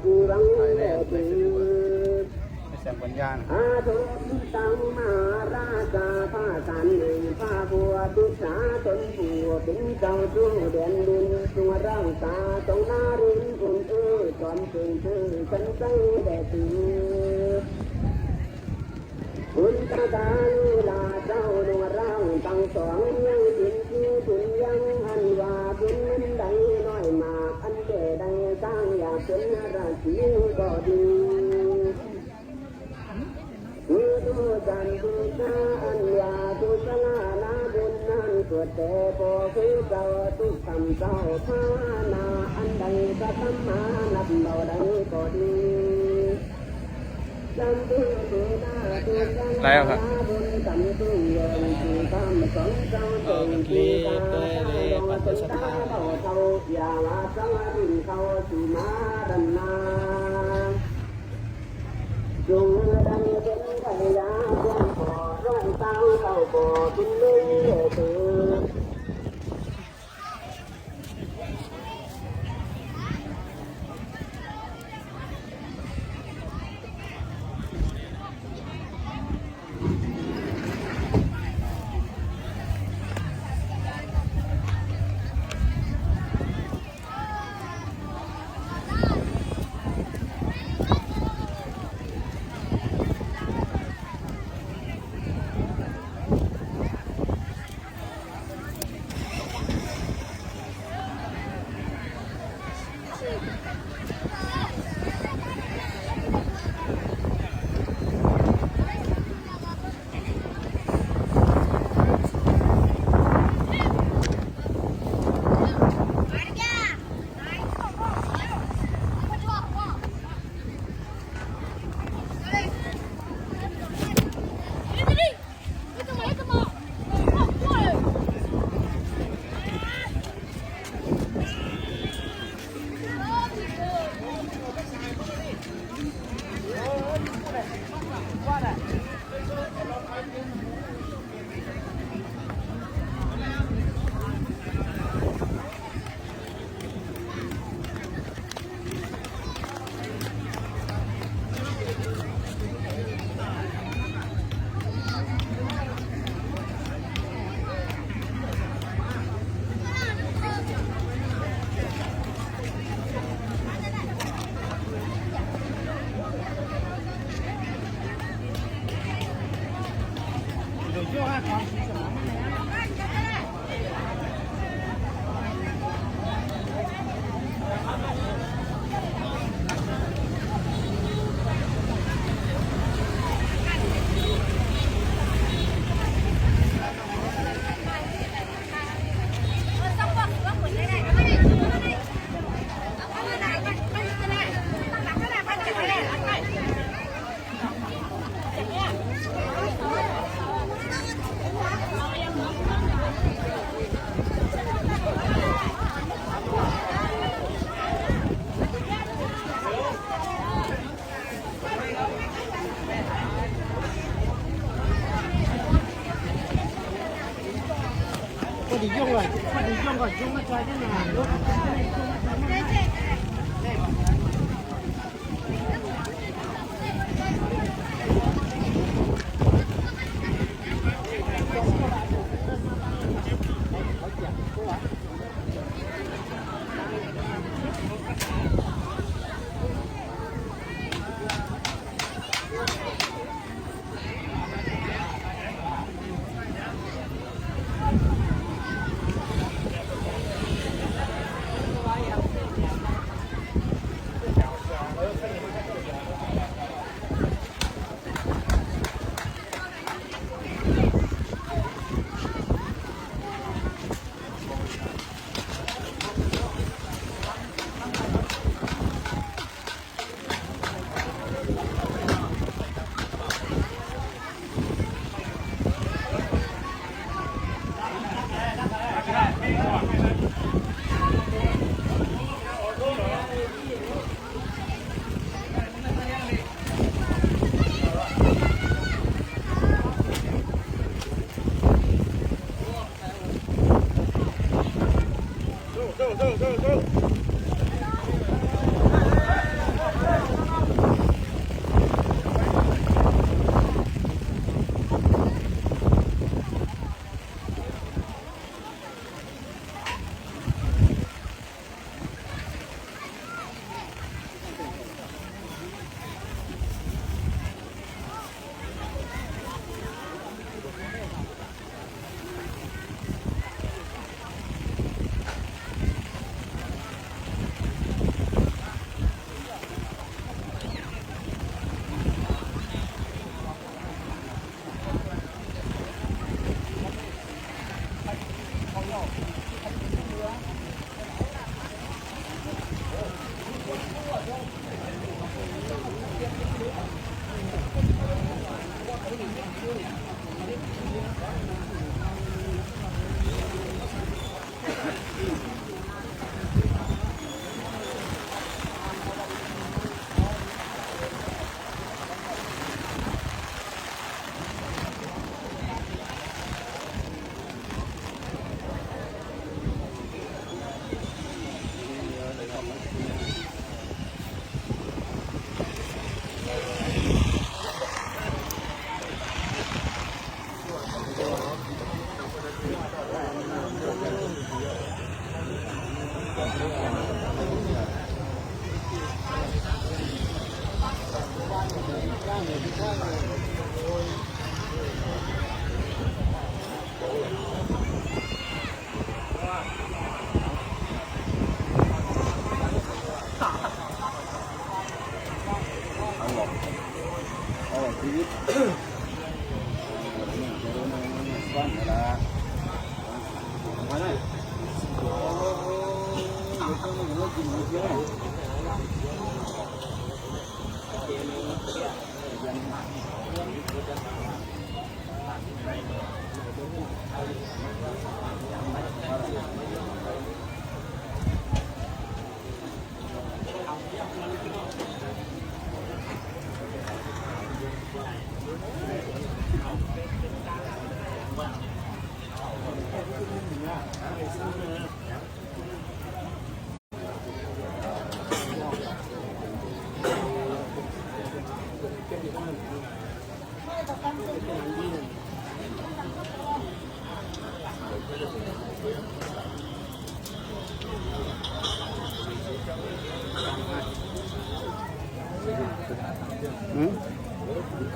ถ่ายแล้วไม่สะดวกไม่แสงปัญญาอาทุตังมาราชาพาสันพาบัวตุสาตนบัวเป็นเจ้าจูเด่นดินตัวร่างตาตรงนารินอุ่นจอมเชิงชื่อฉันใจแดดตื่นคุณตาตาลาเจ้าดวงร่างตั้งสองยังดินที่ถึงยังอันว่าเป็นมันใดน้อยมากอันเก่ใดสร้างอยากเป็นราศีก็ดีดูจันดูตาอันยาดูสลาลาบุญนั้นสวดแต่พอคือเจ้าทุกคำเจ้าภานาอันใดก็ทำมานับเราใดก็ดีแล้วครับลีปัตตสถานจงดังเป็นไก่ยาจงขอร้อยเต้าเต้าบ่อกินเลยเถิดđi dùng rồi, đi dùng rồi, dùng nó chơi thế nào? ชีวิตบ้านอะไรมาได้ไม่กินไม่เยอะ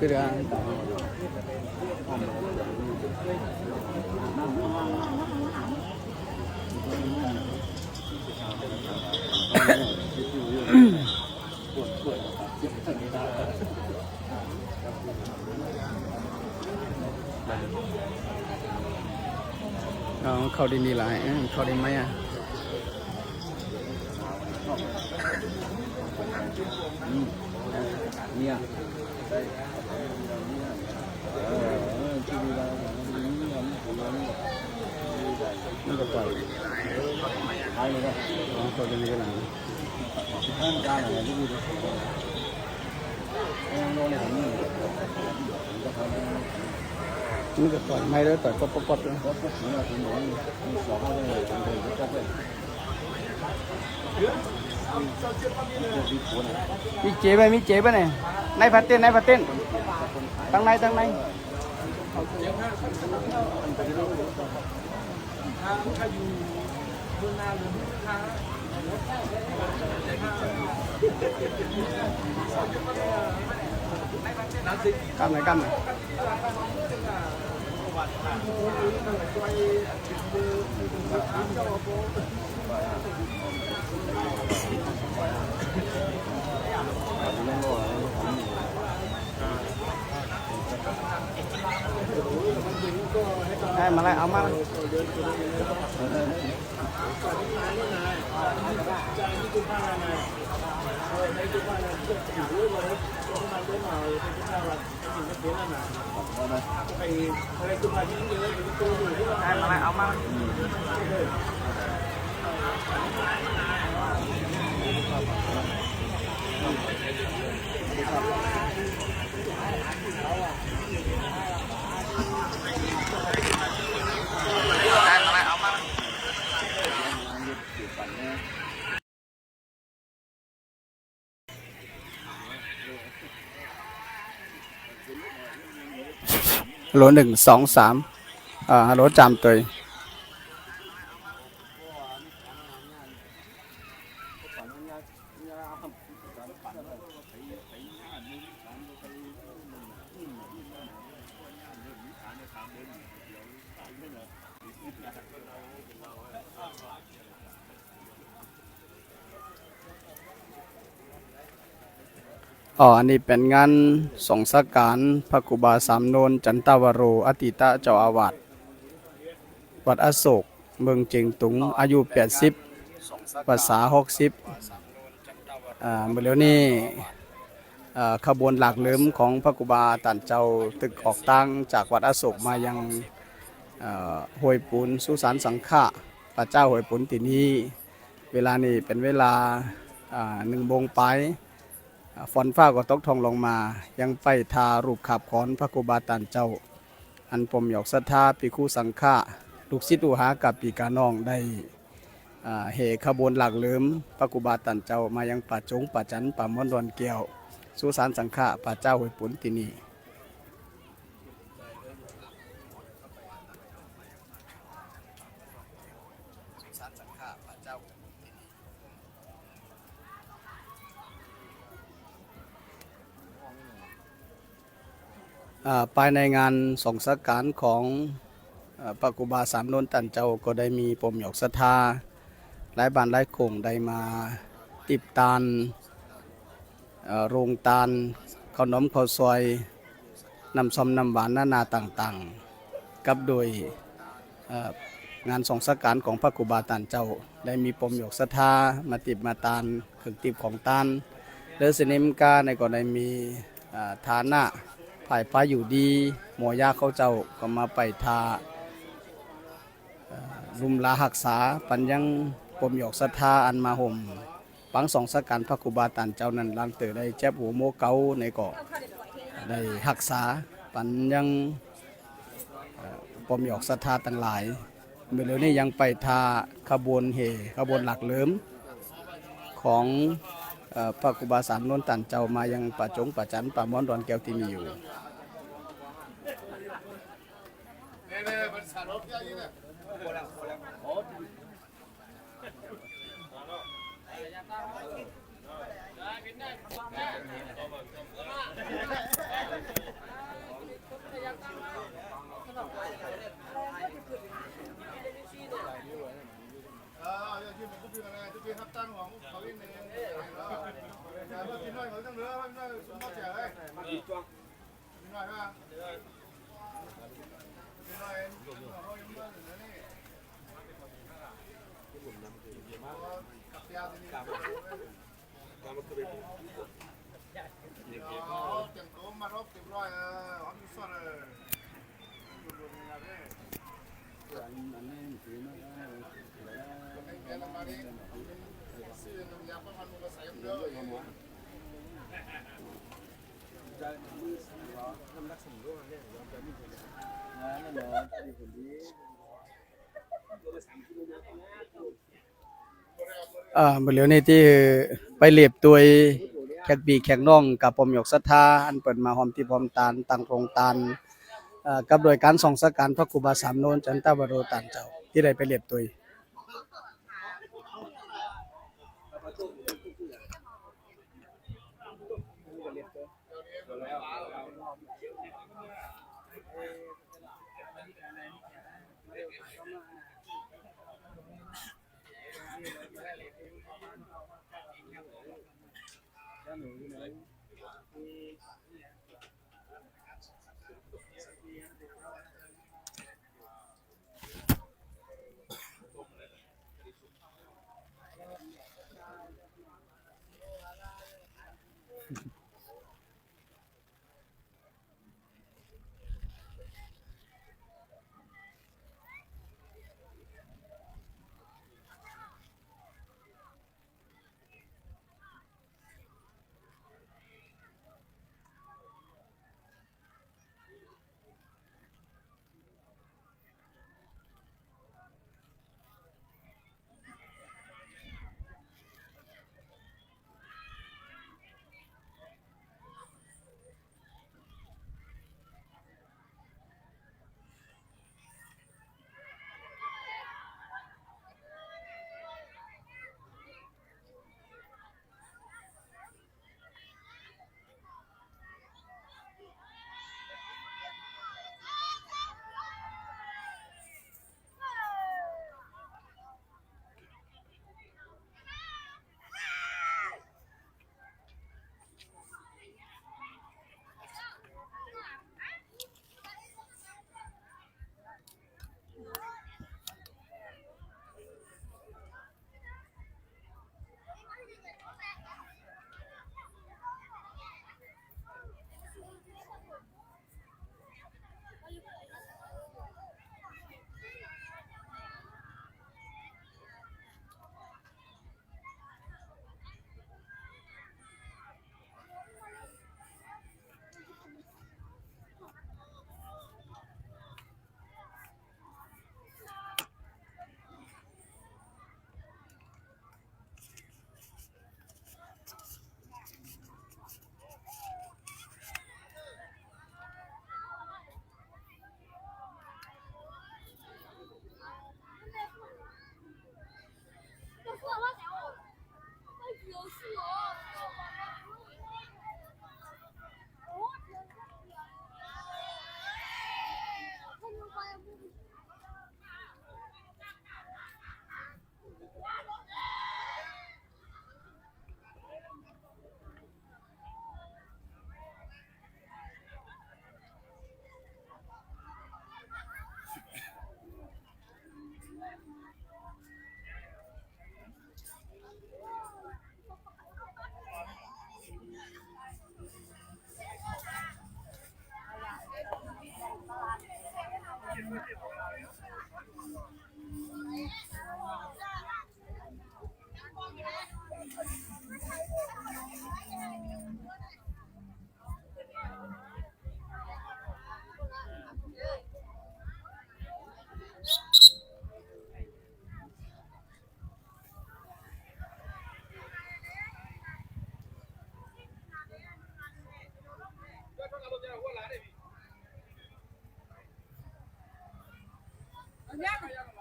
그래. Khâu đi lại, khâu đi mấy à? Yeah. Nó có tỏi hai nữa đó thôi cho cái này ăn ra là cái gì đó nó có tỏi may đó tỏi cốt nữa mi chế bên này nay phát tên tăng nay cam này đây mà lại ông ăn đây mà lại ông ănฮัลโหล1 2 3ฮัลโหลจามตัวอันนี้เป็นงานสงฆ์สักการพระครูบาสามโนนจันตาวโรอติตะเจ้าอาวาสวัดอโศกเมืองเจียงตุงอายุ80ภาษา60เมื่อแล้วนี้ขบวนหลากเลิมของพระครูบาตันเจ้าตึกออกตั้งจากวัดอโศกมายังห้วยปูนสุสานสังฆะพระเจ้าห้วยปูนที่นี้เวลานี้เป็นเวลา1 โมงไปฝนฟ้าก็ตกทองลงมายังไปทารูปขับขอนพระครูบาตันเจ้าอันผมหยอกศรัทธาภิกขุสังฆะลูกศิษย์ลูกหากับปีกาน้องได้เหขบวนหลักเลิมพระครูบาตันเจ้ามายังป่าจงป่าจันป่ามอนดอนแก้วสุสานสังฆะป่าเจ้าห้วยปุนที่นี่ ภายในงานสงสการของพระครูบาสามโนนตันเจ้าก็ได้มีปมหยกศรัทธาหลายบ้านหลายโคงได้มาติบตานโรงตาลขนมข้าวซอยน้ำส้มน้ำหวานนานาต่างๆกับโดยงานสงสการของพระครูบาตันเจ้าได้มีปมหยกศรัทธามาติบมาตานเครื่องติบของตานเลือสนิมกาในก็ได้มีฐานะภายฟ้าอยู่ดีหมอยาเขาเจ้าก็มาไปทาลุมลาหักษาปัญญังปมหยกศรัทธาอันมาห่มปังสองสการพระครูบาตันเจ้านั้นลังเตอได้เจ็บหัวโมเกาในเกาะได้หักษาปัญญังปมหยกศรัทธาต่างหลายเมื่อเร็วนี้ยังไปทาขบวนเหขบวนหลักเลิมของพระครูบาสามโนนตันเจ้ามายังป่าจงป่าจันป่ามอนดอนแก้วที่มีอยู่เมื่อเร็วนี้ที่ไปเรียบตัวแขกปีแขกน้องกับปมหยกศรัทธาอันเปิดมาหอมที่พร้อมตาลตั้งโรงตาลกับโดยการส่องสการพระครูบาสามโนนจันตวโรตันเจ้าที่ได้ไปเรียบตัว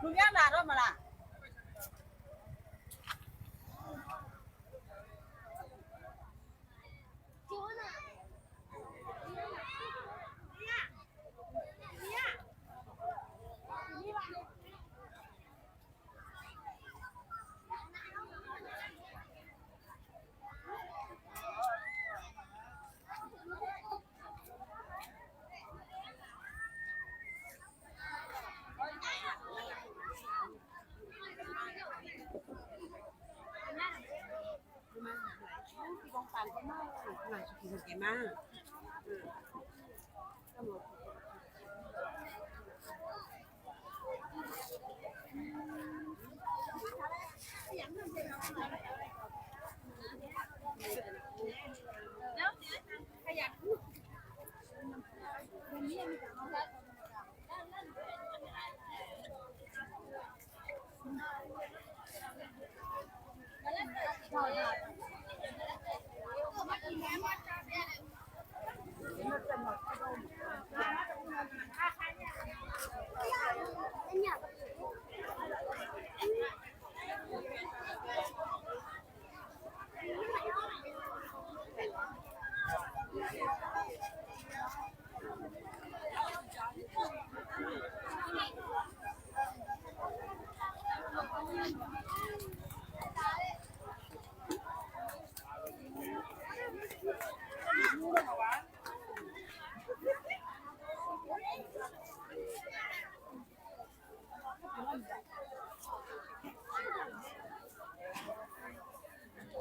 มึงย่างหลานรถมาล่ะหลังจากกินเกมาก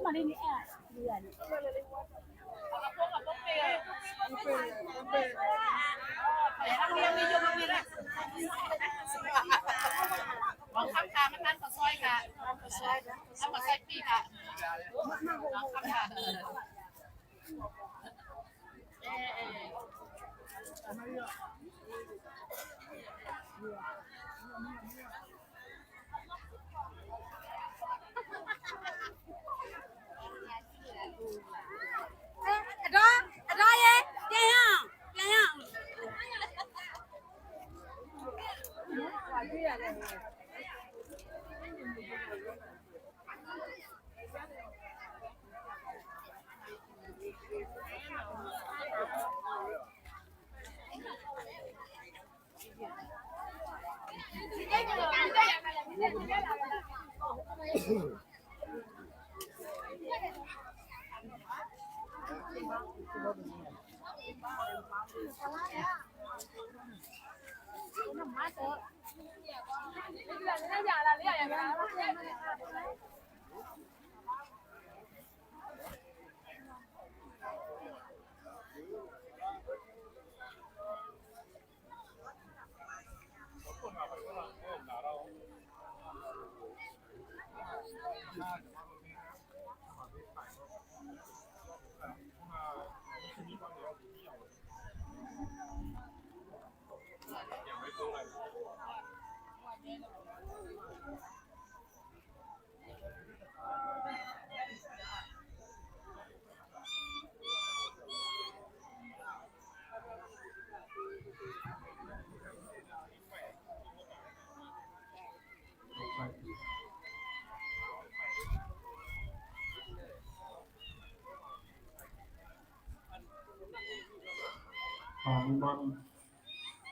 มาดีนี่แอบเดือนมองข้ามทางมันนั่นก็ซอยค่ะแล้วมาใส่ปีค่ะมองข้ามทาง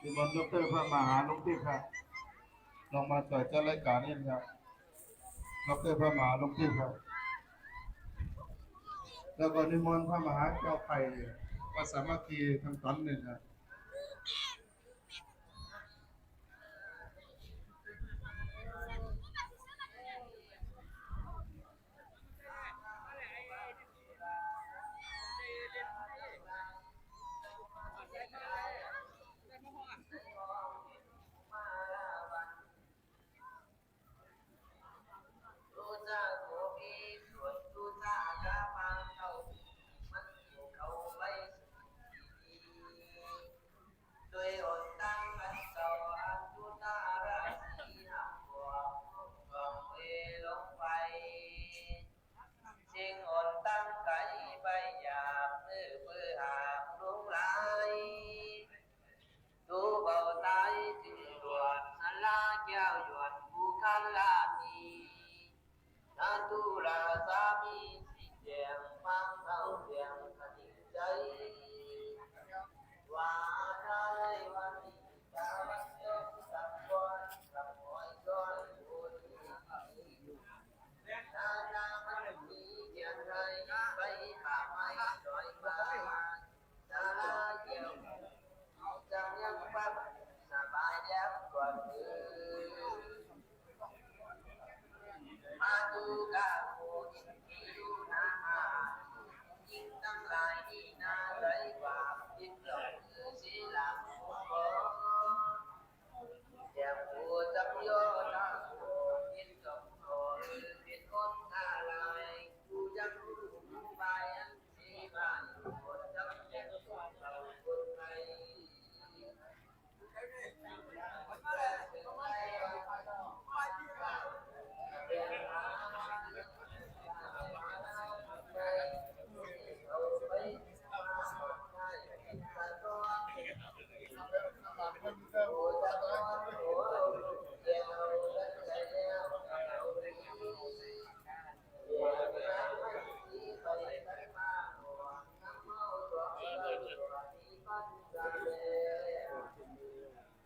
นิมนต์ดร.พระมหาลุงทิพย์ครับลงมาต่อยเจ้ารายการนี่ครับดร.พระมหาลุงทิพย์ครับแล้วก็นิมนต์พระมหาเจ้าไผ่วัดสามัคคีทางตอนหนึ่งครับ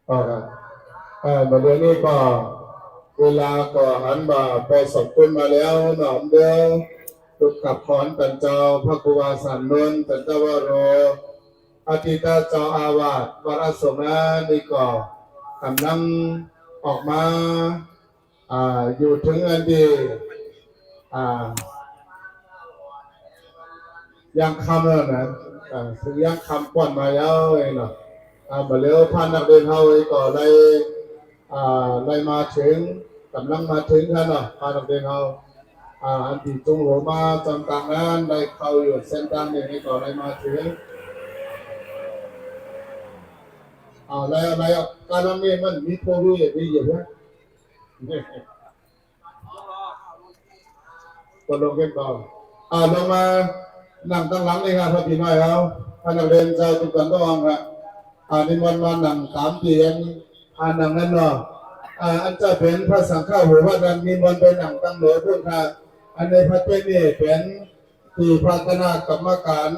ครับมาเดี๋ยวนี้ก็เวลาก็หันมาพอสมควรมาแล้วหนอมเดียวทุกขับขอนตันเจ้าพระครูวาสันนนท์ตันเจ้าวโรอาทิตย์เจ้าอาวาสวัดอโศกนะนี่ก็กำลังออกมาอยู่ถึงอันดียังคำแล้วนะถึงยังคำก่อนมาแล้วเองเนาะมาเร็วพันนักเดินเฮาเองก็เลยมาถึงกำลังมาถึงกันเนาะพันนักเดินเฮาอันที่จงหัวมาจำต่างนั้นได้เข้าอยู่เส้นทางนี้ก็เลยมาถึงอะไรการทำนี้มันมีโควิดมีอยู่ไหมก็ลงกันก่อนลงมานั่งตั้งหลังเลยครับพี่น้อยเขาพันนักเดินเจ้าทุกคนต้องครับนิมนต์มานั่ง3 เดือนนั่งนั่นเนาะอันจะเป็นพระสังฆหัววัดนั้นนิมนต์ไปนั่งตั้งเหนือพุ่นค่ะอันในพระเจ้านี่เป็นที่พัฒนากรรมการ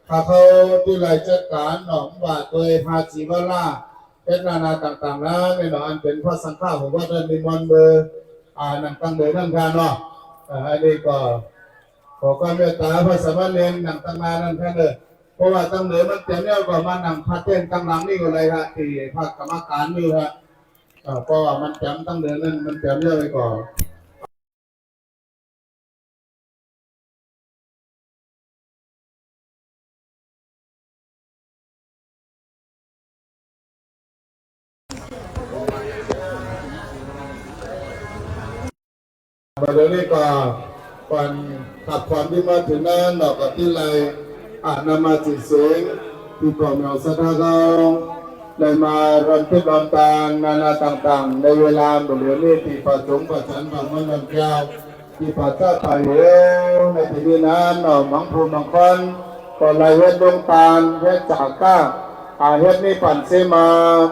เขาที่รายจัดการหนองบาโดยภาษีวราเป็นนานาต่างๆนะในหนองอันเป็นพระสังฆหัววัดนั้นนิมนต์เบอร์นั่งตั้งเหนือนั่งกันเนาะอันนี้ก็ขอความเมตตาพระสมณเณรนั่งตั้งนานั่นแค่เลยเพราะว่าตั้งเหนือมันเต็มเนี่ยก็มานั่งพัดเต้นตั้งหลังนี่ก็เลยฮะที่พระกรรมการนี่ฮะเพราะว่ามันจำตั้งเหนือนั่นมันจำเยอะไปก่อนเดี๋ยวนี้ก็ก่อนขับความที่มาถึงนั้นดอกกับที่ไรนำมาจิตเสียงที่กล่อมเหล่าสัทธาเขาได้มารำพึกรำตาลนานาต่างๆในเวลาเดี๋ยวนี้ที่ประสงค์ประชันบางเมืองแก้วที่ปัจจัยไปเหวในที่นี้นั้นหน่อมังพูมังคอนก็ไล่เฮ็ดดวงตาลเฮ็ดจากก้าเฮ็ดนี่ปั่นเสมา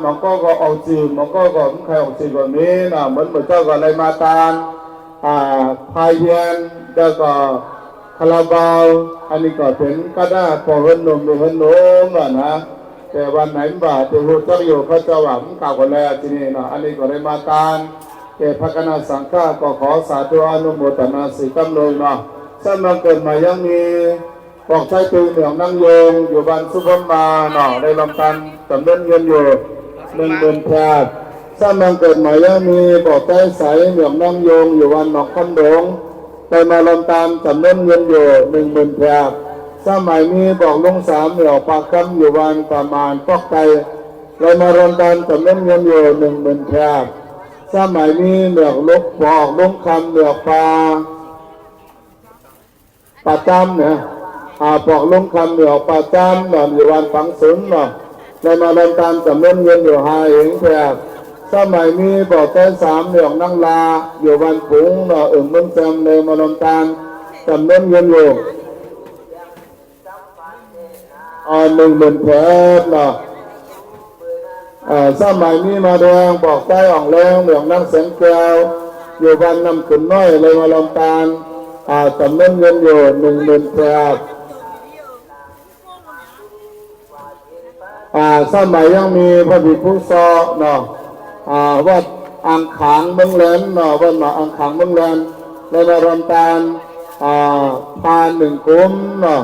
มันก็เอาจีมันก็ใครเอาจีแบบนี้นะเหมือนเจ้าก็ไล่มาตาลพายเย็นแล้วก็คาราบาวอันนี้ก็เป็นก็ได้พอเห็นนมดูเห็นนมนะแต่วันไหนบ่าที่รู้จักอยู่เขาจะหวังกล่าวกันแล้วทีนี้นะอันนี้ก็ได้มาการแก่พระคณะสังฆาก็ขอสาธุอนุโมทนาสิกำเลยเนาะสมัยเกิดมายังมีบอกใช้ตัวเหนืองนั่งโยงอยู่บ้านสุพรรณมาเนาะได้ลำตันสำเร็จเงินอยู่10,000 แพรสร้างบังเกิดหมายยังมีบอกใต้ใสเหมืองน้ำโยงอยู่วันหนองคำหลวงไปมาลำตามจำเนินเงินอยู่10,000 แพรสมัยมีบอกลุง3เหนือปากคำอยู่วันประมาณปอกไก่ไปมาลำตามจำเนินเงินอยู่10,000 แพรสมัยมีเหนือลุกบอกลุงคำเหนือปลาจำเนี่ยบอกลุงคำเหนือปลาจำหนอนอยู่วันฝังสุนเนาะไปมาลำตามจำเนินเงินอยู่5 เองแพรสมัยมีบอกแต่3เหลืองนั่งลาอยู่วันผงเนาะเมืองจำเลยมาลำตาลจำเน้นเงินอยู่10,000 แผลเนาะสมัยมีมาแดงบอกใต้อ่องแรงเหลืองนั่งแสงแก้วอยู่วันนำขึ้นน้อยเลยมาลำตาลจำเน้นเงินอยู่10,000 แผลสมัยยังมีพระบิดผู้ซอเนาะวัดอ่างขางเมืองแหลมเนาะวัดมาอ่างขางเมืองแหลมในมารำตาลพา1 กุมเนาะ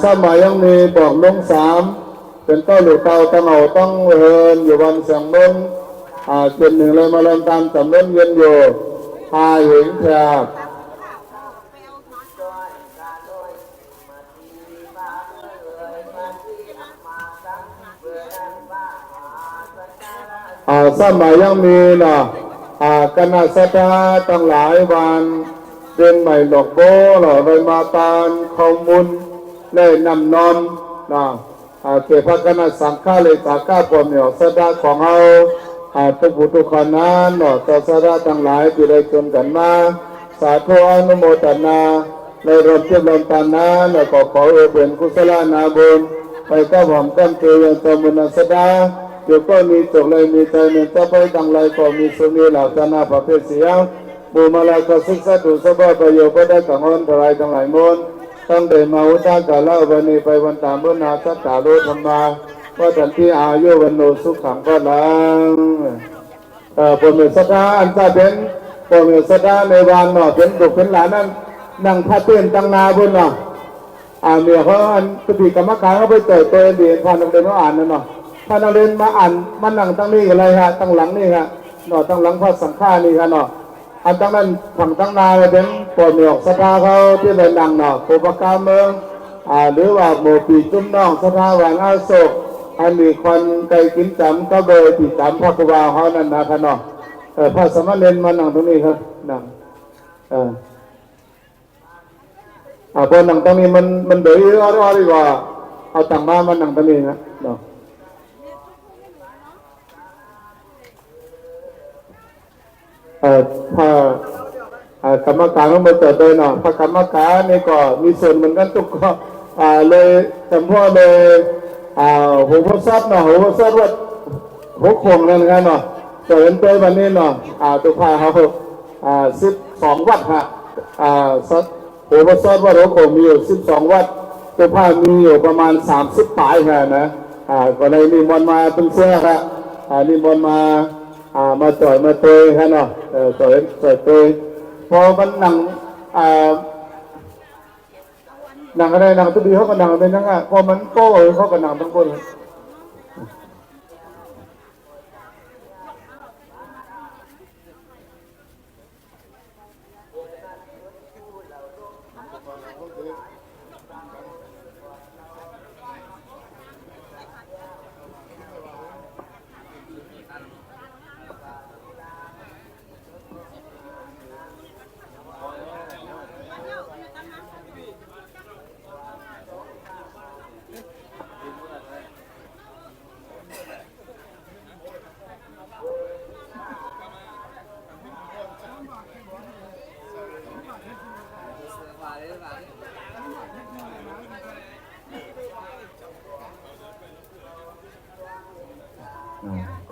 สมัยยังมีบอกลุง3เป็นต้นหลุดเตาตั้งเอาต้องเฮินอยู่วันเสียงนุ่นเจ็ด1เลยมารำตาลจำเล่นเย็นอยู่5 เหงแถบสมัยยังมีนะคณะสัตยาตั้งหลายวันเดินใหม่ดอกโบหล่อเลยมาตานข้ามุนเล่นำนอนนะเกี่ยวกับคณะสังฆาเลยสาขาปมเหนียวสัตยาของเราทุกผู้ทุกคนนั้นหล่อต่อสัตยาตั้งหลายที่ได้ชนกันมาสาธุอนุโมทนาในรถเที่ยวลมตานั้นและขอเป็นกุศลนาบุญไปก็หอมกันเตียนตมุนสัตยาเดี๋ยวก็มีจกเลยมีใจเมตตาไปดังไรก็มีสุนีเหล่าธนาประเภทเสียงบูมาลายก็ศึกษาดูสบายประโยชน์ก็ได้กับคนทลายทั้งหลายมนตั้งแต่มาอุตากาเล่าวันนี้ไปวันตามเมื่อนาสัตตาโลธรรมา ว่าทันที่อายุวันโนสุขังก็ลังผมมีศรัทธาอันจะเป็นผมมีศรัทธาในวันเนาะเป็นดุเป็นหลานนั่นนั่งท่าเต้นตั้งนาบุญเนาะเมียเขาอันปฏิกรรมการเขาไปเจอตัวเดียนพานักเรียนมาอ่านนั่นเนาะพานักเรียนมาอ่านมันนั่งตั้งนี่กันเลยฮะตั้งหลังนี่ฮะเนาะตั้งหลังพระสังฆานี่ฮะเนาะอันตั้งนั้นฝั่งตั้งนาเป็นปวดเหนียวศรัทธาเขาที่เลยนั่งเนาะปุปการเมืองหรือว่าโมปีจุ้มน้องศรัทธาหวังอาโศกอันมีคนไก่กินจำก็เบยติดจำพระครูบาเขานั่นนะครับเนาะพระสมณเณรมานั่งตรงนี้ครับนั่งพอนั่งตรงนี้มันเดือดร้อนดีกว่าเอาตังมามันนั่งตรงนี้นะเนาะพระกรรมการต้องมาเจอโดยเนาะพระกรรมการนี่ก็มีส่วนเหมือนกันทุกก็เลยจำพวกเลยหัวพซัดเนาะหัวซัดวัดหัวโขงนั่นกันเนาะเจอเป็นตัววันนี้เนาะตัวพาเขา12 วัดฮะซัดหัวพซัดวัดหัวโขงมีอยู่12 วัดตัวพามีอยู่ประมาณ30 ปลายฮะนะก็เลยนิมนต์มาเป็นเสื้อฮะนิมนต์มาจ่อยมาเตยฮะเนาะจ่อยเตยพอมันหนังอะไรหนังตัวดีเขาก็หนังเป็นนั่งพอมันโก้เขาก็หนังทั้งคน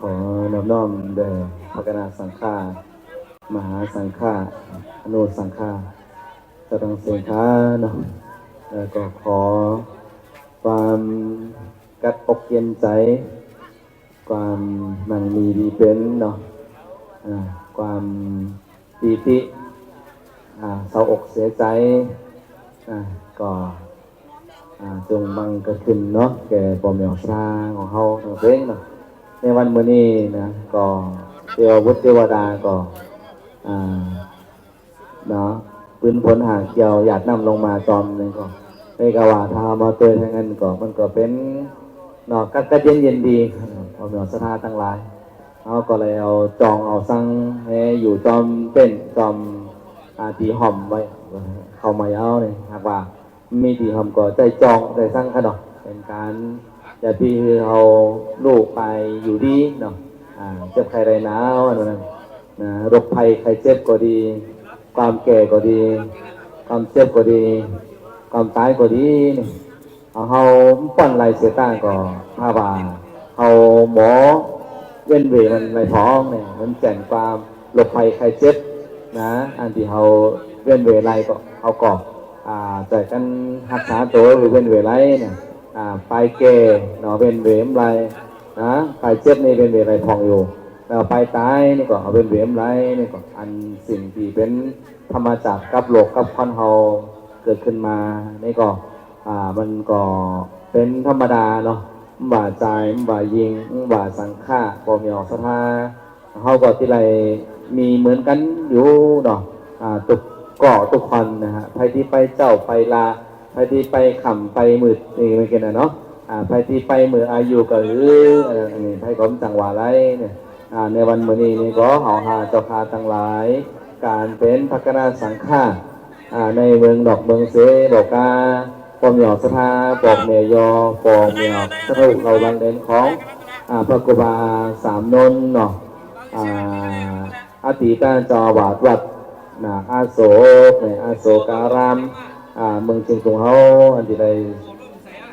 ขอนอบน้อมแด่พระกนาสังฆามหาสังฆาอนุสังฆาจะต้องเสียงค้าเนาะแล้วก็ขอความกัดอกเย็นใจความมั่งมีดีเป็นเนาะความปีติเศร้าอกเสียใจก็จงบังเกิดขึ้นเนาะแก่ปอมเหนียวซาของเขาเพ่งเนาะในวันมื้อนี้นะก็เทวบุตรเทวดาก็เนาะปืนผลหางเกี่ยวหยาดน้ำลงมาจอมนึงก็ในกว่าทามาเตยทั้งนั้นก็มันก็เป็นเนาะกัดเย็นดีปอมเหนียวศรัทธาทั้งหลายเขาก็เลยเอาจองเอาสั่งให้อยู่จอมเป็นจอมตีหอมไว้เข้ามาเอาเนี่ยหากว่ามีตีหอมก็ใจจองใจสั่งขนมเป็นการจะพี่เอาลูกไปอยู่ดีเนาะเจ็บไข้ไรหนาวอันนั้นนะโรคภัยไข้เจ็บก็ดีความแก่ก็ดีความเจ็บก็ดีความตายก็ดีเนี่ยเอาป้อนไรเสียต่างก็ผ้าบาเอาหมอเว้นเวมันในท้องเนี่ยมันแจ้งความโรคภัยไข้เจ็บนะอันที่เขาเว้นเวไรก็เขาก็จ่ายกันรักษาตัวหรือเว้นเวไรเนี่ยไปแก่เนาะเป็นเวมไรนะไปเจ็บนี่เป็นเวไรทองอยู่แล้วไปตายนี่ก็เอาเป็นเวมไรนี่ก็อันสิ่งที่เป็นธรรมจากกับโลกกับคอนเฮาเกิดขึ้นมานี่ก็มันก็เป็นธรรมดาเนาะบ่าใจบ่ายิงบ่าสังฆาปอมีออกศรัทธาเฮาก็ที่ไรมีเหมือนกันอยู่เนาะตุกเกาะตุกคนนะฮะไปที่ไปเจ้าไปลาไปที่ไปขำไปมืดนี่ไม่เกินนะเนาะไปที่ไปมืออายุก็นี่ไปก้มจังหวะไรเนี่ยในวันมื้อนี้นี่ก็เฮาหาเจ้าคาทั้งหลายการเป็นพระคณะสังฆาในเมืองดอกเมืองเสบอกกาปอมหยอกศรัทธาปอกเมยอปอกเมียสรุปเราบังเดินของพระกุบาสามนนเนาะอติตาจาวาดวัดอาโศกอาโศการามเมืองเชียงตุงเฮาอันที่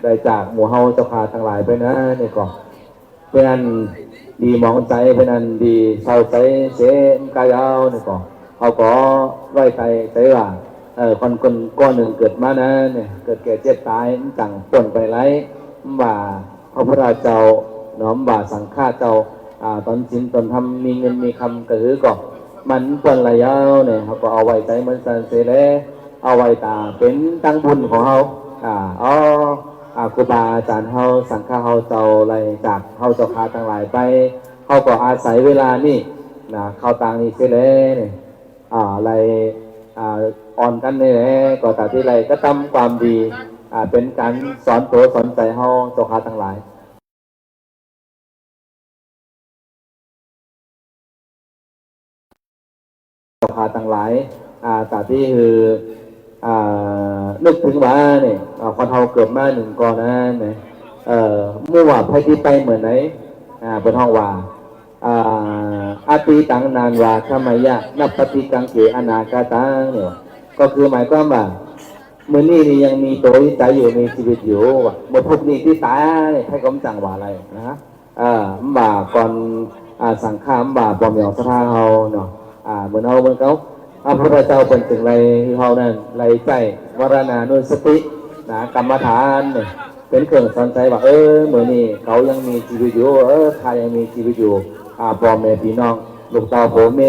ได้จากหมู่เฮาเจ้าขาทั้งหลายไปนะนี่ก็เพื่อนดีมองใจเพื่อนดีเศร้าใจเสียกายเอานี่ก็เขาก็ไว้ใจใจว่าคนก้อนหนึ่งเกิดมานะเนี่ยเกิดแก่เจ็บตายจังป่นไปไรว่า พระพุทธเจ้าน้อมบาสังฆาเจ้าตอนจินตอนทำมีเงินมีคำกระหือก็มันเปิ้นระยะเนี่ยเขาก็เอาไว้ใจมันสันเสแลเอาไว้ตาเป็นตั้งบุญของเขาครูบาอาจารย์เขาสังฆาเขาเจ้าอะไรจากเขาเจ้าคาทั้งหลายไปเขาก็อาศัยเวลานี่นะเขาต่างนี่เสแลเนี่ยอะไรอ่อนกันนี่แหละก็แต่ที่ไรก็ทำความดีเป็นการสอนตัวสอนใจเขาเจ้าคาทั้งหลายเจ้าคาทั้งหลายแต่ที่คือนึกถึงว่าเนี่ยคนเฮาเกิดมาหนึ่งก่อนนะเนี่ยมั่วไพ่ที่ไปเหมือนไหนเป็นห้องว่าอาตีตังนานวาขมายะนับปฏิกังเกอนาคาตังเนี่ยก็คือหมายความว่าเมื่อนี่ยังมีตัวใจอยู่มีชีวิตอยู่เมื่อพวกนี้ที่ตายเนี่ยให้กำจังว่าอะไรนะบ่าก่อนสังขารบ่าปอมยองสถาเฮาเนาะเหมือนเขาพระพุทธเจ้าเป็นถึงไรเขานั่นไรใจวรณานุสตินะกรรมฐานเนี่ยเป็นเครื่องสอนใจว่าเหมือนนี่เขายังมีชีวิตอยู่ใครยังมีชีวิตอยู่พ่อแม่พี่น้องลูกเต้าผมเม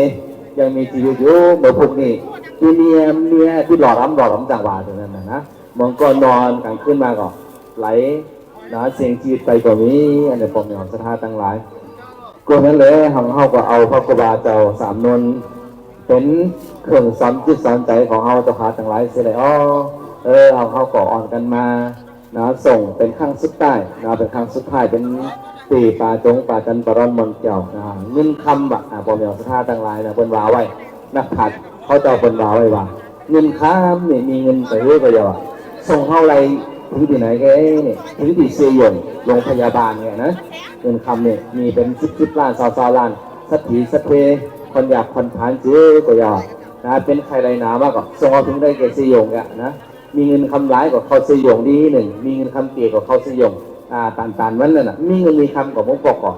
ยังมีชีวิตอยู่เมื่อพวกนี้ที่เมียที่หล่อล้ำจังหวะตรงนั้นนะมันก็นอนกลางคืนมาก็ไหลนะเสียงชีวิตไปก็มีอันนี้ผมอย่างศรัทธาตั้งหลายก็นั้นเลยเขาก็เอาพระกบาเจ้าสามนนเป็นเครื่องสอนจิตสอนใจของเขาจะพาทั้งหลายเสียเลยเขาก่ออ่อนกันมานะส่งเป็นข้างสุดใต้นะเป็นข้างสุดท้ายเป็นตีป่าจงป่าจันปรอนมนเกี่ยวนะเงินคำแบบพอมีศรัทธาทั้งหลายนะเป็นวาไว้นักขัดเขาจะเป็นวาไว้ว่าเงินค้ามเนี่ยมีเงินไปเรื่อยไปเยอะส่งเท่าไรถึงที่ไหนแกเนี่ยถึงที่เซียงโรงพยาบาลเนี่ยนะเงินคำเนี่ยมีเป็น10 ล้าน20 ล้านสักทีสักเพคนอยากคนผ่านซื้อก็อยากนะเป็นใครไรหนามากก็ส่งเอาถึงได้แก่เซียงอ่ะนะมีเงินคำหลายกว่าเขาเซียงดีหนึ่งมีเงินคำเกี่ยวกับเขาเซียงต่างๆนั้นเลยนะมีเงินมีคำกับมุกปกก่อน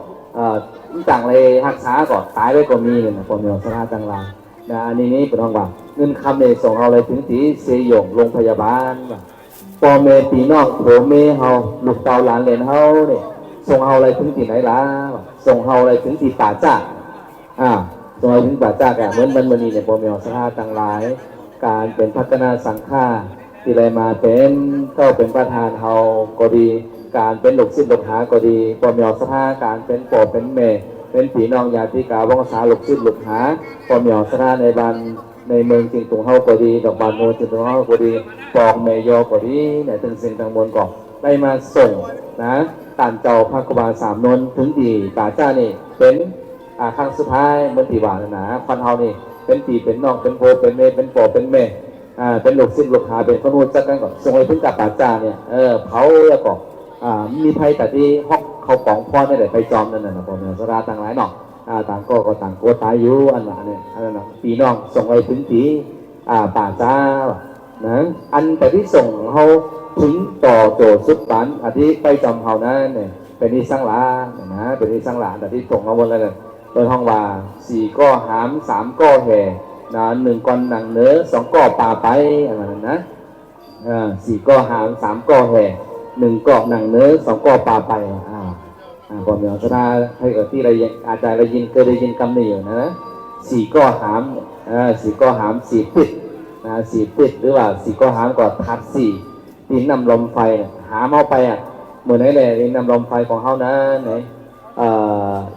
ต่างเลยหักษาก่อนตายไว้ก็มีเนี่ยนะคนเดียวสถาต่างหลายนะอันนี้เป็นห้องว่าเงินคำเนี่ยส่งเอาอะไรถึงที่เซียงโรงพยาบาลพ่อแม่พี่น้องโผเมเฮาลูกเต่าหลานเหลนเฮาเนี่ยส่งเอาอะไรถึงที่ไหนล่ะส่งเอาอะไรถึงที่ป่าจ้าส่งเอาถึงป่าจ้าแกเหมือนมันนี่เนี่ยพ่อแม่สถาต่างหลายการเป็นพัฒนาสังฆาที่ไรมาเป็นก็เป็นประธานเฮาก็ดีการเป็นหลกศิษย์หลกหาก็ดีพ่อแม่สถาการเป็นปอบเป็นแม่เป็นผีน้องญาติกาวงศาหลกศิษย์หลกหาพ่อแม่สถาในบ้านในเมืองจริงตรงเฮาก็ดีดอกบานโมจริงตรงเฮาก็ดีปองเมยอก็ดีเนี่ยถึงสิ่งต่างมวลก็ได้มาส่งนะต่านเจ้าพระกบาสามนนถึงดีป่าจ้านี่เป็นครั้งสุดท้ายเมื่อตีว่านะพันเฮานี่เป็นตีเป็นน้องเป็นโพเป็นเมเป็นปอเป็นแม่เป็นหลกศิษย์หลกหาเป็นขนุนจักกันก่อนส่งไปถึงกับป่าจ้าเนี่ยเผาแล้วก็มีภัยแต่ที่ห้องเขาป๋องพ่อได้แต่ไปจอมนั่นน่ะผมเนี่ยสราต่างหลายเนาะต่างก็ต่างโกตายอยู่อันนั้นปีน้องส่งไปถึงที่ป่าจ้านะอันแต่ที่ส่งเขาถึงต่อโจสุดปันอันที่ไปจอมเขานั้นเนี่ยเป็นที่สร้างหลานะเป็นที่สร้างหลาแต่ที่ส่งเขาบนอะไรเนี่ยโดยห้องว่า4 ก้อหาม3 ก้อแห่นะ1 ก้อนหนังเนื้อ2 ก้อป่าไปอะไรนะ4 ก้อหาม3 ก้อแห่1 ก้อหนังเนื้อ2 ก้อป่าไปผมเดี๋ยวจะได้ให้กับที่เราอาจารย์เรายินเคยได้ยินคำนี้อยู่นะ4 ก้อหาม4 ก้อหาม4 ปิด4 ปิดหรือว่า4 ก้อหามก็ทัด4ดินนำลมไฟหามเอาไปเหมือนไหนเลยดินนำลมไฟของเขานะไหน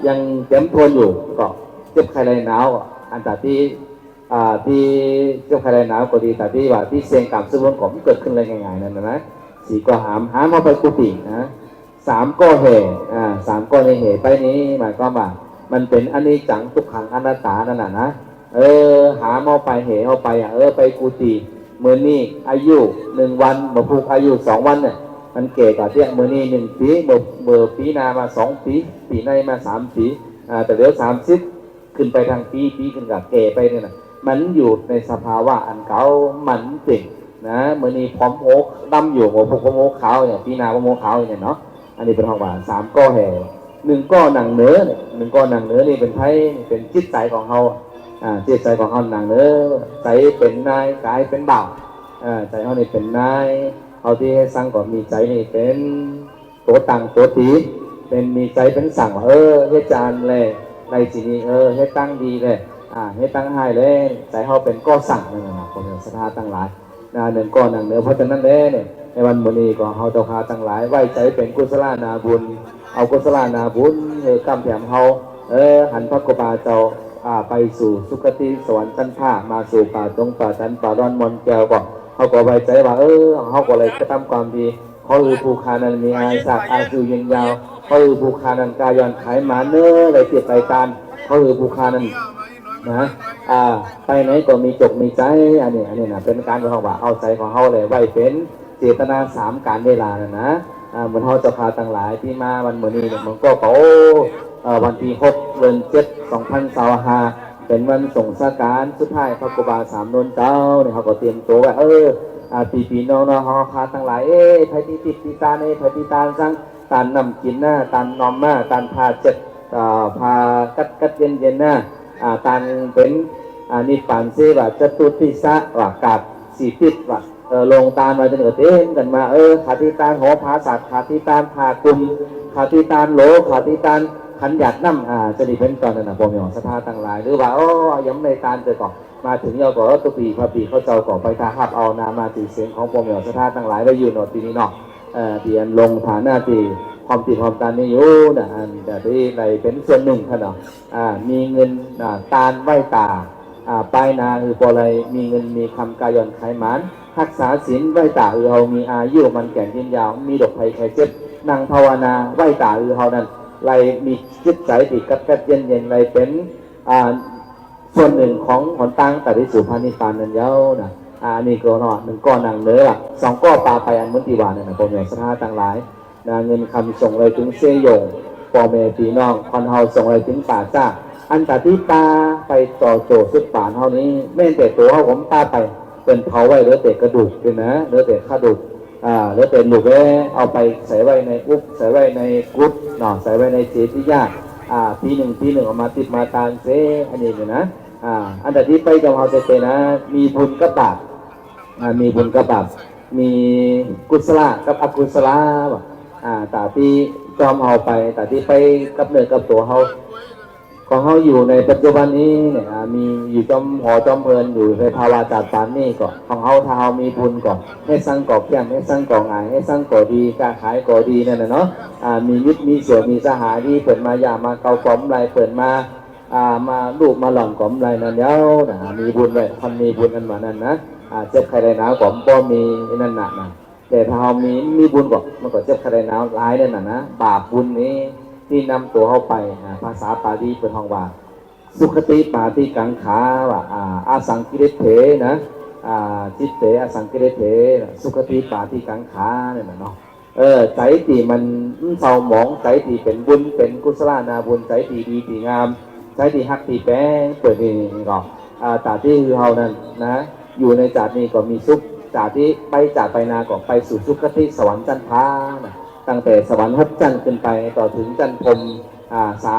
ยังเต็มทวนอยู่ก็เจ็บไข้ไรหนาวอันแต่ที่เจ็บไข้ไรหนาวก็ดีแต่ที่ว่าที่เสียงกล่ำซึ่งมันก็เกิดขึ้นอะไรง่ายๆนั่นนะ4 ก้อหามเอาไปกุฏินะ3 ก้อแห่3 ก้อในแห่ไปนี้หมายความว่ามันเป็นอนิจจังทุกขังอนัตตานั่นนะหาเอาไปแห่เอาไปไปกุฏิเมื่อนี้อายุ1 วันเมื่อพูกอายุ2 วันเนี่ยมันเก่กว่าเที่ยงเมื่อนี้1 ปีเมื่อปีนามา2 ปีปีในมา3 ปีแต่เดี๋ยว30ขึ้นไปทางปีขึ้นกับเก่ไปเนี่ยนะมันอยู่ในสภาวะอันเก่ามันเจ๋งนะเมื่อนี้พร้อมโอ๊กดำอยู่พวกโมขาวเนี่ยปีนาพวกโมขาวเนี่ยเนาะอันนี้เป็นห้องว่า3 ก้อแห่1 ก้อหนังเนื้อ1 ก้อหนังเนื้อนี่เป็นไพ่เป็นจิตใจของเขาจิตใจของเขาหนังเนื้อใจเป็นนายกายเป็นบ่าวใจเขานี่เป็นนายเขาที่ให้สร้างก่อนมีใจนี่เป็น ตัวตังตัวตีเป็นมีใจเป็นสั่งว่าเฮ็ดจานเลยในทีนี้เฮ็ดตั้งดีเลยเฮ็ดตั้งให้เลยใจเขาเป็นก็สั่งนั่นนะคนศรัทธาตั้งหลายหนึ่งก้อนหนึ่งเนื้อเพราะฉะนั้นเนี่ยในวันมื้อนี้ก็เฮาเจ้าคาตั้งหลายไว้ใจเป็นกุศลนาบุญเอากุศลนาบุญกำแผมเฮาหันพระกบาเจ้าไปสู่สุคติสวรรค์ชั้นฟ้ามาสู่ป่าตรงป่าจันป่าดอนมอนแก้วก็เขาก็ไว้ใจว่าเขาก็เลยจะทำความดีเขาภูคานั้นมีอายุสักอายุยืนยาวเขาภูคานั้นกายอนไขมาเนื้ออะไรเตียบไรตานเขาภูคานั้นนะไปไหนก็มีจกมีใจอันนี้นะเป็นการของว่าเอาใจของเขาเลยไว้เป็นเจตนา3การเวลานะเหมือนเขาจะพาต่างหลายที่มาวันมื้อนี้มันก็วันที่6 เดือน 7 2025เป็นวันส่งสการสุดท้ายพระกุบา3นนเจ้าเนี่ยเขาก็เตรียมตัวไว้ปีน้องๆเขาพาต่างหลายไผที่ติดที่ตาในไผที่ตาสั่งตานนำกินหน้าตานนอมหน้าตานพาพากัดเย็นหน้าตานเป็นนิพพานเสว่าจตุติสะว่ากาบสีติดว่าลงตานมาจนเกิดเต้นกันมาขาที่ตานหอภาษาขาที่ตานพากลุ่มขาที่ตานโหลขาที่ตานขันหยัดน้ำจะดีเป็นตอนนั้นนะผมอย่างศรัทธาต่างหลายหรือว่าย้ำในตานเจอก่อนมาถึงเราก็ตุปีพระปีเขาเจ้าก่อไปทาหับเอานามาตีเสียงของผมอย่างศรัทธาต่างหลายได้อยู่หนอปีนี้เนาะเปลี่ยนลงฐานะตีความตีความตานนี่อยู่นะแต่ที่ในเป็นส่วนหนึ่งท่านเนาะมีเงินตานไหวตาปลายนาคือปออะไรมีเงินมีคำกายอนไขมันรักษาศีลไหวตาเรามีอายุมันแก่นยืนยาวมีดอกไผ่ไข่เจ็บนั่งภาวนาไหวตาเรานั้นไรมีจิตใจติดกัดเย็นไรเป็นส่วนหนึ่งของหนตั้งแต่ที่สู่พานิพพานนั้นเย้านะนี่ก็เนาะ1 ก้อนนางเนื้อ2 ก้อนปลาไปอันมุติวาเนี่ยนะผมอย่างศรัทธาต่างหลายเงินคำส่งเลยถึงเสยงพ่อแม่พี่น้องคนเฮาส่งเลยถึงป่าจ้าอันตที่ตาไปต่อโจสุดป่านเท่านี้แม่แต่ตัวเขาผมตาไปเป็นเผาไว้เหลือแต่กระดูกเลยนะเหลือแต่กระดูกเหลือแต่หลุกเอาไปใส่ไว้ในอุ๊บใส่ไว้ในกุ๊ดเนาะใส่ไว้ในเจติยาปีหนึ่งเอามาติดมาตานเสอันนี้เนี่ยนะอันแต่ที่ไปกับเฮาจะเป็นนะมีบุญกับบาปมีบุญกับบาปมีกุศลกับอกุศลแต่ที่จอมเฮาไปแต่ที่ไปกับเนื้อกับตัวเฮาของเฮาอยู่ในปัจจุบันนี้เนี่ยมีอยู่จอมหอจอมเพลินอยู่ในภาวะจัดปานนี่ก่อนของเฮาถ้าเฮามีบุญก่อนให้สร้างก่อเพียงให้สร้างก่อหงายให้สร้างก่อดีการขายก่อดีนั่นน่ะเนาะมีมิตรมีเสือมีสหายที่เปิดมาอย่ามาเกาก้อมไรเปิดมาลูกมาหล่อนก้อมไรนั่นเย้ามีบุญเลยคนมีบุญกันมานั่นนะเจ็บใครได้หนาวก้อมบ่มีนั่นน่ะนะแต่ถ้าเรามีบุญก่อนมันก็เจ็บใครได้หนาวร้ายนั่นน่ะนะบาปบุญนี้ที่นำตัวเข้าไปภาษาปาลีเป็นห้องว่าสุขติปาติกังขาว่าอาสังกิริเถนะจิตเตอาสังกิริเถสุขติปาติกังขาเนี่ยเนาะใจที่มันเศร้าหมองใจที่เป็นบุญเป็นกุศลนาบุญใจที่ดีที่งามใจที่ฮักที่แป้งเปิดนี่ก็แต่ที่คือเฮานั้นนะอยู่ในจาดนี้ก็มีสุขจากที่ไปนาก็ไปสู่สุคติสวรรค์จันทราตั้งแต่สวรรค์ฮับจันขึ้นไปต่อถึงจันพรม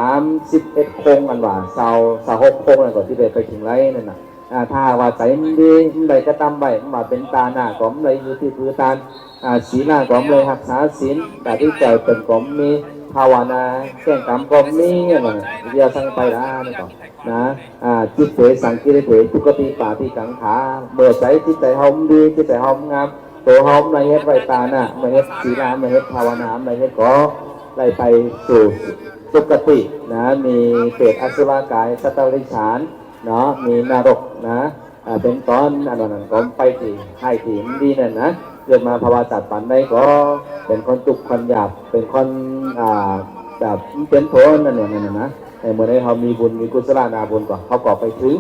31 โค้งอันว่าเสา6 โค้งอันก่อนที่ไปถึงไรนั่นน่ะถ้าว่าใจมันดีใดก็ตามใบมาเป็นตาหน้าก็มเลยอยู่ที่พื้นตาศีลหน้าก็มเลยรักษาศีลแต่ที่ใจเป็นก็มีภาวนาแก้งกรรมก็มีอะไรเดียวสั่งไปได้นี่ก่อนนะจิตเสสังกิริเถทุกติปาติกังขาเมื่อใจจิตใจหอมดีจิตใจหอมงามตัวหอมในเฮ็ดไว้ตาหน้าในเฮ็ดศีลในเฮ็ดภาวนาในเฮ็ดก็ได้ไปสู่สุคตินะมีเปรตอสุรกายสัตว์ริษานเนาะมีนรกนะเป็นตอนอันนั้นก็ไปที่ให้ที่ดีนั่นนะเกิดมาภาวะจัดปันได้ก็เป็นคนตุกคนหยาบเป็นคนแบบเป็นโถนั่นเนี่ยนะแต่เมื่อได้เขามีบุญมีกุศลนาบุญก็เขาก็ไปถึง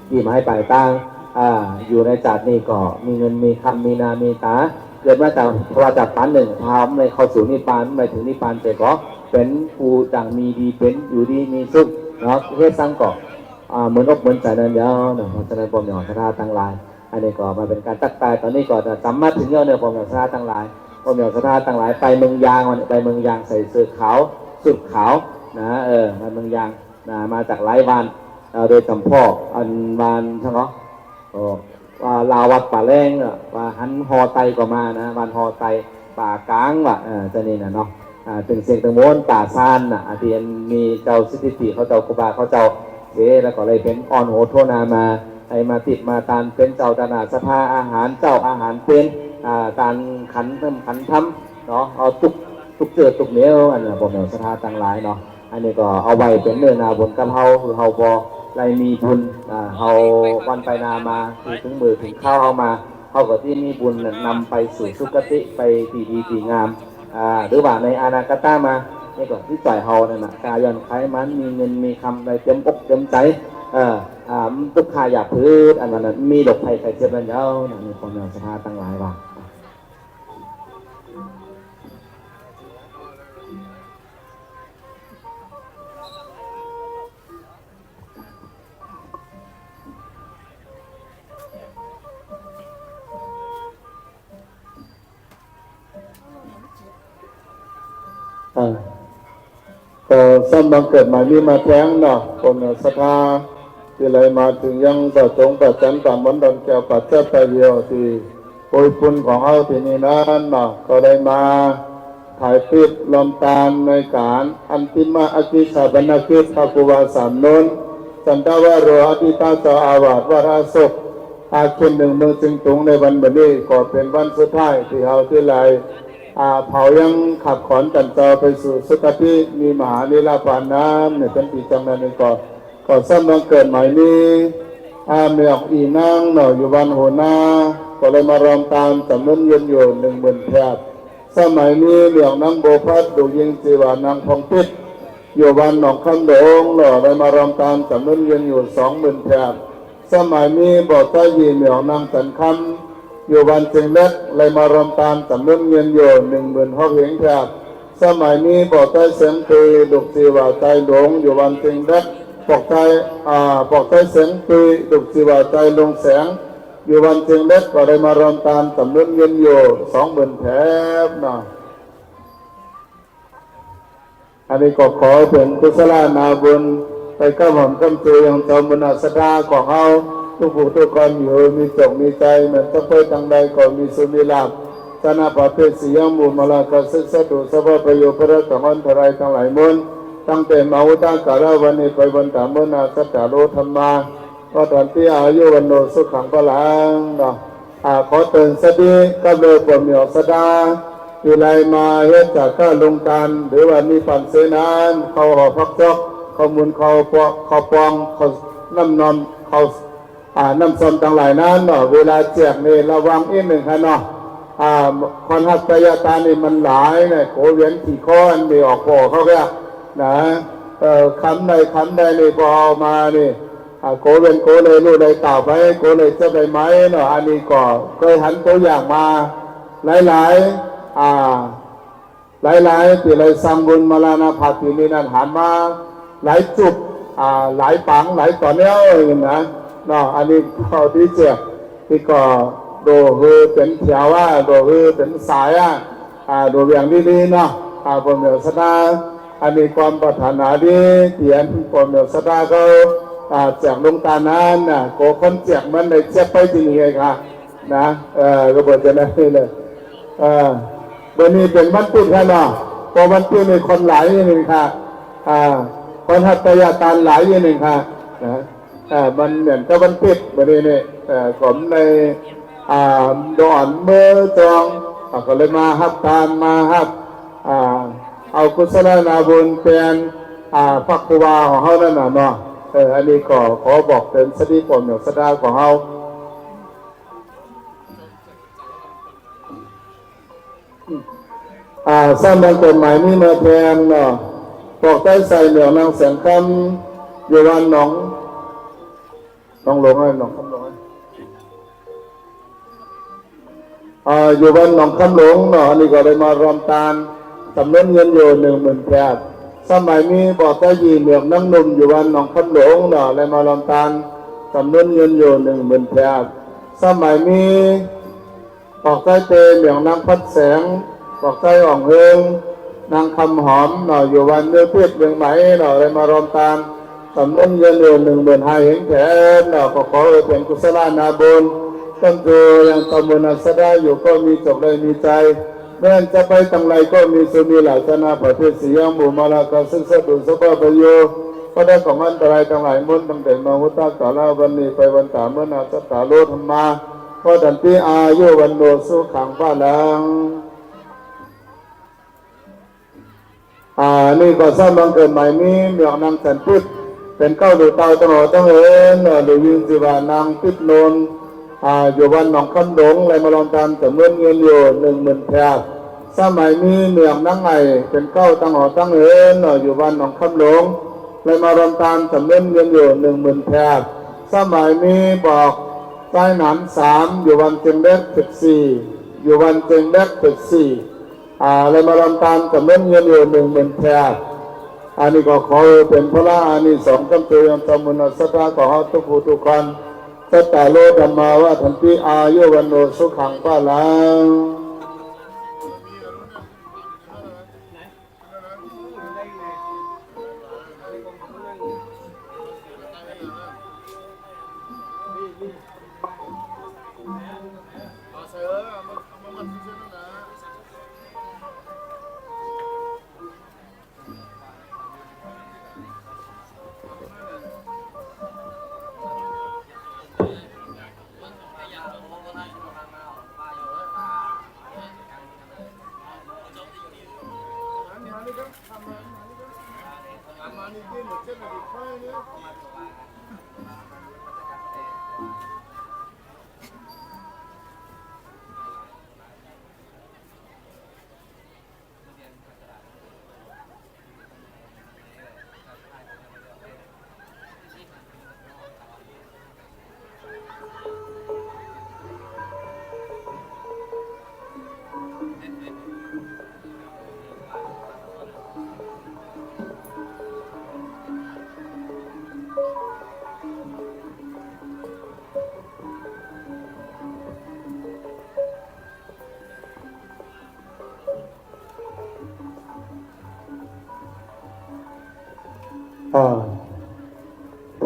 ที่มาให้ปลายตั้งอยู่ในจัดนี่ก็มีเงินมีคำมีนามีตาเกิดมาจากภาวะจัดปันหนึ่งทำในเข้าสู่นิพพานไม่ถึงนิพพานแต่ก็เป็นผู้ต่างมีดีเป็นอยู่ดีมีสุขเนาะเฮ็ดสร้างก่อเหมือนอกเหมือนใจนั่นเดียวเนาะเพราะฉะนั้นผมอยากศรัทธาทั้งหลายอันนี้ก็มาเป็นการตักตายตอนนี้ก็จะสามารถถึงเยอะเนี่ยผมอยากศรัทธาทั้งหลายผมอยากศรัทธาทั้งหลายไปเมืองยางไปเมืองยางใส่เสื้อขาวสุดขาวนะมาเมืองยางมาจากหลายวันโดยจำพ่ออันวันใช่ไหมว่าลาวัดป่าแรงว่าหันหอไตก็มานะวันหอไต ป่ากลางว่ะจะนี่นะเนาะถึงเสียงตะโมนป่าซานน่ะที่มีเจ้าสิทธิเขาเจ้าครูบาเขาเจ้าแล้วก็เลยเป็นอ่อนโหโทนามาไอมาติดมาตานเป็นเจ้าตนาสภาอาหารเจ้าอาหารเป็นการขันทำเนาะเอาตุกเจือตุกเหนียวอันนี้ผมเอาสภาต่างหลายเนาะอันนี้ก็เอาไว้เป็นเนื้อนาบนกับเฮาคือเฮาบอไรมีบุญเฮาวันไปนามาถึงมือถึงข้าวเฮามาเฮาก็ที่มีบุญนำไปสู่สุคติไปที่ดีที่งามหรือว่าในอนาคตมานี่ก็ที่จ่ายเฮาเนี่ยนะกายันไขมันมีเงินมีคำในเต็มอกเต็มใจทุกข์อยากพื้นอันนั้นมีดอกไผ่ไข่เจ็บแล้วนั่นมีคนเอาสภาตั้งหลายว่าก็ซ้ำบังเกิดหมายมีมาแท้งเนาะคนศรัทธาที่ไหลมาถึงยังประสงค์ประจันตามวันดอนแก้วปัจจัยไปเดียวที่โอยปุนของเอาที่นี่นั้นเนาะก็ได้มาถ่ายติดลมตาลในการอันติมาอธิชาบรรณกิจพระกุวาสามนนจันทวโรอธิตาเจ้าอาวาสวราศกอาเขตหนึ่งเมืองจึงตุงในวันบัดนี้ก็เป็นวันสุดท้ายที่เอาที่ไหลเผายังขับขอนจันเจ้าไปสู่สุคติมีมหาลีลาภานน้ำเนี่ยเป็นปีจังนั้นนี่ก็ซ้ำบังเกิดหมายนี้เมียกอีนางหน่ออยู่วันโหนาก็เลยมารอมตามจำนวนเงินอยู่10,000 แพรสมัยนี้เมียกนางโบพัดดูยิงจีวานางพองพิษอยู่วันหนองคำโดงหน่อเลยมารอมตามจำนวนเงินอยู่20,000 แพรสมัยนี้บอกตายีเมียกนางจันคำอยู่วันเชียงเล็กเลยมารอมตามจำนวนเงินอยู่16,000 เหรียญแพรสมัยนี้บอกตาเสียงตีดุกจีวาใจหลงอยู่วันเชียงเล็กบอกใจเสียงตีดุกจีวาใจลงแสงอยู่วันเชียงเล็กก็ได้มารอมตามจำนวนเงินอยู่20,000 แผลนะอันนี้ก็ขอเป็นกุศลนาบุญไปก้าวหอมก้ำตัวอย่างเจ้าบุญอาสดาของเขาทุกผู้ทุกคนอยู่มีจงมีใจเหมือนต้องไปทางใดก็มีสุมีลาภชนะประเภทสียมูมาลากศึกษาดูสภาพประโยชน์พระธรรมอันตรายทั้งหลายมุนตั้งแต่มาอุตากาลวันนี้ไปบนตามเมื่อนาสัจจาโรธรรมาก็ตอนที่อายุวันโนสุขังพลังเนาะขอเตือนสติกับเลยปวดเหนียวสดาวิไลมาเฮ็ดจากข้าลงการหรือว่ามีปั่นเสนานเขาห่อพักจอกเขามุนเขาปอกเขาปองเขาน้ำนอนเขาน้ำส้มต่างหลายนั้นเนาะเวลาแจกนี่ระวังอีกหนึ่งค่ะเนาะคอนหัตยาตานี่มันหลายเนี่ยโขเวียนขี่ข้อนมีออกโผล่เขาแก่นะคำใดนี่พอเอามานี่โกเวียนโกเลยรู้เลยต่อไปโกเลยจะได้ไหมเนาะอันนี้ก็เคยหันตัวอย่างมาหลายที่เลยสังบุญมาลานาภาตินี่นั่นหันมาหลายจุดหลายปังหลายต่อเนี้ยนะเนาะอันนี้เขาที่เจ็บที่ก็โดคือเป็นแถวโดคือเป็นสายโดอย่างดีๆเนาะผมเดี๋ยวสตาอันนี้ความปรารถนาดีเตียนผมเดี๋ยวสตาเขาแจกลงตานั้นนะโกคนแจกมันเลยเจ็บไปจริงไงค่ะนะก็บอกจะนั่นเลยวันนี้เป็นวันพุธค่ะเนาะพอวันพุธมีคนหลายอย่างหนึ่งค่ะคนหัตถยาตาหลายอย่างหนึ่งค่ะนะมันเหมือนกับวันพุธวันนี้เนี่ยผมในดอนเมื่อจองก็เลยมาฮับตานมาฮับเอากุศลนาบุญเป็นพักกุวาของเขานั่นน่ะเนาะอันนี้ก็ขอบอกเป็นสติผมอย่างสดาของเขาสร้างบางกฎหมายนี่มาแทนเนาะบอกได้ใส่เหนียวนางแสนคำอยู่วันหนองหลงหนองคำหลงอยู่วันหนองคำหลงเนาะอันนี้ก็เลยมารวมตาลจำนวนเงินอยู่10,000 แพรสมัยนี้บอกได้ยีเหนียวนั่งนุ่มอยู่วันหนองคำหลงเนาะเลยมารวมตาลจำนวนเงินอยู่10,000 แพรสมัยนี้บอกได้เตเหนียวนั่งพัดแสงบอกได้อ่องเฮงนางคำหอมเนาะอยู่วันเนื้อเพียรเมืองไหมเนาะเลยมารวมตาลจำนวนเงินอยู่15,000 เหรียญแพรเนาะก็ขอเป็นกุศลนาบุญตั้งตัวยังตำบลอาสดาอยู่ก็มีจบเลยมีใจ แม้จะไปตั้งไรก็มีสุมีหลายชนะประเภทสียังบุมาลากาซึ่งสะดุสะบ้าประโยก็ได้ของอันตรายทั้งหลายมุ่นตั้งแต่มาหุตากาลาวันนี้ไปวันตาเมื่อนาสัตตาโลธรรมาก็ดันที่อายุวันโนสุขังฟ้าลังนี่ก็สร้างบังเกิดใหม่นี้เมียนางสันพุทธเป็นเก้าดูเตาตลอดตั้งเอิญหรือยินสิวานางติดโนนอยู่วันหนองคำหลงเลยมาลองทำจำนวนเงินอยู่10,000 แพรสมัยนี้เมียนางไงเป็นเก้าตั้งหอตั้งเอิญอยู่วันหนองคำหลงเลยมาลองทำจำนวนเงินอยู่10,000 แพรสมัยนี้บอกใต้หนาม3อยู่วันเจงเล็ก14อยู่วันเจงเล็ก14เลยมาลำตามกับเงินอยู่10,000 แพรอันนี้ก็ขอเป็นพระอานิสงส์กำเตือนสมุนสัตตาขอทุกผู้ทุกคนสัตตาโลธรรมาว่าทันทีอายุวันโนสุขังปะลัง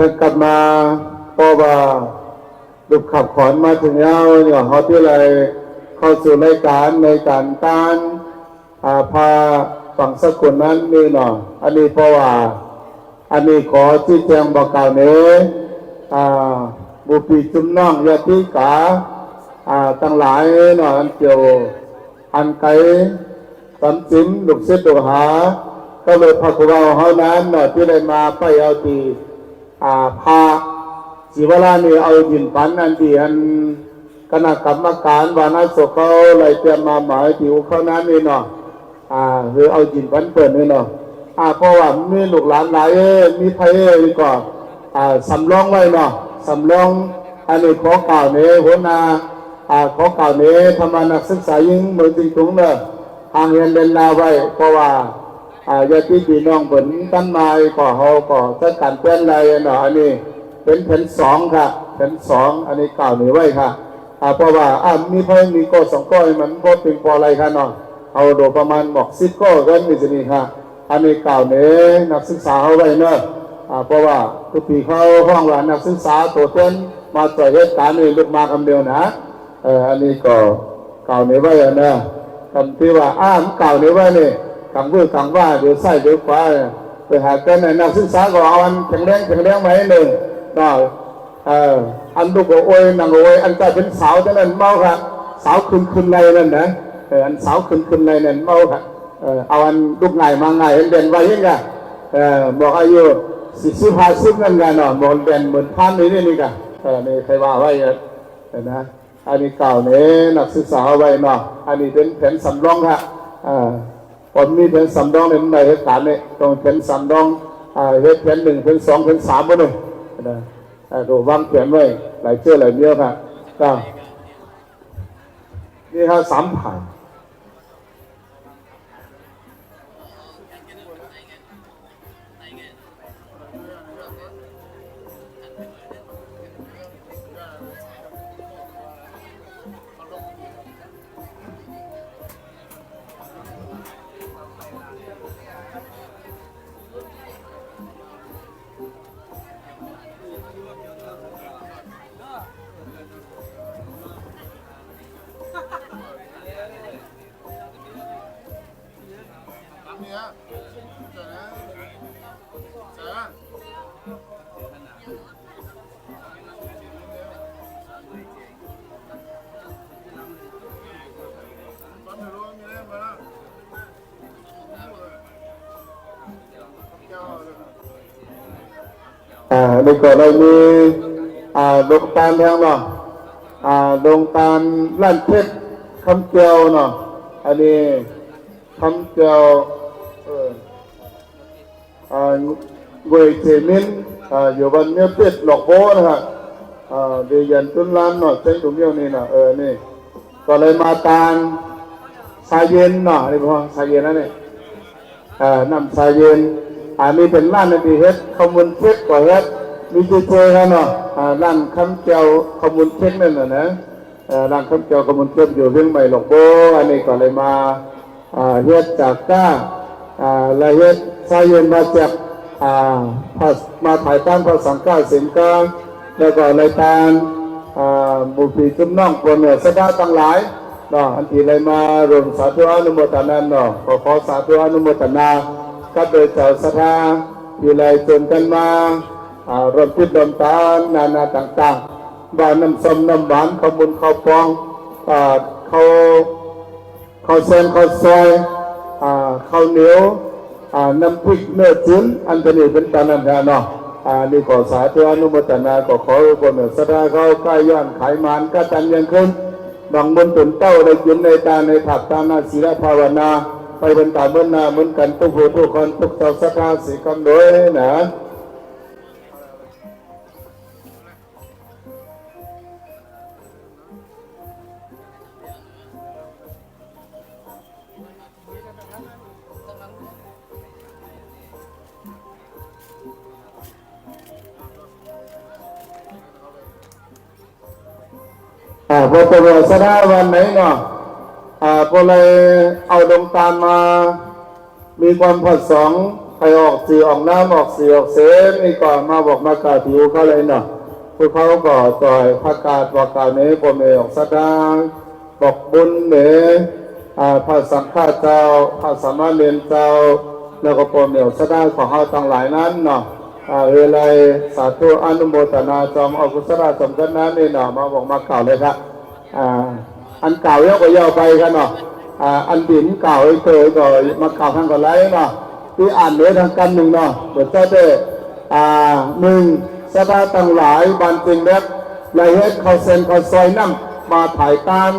ถ้ากลับมาเพราะว่าลูกขับขอนมาถึงแล้วเนี่ยเขาที่ไรเข้าสู่รายการในการต้านพาฝั่งสกุลนั้นนี่เนาะอันนี้เพราะว่าอันนี้ขอที่แจ้งบอกกล่าวเนื้อบุปีจุมน้องยาติกาตั้งหลายเนาะอันเกี่ยวอันไกลสัมจิมลูกศิษย์ลูกหาก็เลยพาครูเราเขานั้นเนาะที่ได้มาไปเอาตีพาศิวรานี่เอาดินปันอันที่อันคณะกรรมการวานาศกเขาเลยเตรียมมาหมายที่เขานั้นนี่เนาะหรือเอาดินปันเปิดนี่เนาะเพราะว่ามีลูกหลานหลายมีไพ่นี่ก็สำรองไว้เนาะสำรองอันนี้ขอกล่าวเนี่ยหัวหน้าขอกล่าวเนี่ยธรรมนักศึกษายิ่งเมืองจริงตรงเนาะทางเรียนเดินลาไว้เพราะว่าญาติพี่น้องผลตั้นมาก็เขาก็จัดการเปลี่ยนอะไรเนาะอันนี้เป็นแผ่น2ค่ะแผ่น2อันนี้กล่าวนี้ไว้ค่ะเพราะว่ามีพ่อมีก้อ2 ก้อมันก็เป็นพออะไรค่ะเนาะเอาโดประมาณบอก10 ก้อกันนี่จะนี่ค่ะอันนี้กล่าวนี้นักศึกษาเอาไว้เนาะเพราะว่าทุกปีเขาห้องว่านักศึกษาตัวเต้นมาต่อยเหตุการณ์นี้ลุกมาคำเดียวนะอันนี้ก็กล่าวนี้ไว้นะคำที่ว่ากล่าวนี้ไว้นี่กังวลกังว่าเดี๋ยวใส่เดี๋ยวขวาไปหากันนักศึกษาก็เอาอันแข็งแรงมาให้หนึ่งก็อันลูกโอยนางโอยอันก็เป็นสาวเท่านั้นเมาค่ะสาวคืนในนั่นนะอันสาวคืนในนั่นเมาค่ะเอาอันลูกไงมาไงเด่นไว้ยังไงบอกอายุ40-50นั่นกันเนาะบอกเด่นเหมือนพันนี่กันนี่ใครว่าไว้นะอันนี้เก่าเนี่ยนักศึกษาเอาไว้เนาะอันนี้เป็นแผนสำรองค่ะผมมีแผนสำรองในเหตุการณ์เนี่ยต้องแผนสำรองเหตุแผน1 แผน2 แผน3บ่เนี่ยดูวางแผนไว้หลายเชื่อหลายเนื้อค่ะก็นี่ค่ะ3 ผ่าน ในก่อนเรามีดงตาลแทงเนาะดงตาลลั่นเพชรคำเจียวเนาะอันนี้คำเจียวเวยเจมินอยู่วันเนี้ยเป็ดหลอกโบนะครับเดียนตุนล้านเนาะใช้ตรงเดียวนี่เนาะนี่ก็เลยมาตาลสายเย็นเนาะนี่พอสายเย็นนั่นนี่น้ำสายเย็นมีเป็นร้านในที่เฮ็ดขมุนเพชรกว่าเฮ็ดมีเจกันเนาะร้านคำเจียวขมุนเพชรนั่นนะร้านคำเจียวขมุนเพชรอยู่เรื่องใหม่หลอกโบอันนี้ก็เลยมาเฮ็ดจากก้าและเฮ็ดสายเย็นมาจากมาถ่ายตั้งพระสังฆาเสียงกลางแล้วก็รายการบุพเพจุ่มน้องปนเหนือสดาตั้งหลายเนาะอันที่เลยมารวมสาธุอนุโมทนาเนาะขอสาธุอนุโมทนาก็โดยเจ้าสถาอยู่เลยจนกันมารวมพิษรวมตานานาต่างๆบ้านน้ำส้มน้ำหวานข้าวบุญข้าวปองข้าวเส้นข้าวซอยข้าวเหนียวน้ำพริกเนื้อจิ้นอันนี้เป็นตานันทาเนาะนี่ขอสาธุอนุโมทนาขอคนเหนือสดาเขาใกล้ย้อนไขมันก็จันยังขึ้นบางบนตุนเต้าได้ยินในตาในถับตานาศีลภาวนาไปเป็นตาเมื่อนาเหมือนกันทุกผู้ทุกคนทุกเจ้าสถาสีคำโดยนะพอตัวสดาวันไหนเนาะพอเลยเอาดงตาลมามีความผสมใครออกสีออกน้ำออกสีออกเสนี่ก่อนมาบอกมากาผิวเขาเลยเนาะพวกเขาก็ต่อยประกาศบอกกล่าวนี้พอเมออกสดาบอกบุญเนพระสังฆาเจ้าพระสามเณรเจ้าแล้วก็พอเมออกสดาของเขาทั้งหลายนั้นเนาะเวลาสาธุอนุโมทนาจอมอกุศลสมกันนั้นนี่เนาะมาบอกมากล่าวเลยครับอันเก่าเยอะกว่าเยอะไปกันเนาะอันดินเก่าไอ้เคยก็มาเก่าทางก่อนไรเนาะที่อ่านเนื้อทางกันหนึ่งเนาะเดี๋ยวจะได้หนึ่งสถาตั้งหลายบันจริงเล็บไรเฮ็ดเขาเซนเขาซอยน้ำมาถ่ายการ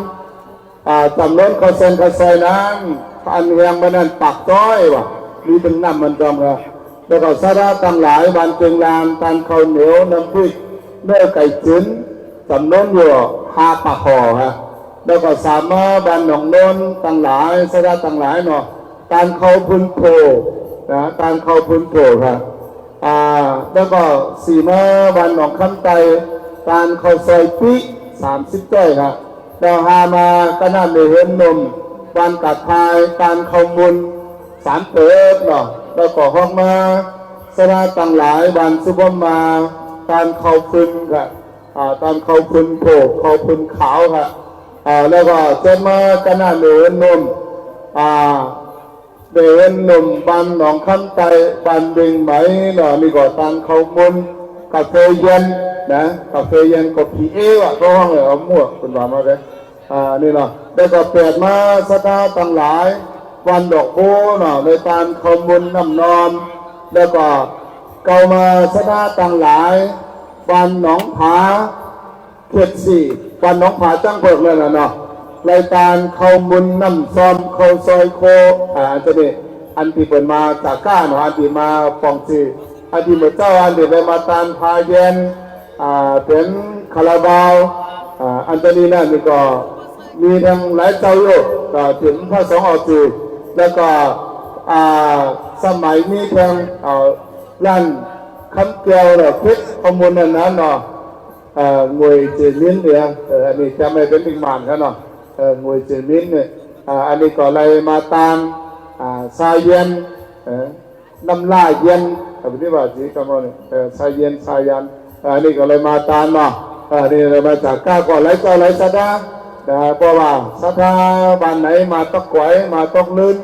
จำล้นเขาเซนเขาซอยนั้นอันเรียงมันนั่นปักต้อยวะมีถึงน้ำมันจอมเลยแล้วก็สถาตั้งหลายบันจริงลานทานข้าวเหนียวน้ำพริกเนื้อไก่จิ้นจำล้นอยู่5 ปากคอฮะแล้วก็สามารถบันหนองนนต่างหลายสดาต่างหลายเนาะการเข้าพื้นโผนะการเข้าพื้นโผครับแล้วก็สีมาบันหนองคำไตการเข้าซอยปี30 จ้อยครับแล้วหามาก็น่าไม่เห็นนมบันกัดทายการเข้ามุน3 เปิดเนาะแล้วก็ห้องมาสดาต่างหลายบันซุบมาการเข้าพื้นครับตอนเขาพื้นโผเขาพื้นขาวครับแล้วก็เจ้ามาก็น่าเดินนมเดินนมบันหนองคำไตบันดึงไหมเนาะนี่ก็ตังเขามุนกาแฟเย็นนะกาแฟเย็นก็ผีอ่ะก็ห้องเลยเอามั่วคุณว่ามาเลยนี่เนาะแล้วก็เปิดมาสตาตั้งหลายวันดอกโบเนาะในตังเขามุนน้ำนอนแล้วก็เกามาสตาตั้งหลายวันหนองผาเขต4วันหนองผาจ้างเพิกเลยนะเนาะรายการเขามุนน้ำซ้อมเขาซอยโคจะนี่อันที่เปิดมาจากก้าเนาะอันที่มาปองซีอันที่เมื่อเจ้าอันที่ไปมาตานพาเย็นเป็นคาราบาวอันนี้นั่นนี่ก็มีทั้งหลายเจ้าโยกก็ถึงพระสงฆ์ออกจีแล้วก็สมัยนี้ทั้งลั่นคำเกลียวเนาะพิษข้อมูลนั้นเนาะงวยเจมินเนี่ยอันนี้จะไม่เป็นพิมานเขาเนาะงวยเจมินเนี่ยอันนี้ก็เลยมาตามสายเย็นน้ำล่าเย็นแบบนี้ว่าจีกันมาเนี่ยสายเย็นสายยันอันนี้ก็เลยมาตามเนาะนี่เลยมาจากก้าก่อนไหลก็ไหลสะดาเพราะว่าสถาบันไหนมาตกไขว่มาตกลื่น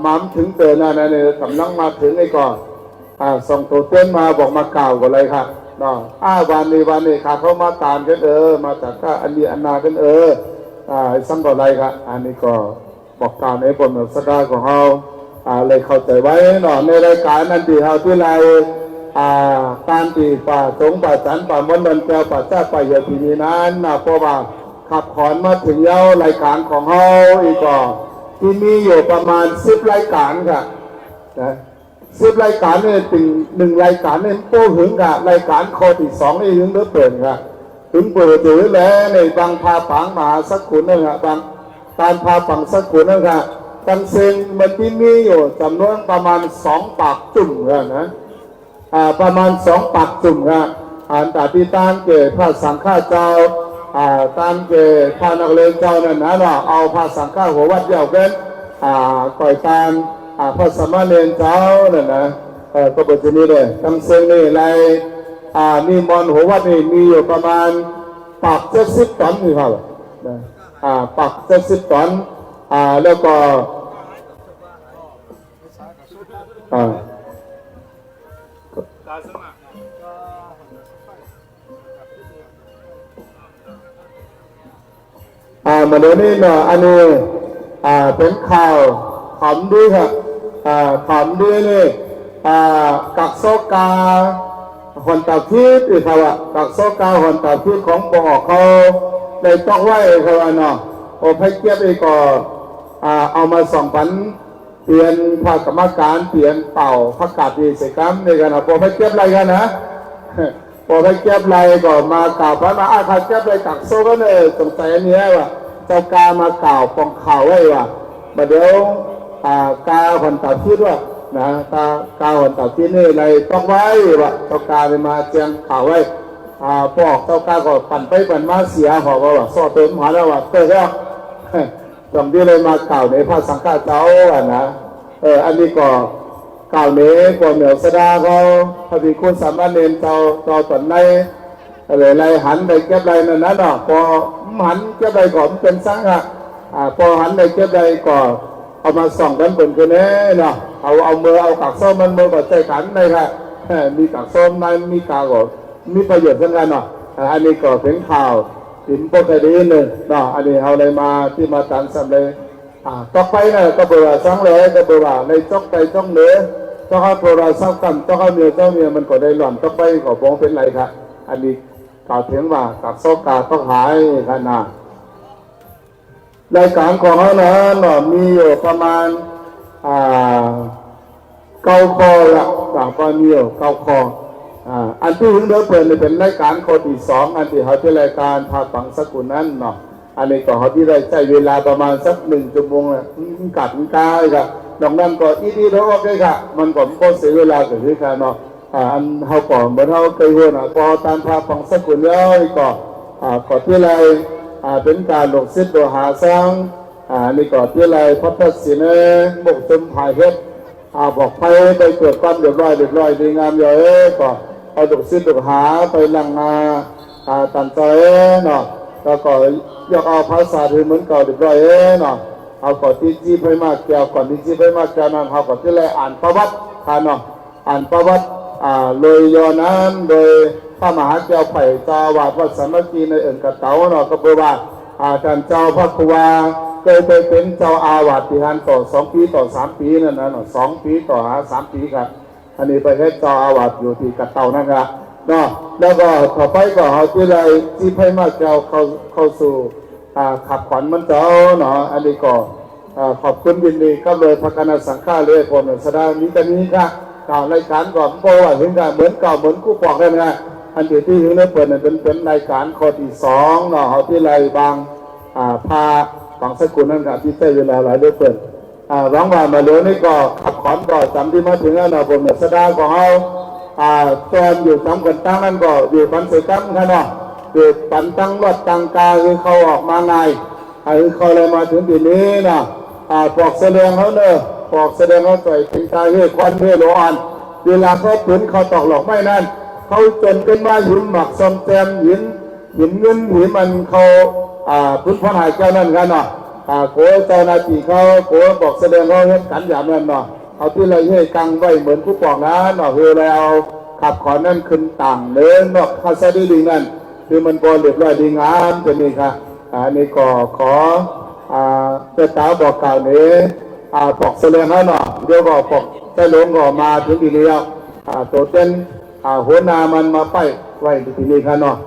มัมถึงเตือนนะเนี่ยกำลังมาถึงไอ้ก่อนส่งตัวเต้นมาบอกมากล่าวกันเลยครับเนาะวันนี้ครับเขามาตามกันมาจากก็อันนี้อันนากันซ้ำต่ออะไรครับอันนี้ก็บอกกล่าวในบทสดาของเขาเลยเข้าใจไว้เนาะในรายการนั้นที่เขาที่ไรการที่ป่าสงป่าจันป่ามณฑลแก้วป่าเจ้าป่าเยทีนี้นั้นนะเพราะว่าขับขอนมาถึงเย้ารายการของเขาอีกก็ที่มีอยู่ประมาณ10 รายการค่ะนะ10 รายการเนี่ยถึง1 รายการเนี่ยโต้หึงกับรายการข้อที่2นี่หึงเลือเปลี่ยนค่ะถึงเปิดถือแล้วในบางพาปังมหาสักขุนนั่นค่ะบางการพาปังสักขุนนั่นค่ะตั้งเซิงมันที่มีอยู่จำนวนประมาณ2 ปากจุ่มค่ะนะประมาณ2 ปากจุ่มค่ะตาที่ตานเกิดพระสังฆาเจ้าตามเกิดพระนักเลงเจ้านั่นนะเนาะเอาพระสังฆาหัววัดเดียวกันก่อยตามพระสมณเณรเจ้านั่นนะก็เป็นที่นี้เลยตั้งเซิงนี่ไรนี่มอนหัววัดนี่มีอยู่ประมาณปาก70 ตันนี่ครับปาก70 ตันแล้วก็มาดูนี่เนาะอันนี้เป็นข่าวขำด้วยครับขำด้วยนี่กักโซกาหอนตาพิษอีกครับกักโซกาหอนตาพิษของปอเขาได้ต้องไว้ครับเนาะโอ้ให้เก็บอีกก็เอามา2,000เปลี่ยนภาคกรรมการเปลี่ยนเป่าพักกาดดีเสกรรมในกันนะพอให้เก็บอะไรกันนะพอให้เก็บอะไรก็มากล่าวพระมาใครเก็บอะไรกักโซก็เนี่ยสงสัยอันนี้ว่าเจ้ากามากล่าวปองข่าวไว้ว่ามาเดี๋ยวกาหอนตาพิษว่านะกาหอนตาพิษนี่อะไรต้องไว้ว่าเจ้ากาเลยมาแจ้งข่าวไว้พวกเจ้ากาก็ปั่นไปปั่นมาเสียหอกว่าซ่อเติมหาแล้วว่าเตอร์แล้วตรงที่เลยมากล่าวในพระสังฆาเจ้านะอันนี้ก็กล่าวในก็เหนียวสดาเขาพระภิกษุสามเณรเจ้าตอนในอะไรหันไปเก็บอะไรนั่นนะเนาะพอหันเก็บอะไรก่อนเป็นสังฆะพอหันไปเก็บอะไรก่อนเอามาส่องกันบนคืนนี้เนาะเอามือเอากักส้มมันมือกับใจขันเลยค่ะมีกักส้มในมีกาก่อนมีประโยชน์ทั้งนั้นเนาะอันนี้ก็เป็นข่าวถึงปกติหนึ่งเนาะอันนี้เอาอะไรมาที่มาตันสำเลยต่อไปนะก็เบอร์สังเลยก็เบอร์ในจ้องใจจ้องเหนือจ้องเอาเบอร์สังกันจ้องเอาเมียมันก็ได้หล่อนต่อไปก็บ้องเป็นไรครับอันนี้กล่าวถึงว่ากักโซกาต้องหายขนาดรายการของเขาเนาะมีอยู่ประมาณ9 ข้อละก็มีอยู่9 ข้ออันที่ถึงเดิมเป็นรายการข้อที่2อันที่เขาที่รายการพาฝังสกุลนั้นเนาะอันนี้ก็เขาที่ได้ใช้เวลาประมาณสัก1 ชั่วโมงนะกัดกายครับนอกนั้นก็อีแล้วก็ได้ค่ะมันก็ไม่เสียเวลากับที่ค่ะเนาะอันเขาก่อนเหมือนเขาเคยว่าพอตามพาฝังสกุลแล้วก็ที่ไรเป็นการลงซิดโดหาสร้างนี่ก็ที่ไรพัฒน์ศิลป์บกจมภายเพชรบอกไปเกิดความเรียบร้อยดีงามเยอะก็เอาดอกซิดดอกหาไปลังตันใจเนาะแล้วก็ยกเอาภาษาที่เหมือนเก่าเรียบร้อยเนาะเอาก่อนที่จีไปมากแก้วก่อนที่จีไปมากแก้วนั้นเขาก่อนที่ไรอ่านประวัติเนาะอ่านประวัติเลยยอนั้นโดยพระมหาเจ้าไผ่เจ้าวาดวัดสามัคคีในเอิญกระเต๋าเนาะก็เพื่อว่าท่านเจ้าพระครูวาเคยเป็นเจ้าอาวาสที่หันต่อ2 ปีต่อ3 ปีนั่นนะ2 ปีต่อ3 ปีครับอันนี้ไปให้เจ้าอาวาสอยู่ที่กระเต๋านั่นครับเนาะแล้วก็ต่อไปก็เอาที่ไรที่ไพ่มาเจ้าเข้าสู่ขับขวัญมันเจ้าเนาะอันนี้ก็ขอบคุณยินดีก็เลยพระคณะสังฆาเลยผมแสดงนี้กันนี้ค่ะกล่าวรายการก่อนเพราะว่าถึงกันเหมือนเก่าเหมือนกู้ปอกได้ไหมอันที่ถึงได้เปิดเป็นรายการข้อที่2เนาะเอาที่ไรบางพาฝังสกุลนั่นครับที่ใช้เวลาหลายเดือนเปิดหวังว่ามาเหลือนี่ก็ขับขอนก็จำที่มาถึงแล้วนะผมเนี่ยแสดงของเขาตอนอยู่จำกันตั้งนั่นก็อยู่ปันเสกัมค่ะเนาะอยู่ปันตั้งรถตั้งกาคือเขาออกมาไงคือเขาเลยมาถึงที่นี้นะปอกแสดงเขาเนอะปอกแสดงเขาใส่เป็นกาเฮควันเฮโลอันเวลาเขาปืนเขาตอกหลอกไม่นั่นเขาจนเป็นมาหินหมักซอมแซมหินเงินหินมันเขาพื้นพันหายเจ้านั่นกันเนาะ โกเจ้าหน้าที่เขาโกบอกแสดงเขาเห็นกันอย่างนั้นเนาะเอาที่ไรให้กังไว้เหมือนผู้ปองนะเนาะคือเราเอาขับขอนั่นขึ้นต่างเนื้อเนาะภาษาดีนั่นคือมันก็เรียบร้อยดีงามจะนี่ค่ะอันนี้ก็ขอเจ้าสาวบอกกล่าวนี้ปอกแสดงให้เนาะเดี๋ยวก็ปอกเจ้าหลวงก็มาถึงทีนี้แล้วตัวเต้นหัวหน้ามันมาไปไว้ทีนี้ค่ะเนาะ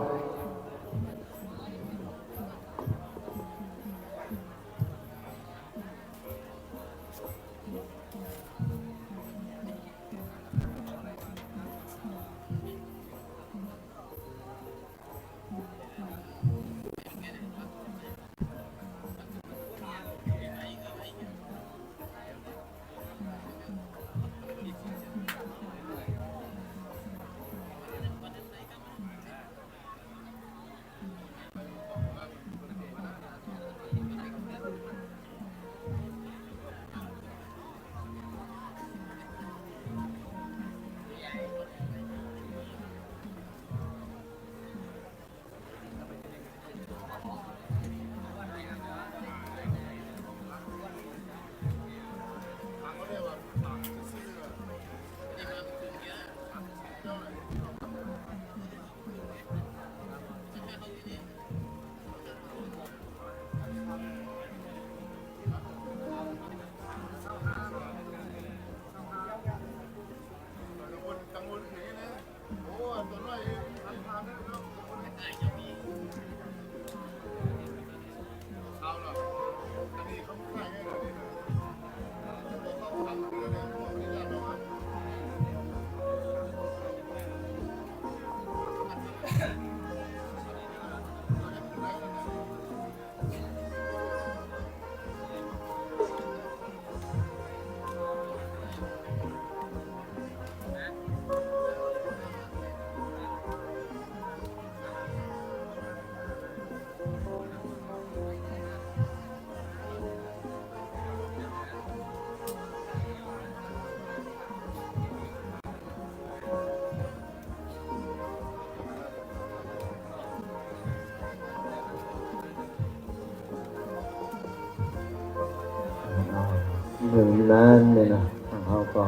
หนึ่งนั้นเนี่ยนะเขาก็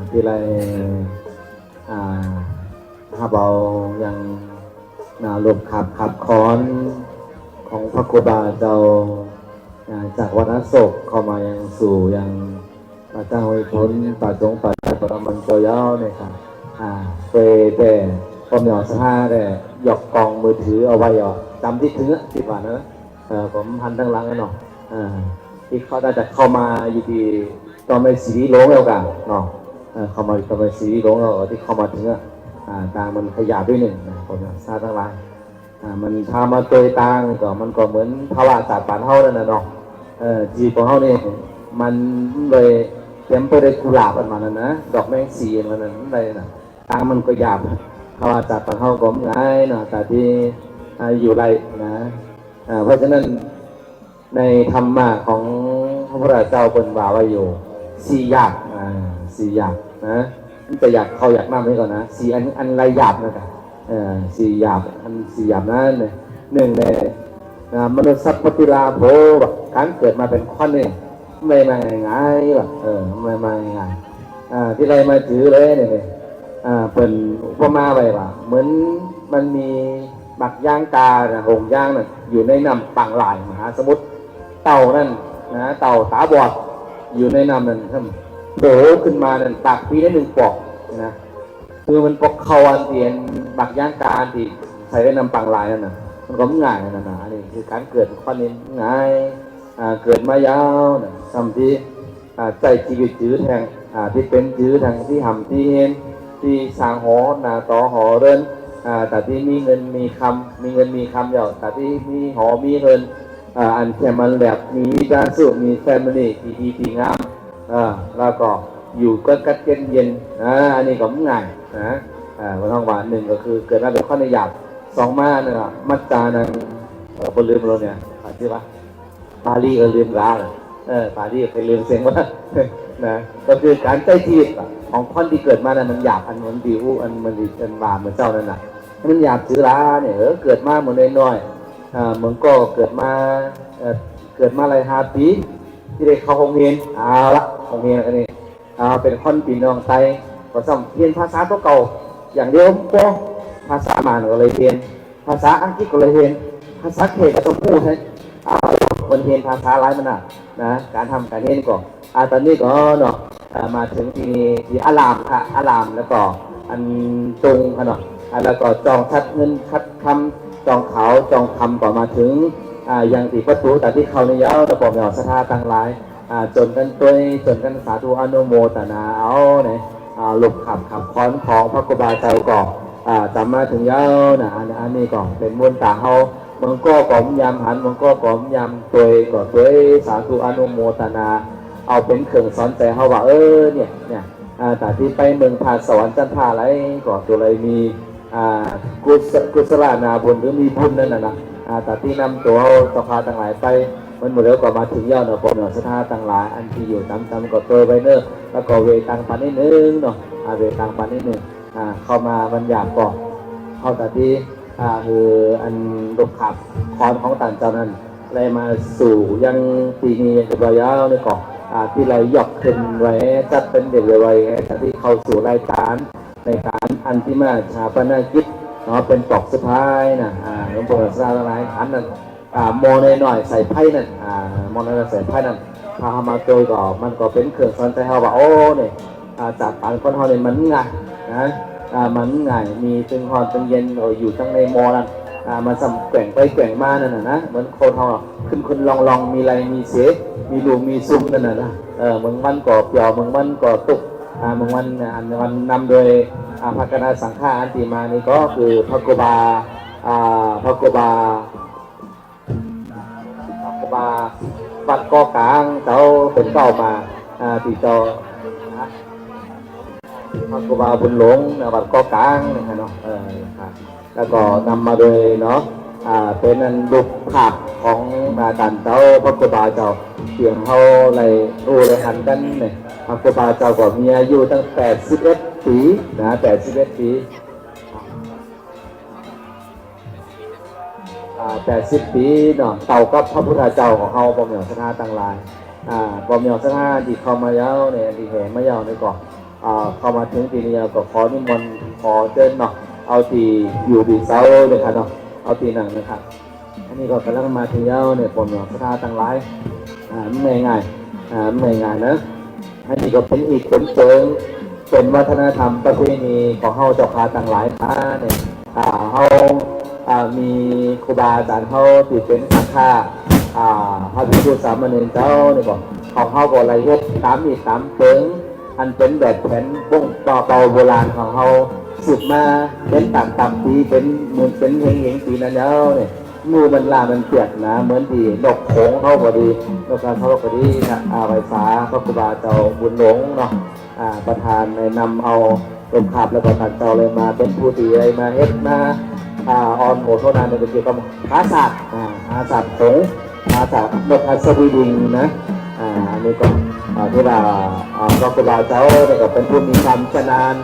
ที่ไรถ้าเรายังรวมขับค้อนของพระครูบาเจ้าจากวัดอโศกเข้ามายังสู่ยังพระเจ้าวิพุนป่าจงป่าจักรมันเจ้าเย้าเนี่ยค่ะเคยแต่พอมีอสหาแต่หยอกกองมือถือเอาไว้จำที่ถึงสิบวันนะผมพันทั้งหลังกันเนาะที่เขาจะเข้ามาอยู่ที่ตอนไปสีหลงแล้วกันเนาะเข้ามาตอนไปสีหลงแล้วที่เข้ามาถึงต่างมันขยับด้วยหนึ่งผมซาทั้งหลายมันพามาเตยต่างก็มันก็เหมือนภาวะจากบ้านเฮานั่นน่ะเนาะจีของเฮานี่มันเลยเต็มไปด้วยกุหลาบอันมันนะดอกแมงสีอันนั้นเลยนะต่างมันก็หยาบภาวะจากบ้านเฮาก็ง่ายเนาะแต่ที่อยู่ไรนะเพราะฉะนั้นในธรรมะของพระพุทธเจ้าเป็นว่าไว้อยู่สี่อย่างนะจะอยากเขาอยากนั่งให้ก่อนนะสี่อันไรหยาบนะครับสี่หยาบนั่นเลยหนึ่งในมนุษย์สัพพติลาโภแบบการเกิดมาเป็นข้อหนึ่งไม่มาง่ายแบบไม่มาง่ายที่ไรมาถือเลยเนี่ยเป็นอุปมาไว้ว่าเหมือนมันมีบักย่างกาหงย่างน่ะอยู่ในน้ำปังหลายมหาสมุทรเต่านั่นนะเต่าตาบอดอยู่ในน้ำนั่นท่านโผล่ขึ้นมานั่นตักปีได้หนึ่งปอกนะคือมันปอกเขาอันเตียนบักย่างกาที่ใส่ในน้ำปังหลายนั่นน่ะมันก็ง่ายนั่นนะอันนี้คือการเกิดข้อนี้ง่ายเกิดมายาวนะทำที่ใจชีวิตจื้อแทงที่เป็นจื้อทางที่หำที่เห็นที่สร้างหอนาต่อหอเดินแต่ที่มีเงินมีคำอยู่แต่ที่มีหอมีเงินอันแค่มันแบบมีวิจารณ์สุขมีแฟมิลี่ที่งามแล้วก็อยู่ก็กัดเย็นอันนี้ก็ง่ายนะวันท้องหวานหนึ่งก็คือเกิดมาเป็นข้อในหยาบสองมาเนี่ยมัจจานังบนลืมเราเนี่ยใช่ปะปาลีก็ลืมร้านปาลีไปลืมเสียงว่านะก็คือการใช้ชีวิตของคนที่เกิดมานั้นมันหยาบอันมันดิวอันมันบาปเหมือนเจ้านั่นน่ะมันหยาบจื้อร้าเนี่ยเกิดมาเหมือนน้อยๆเหมือนก็เกิดมา เกิดมาหลาย5 ปีที่ได้เข้าโรงเรียนเอาละโรงเรียนอันนี้เป็นคนปีน้องไตก็ต้องเรียนภาษาตัวเก่าอย่างเดียวก็ภาษามาก็เลยเรียนภาษาอังกฤษก็เลยเรียนภาษาเขตก็ต้องพูดให้คนเรียนภาษาหลายมันนะการทำการเรียนก่อนตอนนี้ก็เนาะมาถึงที่อารามค่ะอารามแล้วก็อันตรงค่ะเนาะแล้วก็จองคัดเงินคัดคำจองเขาจองคำก่อนมาถึงยังที่ประตูแต่ที่เขาในยาวตะปอบเหาศรัทธาต่างหลายจนกันตัวจนกันสาธุอนุโมทนาเอาเนี่ยหลบขับค้อนของพระกุบาเจ้าก่อนจำมาถึงยาวนะอันนี้ก่อนเป็นมวลตาเฮามันก็กล่อมยำหันมันก็กล่อมยำตัวก่อนตัวสาธุอนุโมทนาเอาเป็นเครื่องสอนใจเฮาว่าเนี่ยแต่ที่ไปเมืองพาสวรรค์จันทราอะไรก่อนตัวอะไรมีกุศลนาบุญหรือมีบุญนั่นนะแต่ที่นำตัวสภาต่างหลายไปมันหมดแล้วก็มาถึงยอดเนาะปนเนาะสถาต่างหลายอันที่อยู่ตามก็ตัวไว้เนอะแล้วก็เวตังปานนิดนึงเนาะเวตังปานนิดนึงเข้ามามันอยากก่อนเข้าแต่ที่คืออันลูกขับคอนของต่างเจ้านั้นเลยมาสู่ยังปีนี้ยังระยะในก่อนที่เราหยอกขึ้นไว้จัดเป็นเด็กไว้แต่ที่เข้าสู่รายการในการอันที่มาชาปนกิจเนาะเป็นปลอกสุดท้ายนะหลวงปู่ศาสนาหลายขันนั้นโมในหน่อยใส่ไพ่นั่นโมในใส่ไพ่นั่นพามาโดยก็มันก็เป็นเครื่องสอนใจเฮาว่าโอ้เนี่ยจากปานคนเฮาเนี่ยมันง่ายนะมันง่ายมีตึงหอนตึงเย็นอยู่ทั้งในโมนั่นมันสัมแกว่งไปแกว่งมานั่นนะเหมือนคนเฮาขึ้นลองมีไรมีเสียมีดูมีซุ่มนั่นนะมึงมันก่อเปี่ยวมึงมันก่อตุกมึงมันนำโดยพระคณะสังฆาอันติมานี่ก็คือพระกุบาวัดก่อกลางเจ้าเป็นเก่ามาปีเจ้าพระกุบาบุญหลงวัดก่อกลางนะครับเนาะแล้วก็นำมาโดยเนาะเป็นอันบุกผักของการเจ้าพระกุบาเจ้าเสียงเขาเลยรู้เลยหันกันเนี่ยพระกุบาเจ้าก็มีอายุตั้ง81 ปีนะ81 ปี80 ปีเนาะเต่ากับพระพุทธเจ้าของเขาบ่มีศรัทธาต่างหลายบ่มีศรัทธาที่เข้ามายาวเนี่ยที่แห่มายาวในก่อนเข้ามาถึงที่นี้ก็ขอนิมนต์ขอเชิญเนาะเอาที่อยู่ที่เสาเลยค่ะเนาะเอาที่นั่งนะครับอันนี้ก็กำลังมาถึงยาวเนี่ยบ่มีศรัทธาต่างหลายไม่ง่ายนะอันนี้ก็เป็นอีกเป็นเชิงเป็นวัฒนธรรมประเพณีของเฮาเจ้าค้าต่างหลายเนี่ยเฮามีครูบาอาจารย์เขาที่เป็นสังฆาพระภิกษุสามเณรเจ้าเนี่ยบอกของเขาบอกอะไรเฮ็ดตามเถิงอันเป็นแบบแผนบ้งต่อเตาโบราณของเขาสืบมาเป็นต่ำปีเป็นเหมือนเป็นเฮงปีนั้นแล้วเนี่ยมือมันลามันเปียกนะเหมือนที่นกโขงเขาพอดีนกการเขาพอดีนะไฟฟ้าพระครูบาเจ้าบุญหลงเนาะประธานในนำเอาลมขับแล้วก็ตัดเจ้าเลยมาเป็นผู้ตีอะไรมาเฮ็ดมาออนโหโทนานเป็นเกี่ยวกับภาษาผงภาษานกอัศวินนะอันนี้ก็ที่ว่าพระครูบาเจ้าเนี่ยก็เป็นผู้มีความชำนาญ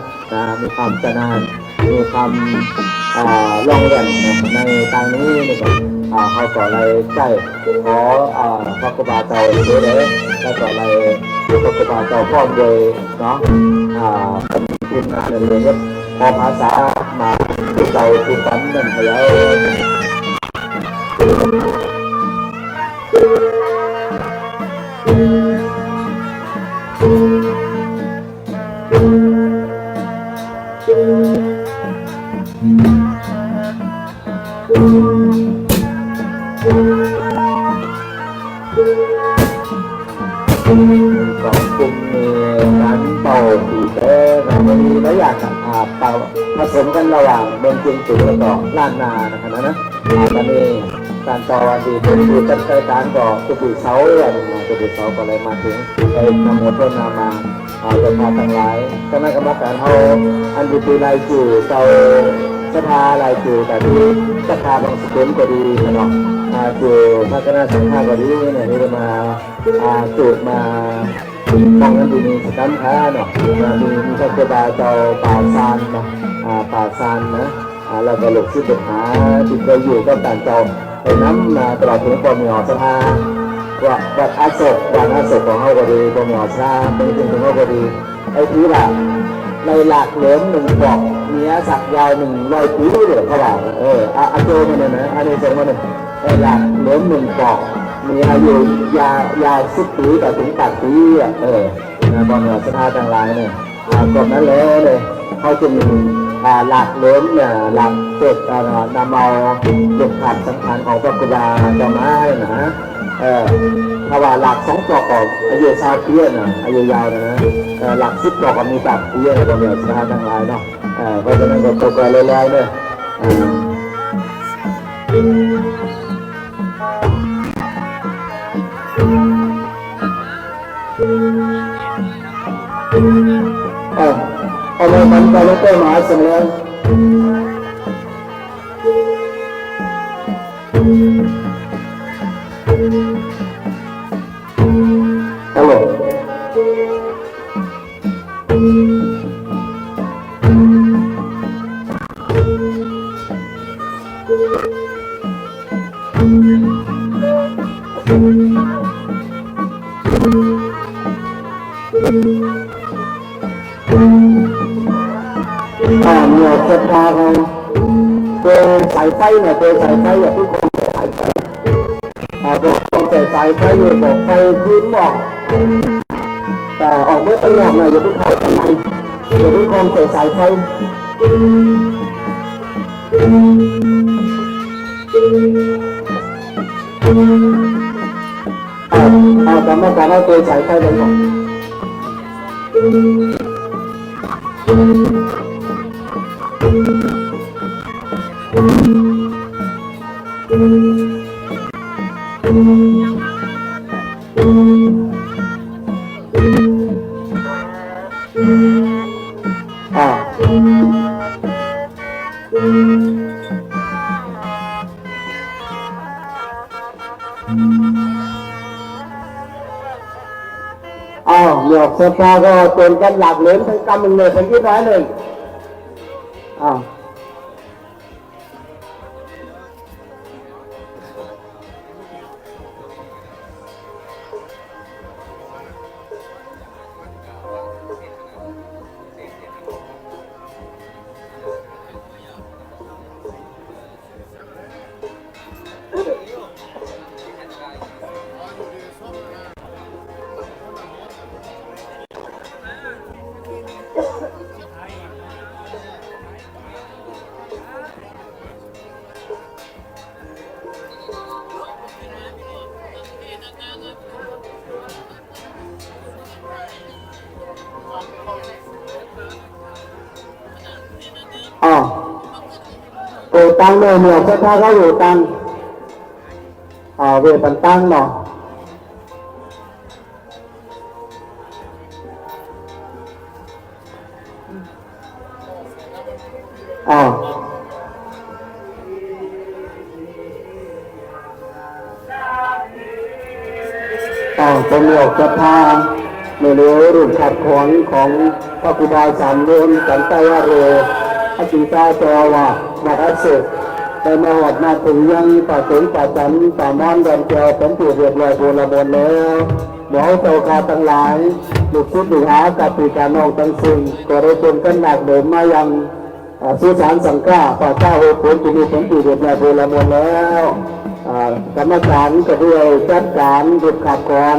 มีความชำนาญมีความล่องแหลมในทางนี้นี่ก็เขาก็เลยใช้ขอพระครูบาเจ้าด้วยเลยแล้วก็เลยพระครูบาเจ้าพ้อมเลยเนาะเป็นทีมงานเลยครับพอภาษามาที่เจ้าที่ฝันนั่นแล้วของกลุ่มการเป่าปีเตอร์มีหลายอย่างเป่าผสมกันระหว่างเมืองจีนจุดและก็ล้านนานะครับนะตอนนี้การต่อวันดีเป็นดูจัดการก่อตุบุเสาตุบุเสาก็เลยมาถึงไปนำหมดต้นนามาจะพาทั้งหลายคณะกรรมการเขาอันดูปีรายจู่เจ้าสภารายจู่แต่ที่สภาบางสกุลก็ดีเนาะจู่พระคณะสังฆาก็ดีเนี่ยนี่จะมาจุดมามองนั้นดูมีสกัมค้าเนาะมีพระครูบาเจ้าป่าซานเนาะป่าซานนะแล้วก็หลกศิษย์หาที่เคยอยู่กับต่างเจ้าไปน้ำมาตลอดถึงปอมีหอสภา วัดอาโศกของเขาก็ดีตัวหมอชาเป็นจริงของเขาก็ดีไอ้ที่แบบในหลักเหลือ1 ปอกเนี้ยสักยาว100 ปีด้วยเขาบอกอาโจมันเนี่ยนะอันนี้ส่งมาเนี่ยในหลักเหลือ1 ปอกมีอายุยาว10 ปีแต่ถึง8 ปีบอลหมอชาต่างหลายเนี่ยก่อนนั้นแล้วเลยเขาจะมีหลักเหลือเนี่ยหลักเกิดนำเอาหลักฐานสำคัญของพระกุฎาจะมาให้นะถ้าว่าหลัก2 ปอกอายุ20 ปีนะอายุยาวนะหลัก10 ปอกมี8 ปีนะบอลหมอชาต่างหลายเนาะเพราะฉะนั้นก็ตกไปเรื่อยๆเลยเอาเลยมันไปแล้วก็มาเสมอฮัลโหลเมื่อจะพาเขาตัวสายไฟเนี่ยตัวสายไฟอย่าทุกคนสายไฟตัวคนใส่สายไฟอยู่บอกไฟพื้นบอกแต่ออกเมื่อตลอดเนี่ยอย่าทุกคนทำไมอย่าทุกคนใส่สายไฟแต่เมื่อการเอาตัวสายไฟเลยบอกหยอกเสื้อผ้าก็เป็นกันหลักเหรียญทั้งกำหนึ่งเลยทั้งที่ร้อยเลยตังเนี่ยเหนือเสื้อผ้าเขาอยู่ตังเวทันตังเนาะเป็นเหนือเสื้อผ้าเนื้อรูปขัดขวางของพระกุฎา3 โนนจันตวโรอจิตาเจ้าวาดมาอัศจแต่มาหอดมาถึงยังป่าสงป่าจันป่ามอนเดินเจ้าเป็นผู้เรียบร้อยโบราณบนแล้วหมอเจ้าคาทั้งหลายลูกศิษย์ลูกหากับปีกานองทั้งสิ้นก็ได้จนกันหนักเดินมายังสุสานสังฆาป่าเจ้าโอผลที่มีเป็นผู้เรียบร้อยโบราณบนแล้วกรรมการก็ด้วยจัดการดุจขัดขวาง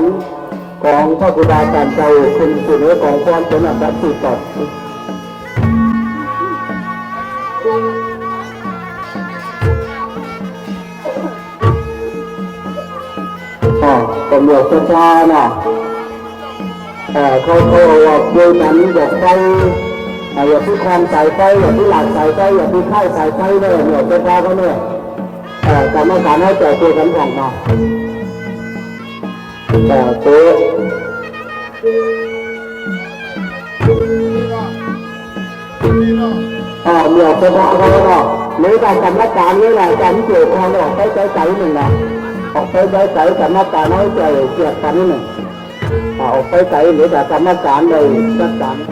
ของพระกุฎาจารย์เจ้าคุณสุเนของพรเป็นอันดับที่ต่อตำรวจสภาเนาะเขาว่าโดยนั้นบอกไฟอย่าที่คลองสายไฟอย่าที่หลักสายไฟอย่าที่ค่ายสายไฟเนี่ยตำรวจสภาเขาเนี่ยกรรมการให้แต่ตัวกันของเนาะตัวเหนือสภาเขาเนาะหรือการกรรมการนี่แหละการเกี่ยวข้องออกไปใจหนึ่งนะออกไปใจกรรมการน้อยใจเกี่ยวกันนี่ออกไปใจหรือแต่กรรมการเลยจัดการต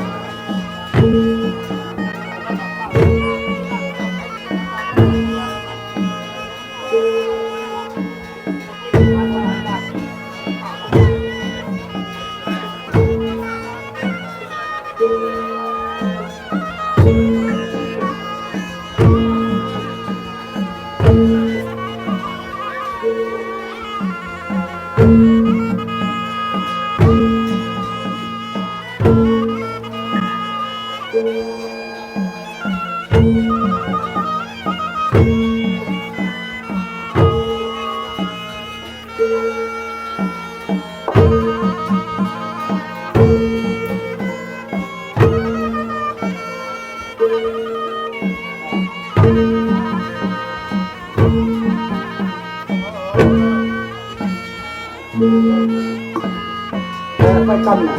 ไม่กั้นนะ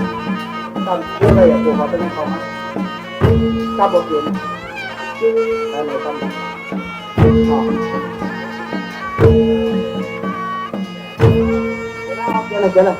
กั้นเรื่องอะไรอย่างตัวเขาจะไม่เข้ามากั้นบทเรียนอะไรกั้นอ๋อเดี๋ยวนะ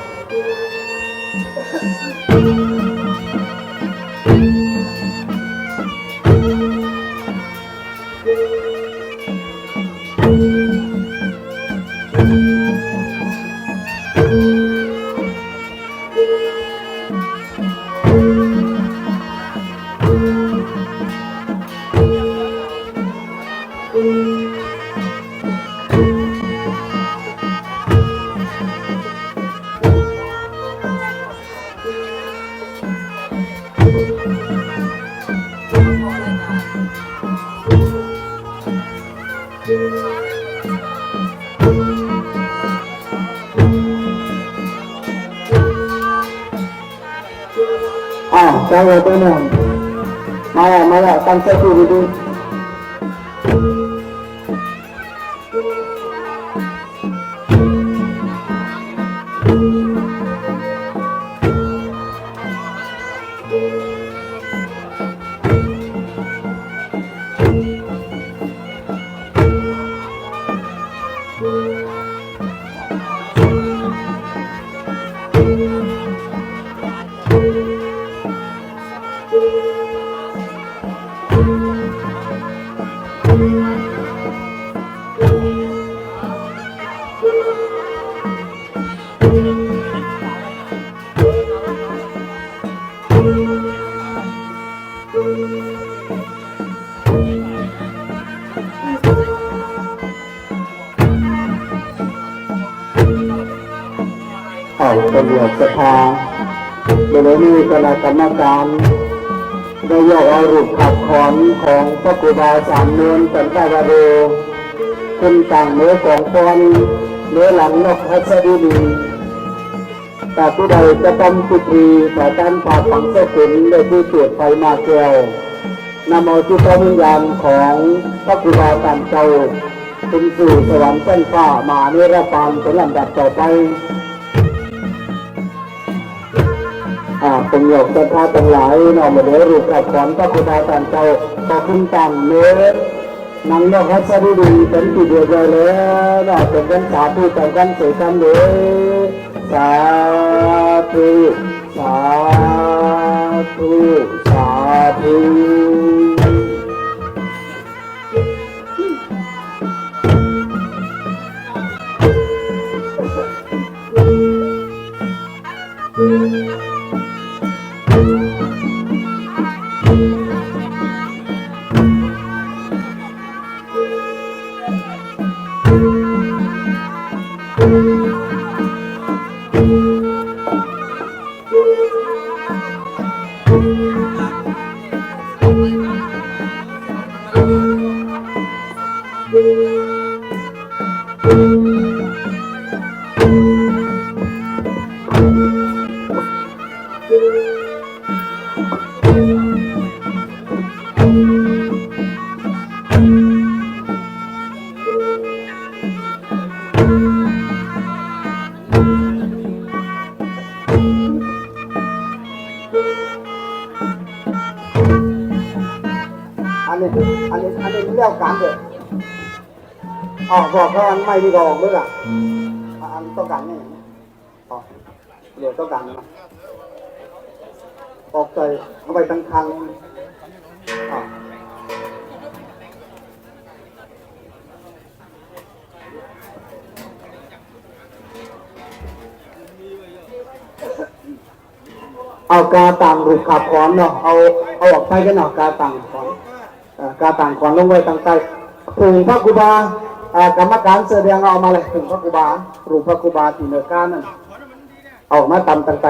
จังหวะตัวนึงมาแล้วตั้งใจดูดูตำรวจสภาโดยมีคณะกรรมการได้ยกเอารูปขับขอนของพระครูบาสามเนือนสันตาวโรขึ้นต่างเนื้อของฟอนเนื้อหลังนกฮัสดีนีแต่ผู้ใดจะทำพิธีต่อการผ่าฝังเส้นขุนได้ที่ตรวจไฟมาแก้วนำเอาจิตวิญญาณของพระครูบาสามเจ้าขึ้นสู่สวรรค์ชั้นฟ้ามาเนรปานเป็นลำดับต่อไปเป็นหยกศรัทธาทั้งหลายนอกมาเดือรูปกับขอนพระพุทธสามเจ้าต่อขึ้นต่างเนื้อนังนกฮัสดีดีเป็นที่เดียวกันแล้วนอกเป็นกันสาธุแต่กันเสกันเลยสาธุสาธุสาธุอันนี้เรียกการเด็ดบอกเขาอันไม่ดีกว่าเมื่อไหร่อันต้องการนี่เดี๋ยวต้องการนะออกใจเอาไปตั้งทางเอากาต่างรูปขับขอนเนาะเอาออกไปกันเนาะกาต่างขอนกาต่างขอนลงไว้ตั้งใจถึงพระครูบากรรมการเสดงเอามาเลยถึงพระครูบารูปพระครูบาที่เนื้อก้านนั่นออกมาตำตั้งใจ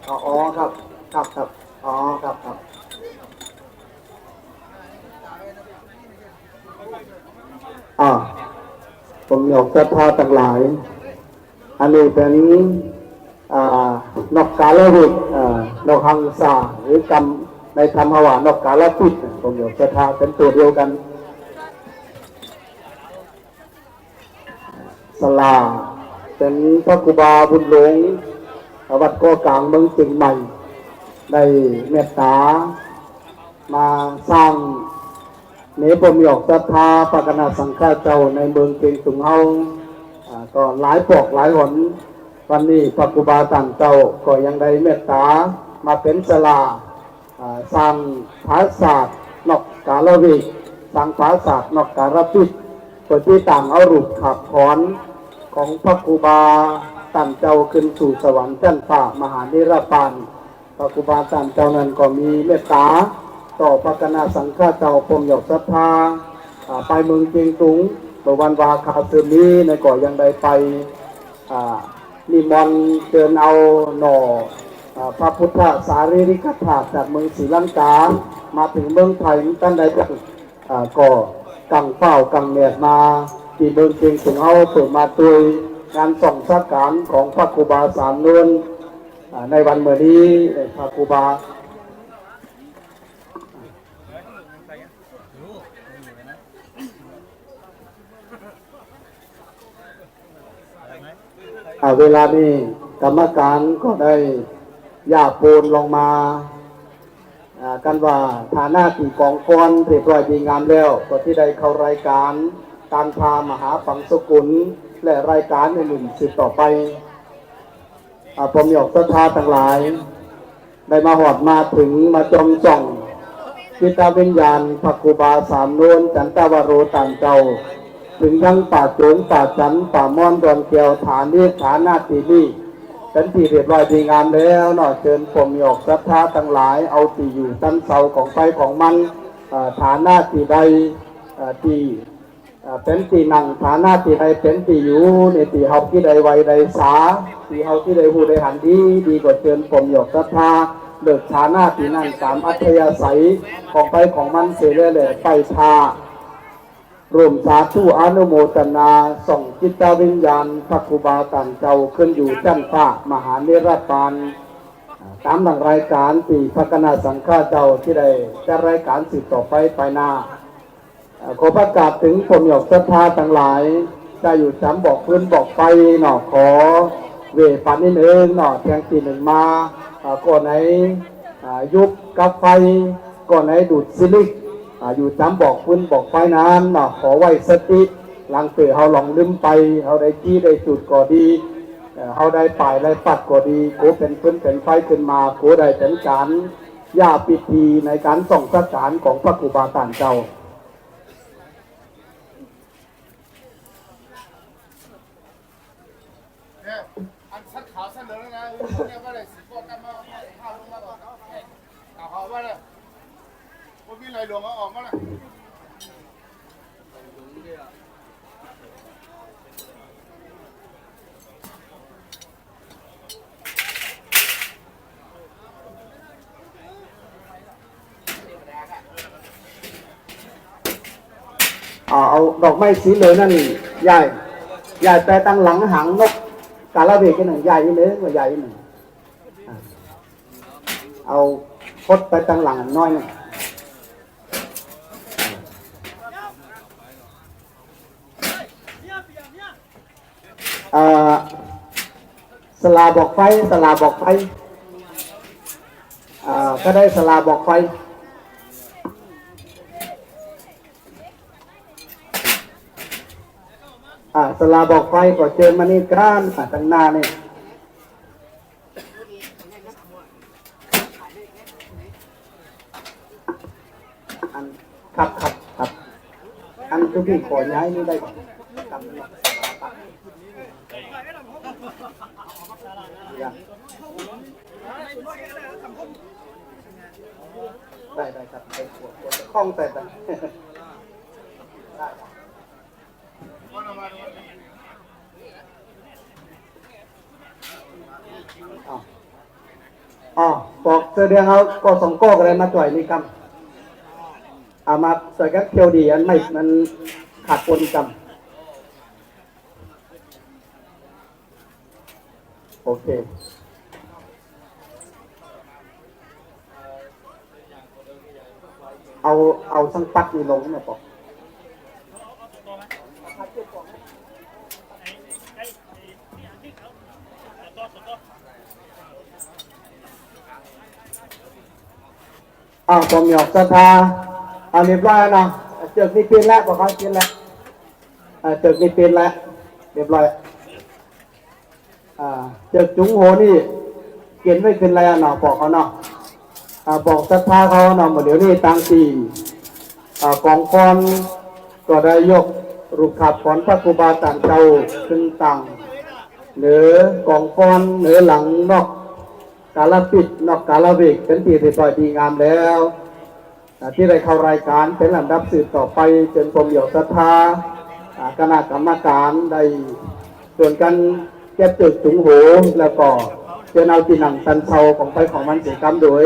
อ๋อครับอ๋อครับผมอยากศรัทธาทั้งหลายอันนี้เป็นนกกาลวิกนกหังสาหรือกรรมในธรรมว่านกกาลปิดผมอยากศรัทธาเป็นตัวเดียวกันสลา เป็นพระครูบาบุญหลงวัดโกกลางเมืองเชียงใหม่ได้เมตตามาสร้างเนปมยอกศรัทธาปกนาสังฆาเจ้าในเมืองเชียงตุงเฮาก็หลายปอกหลายหนวันนี้พระครูบาต่างเจ้าก็ยังได้เมตตามาเป็นศาลาสร้างภาษาทนอกกาลวิสร้างภาษาทนอกกาลพิษเพื่อที่ต่างเอารูปขับถอนของพระครูบาต่างเจ้าขึ้นสู่สวรรค์ชั้นฟ้ามหานิรปานพระครูบาต่างเจ้านั้นก็มีเมตตาต่อพระคณะสังฆเจ้าพรหมหยกศรัทธาไปเมืองเชียงตุงเมื่อวันวาคาคืนนี้ในก่อยังได้ไปนิมนต์เชิญเอาหน่อพระพุทธสารีริกธาตุจากเมืองศรีลังกามาถึงเมืองไทยตั้งแต่ก็กังเฝ้ากังเนียดมาที่เมืองเชียงตุงเอาเปิดมาตัวยงานส่องสักการของพระครูบาสามนวลในวันเมื่อนี้พระครูบาเวลานี้กรรมการก็ได้ย่าโปนลงมากันว่าฐานะที่กองกรเรียบร้อยดีงามแล้วก็ที่ได้เข้ารายการการพามหาฝังสกุลและรายการในหนึ่งสืบต่อไปผมอยากศรัทธาทั้งหลายได้มาหอดมาถึงมาจมส่องจิตวิญญาณพระครูบาสามนวลจันตวโรต่างเจ้าถึงทั้งป่าโจงป่าจันป่ามอนดอนเกียวฐานนี้ฐานาตีนี่เป็นที่เรียบร้อยดีงามแล้วเนาะเชิญผมอยากศรัทธาทั้งหลายเอาที่อยู่ตั้นเสาของไฟของมันฐานาที่ใดที่เป็นที่นั่งฐานะที่ใดเป็นที่อยู่ในที่เฮาที่ใดไว้ใดสาที่เฮาที่ใดหูใดหันดีกว่าเชิญผมหยกศรัทธาเลิกฐานะที่นั่งตามอัธยาศัยของไปของมันเสียเลยไปชารวมสาธุอนุโมทนาส่งจิตวิญญาณพระครูบาต่างเจ้าขึ้นอยู่ชั้นฟ้ามหานิรปานตามหลังรายการที่พระคณะสังฆเจ้าที่ได้จะรายการสืบต่อไปหน้าขอประกาศถึงผมหยกศรัทธาทั้งหลายจะอยู่จำบอกพื้นบอกไปหน่อขอเวปันนิดนึงหน่อแทงตีหนึ่งมาก่อนไหนยุบกับไฟก่อนไหนดูดซิลิกอยู่จำบอกพื้นบอกไฟน้ำหน่อขอไว้สติหลังเตือเฮาหลงลืมไปเฮาได้จี้ได้จุดก็ดีเฮาได้ป่ายได้ปัดก็ดีโกเป็นพื้นเป็นไฟขึ้นมาโกได้เป็นการย่าพิธีในการส่องสักการของพระครูบาต่างเจ้าอันสักขาวสักเหลืองนะเนี่ยก็เลยสิบกว่ากันมาข้าวลงมาก่อนเอาว่าเลยว่ามีอะไรหลวงเอาออกมาเลยเอาดอกไม้สีเหลืองนั่นใหญ่แต่ตั้งหลังหางนกกาลาเบกกันหนึ่งใหญ่นี่เลยว่าใหญ่หนึ่งเอาพดไปตั้งหลังน้อยหนึ่งสลาบอกไฟสลาบอกไฟก็ได้สลาบอกไฟสลาบอกไฟก็เจอมานี่กันตั้งหน้านี่ครับอันทุกที่ขอย้ายนี่ได้ก่อนได้ครับไปขวดคล้องแต่ได้บอกเสื้อเดียงเขาก็สองก้ออะไรมาจ่อยนี่ครับมาใส่กันเที่ยวดีอันไม่มันขาดปนกันโอเคเอาสังปัดนี่ลงเนี่ยบอก ผมหยอกศรัทธาเรียบร้อยนะเจอนี่เป็นแล้วบอกเขาเป็นแล้วเจอนี่เป็นแล้วเรียบร้อยเจอจุงโหนี่เขียนไว้เป็นอะไรเนาะบอกเขาเนาะบอกศรัทธาเขาเนาะเดี๋ยวนี้ตั้งตีกองฟอนก็ได้ยกรูปขับของพระครูบาต่างเจ้าขึ้นตั้งเหนือกองฟอนเหนือหลังนอกกาลปิดนอกกาลเวกเป็นที่ที่ปล่อยดีงามแล้วที่ได้เข้ารายการเป็นลำดับสืบต่อไปจนผมหยกศรัทธาคณะกรรมการได้ส่วนกันแก้จุดจุงโหแล้วก็เจนเอาที่หนังตันเชาของไปของมันเสียกรรมโดย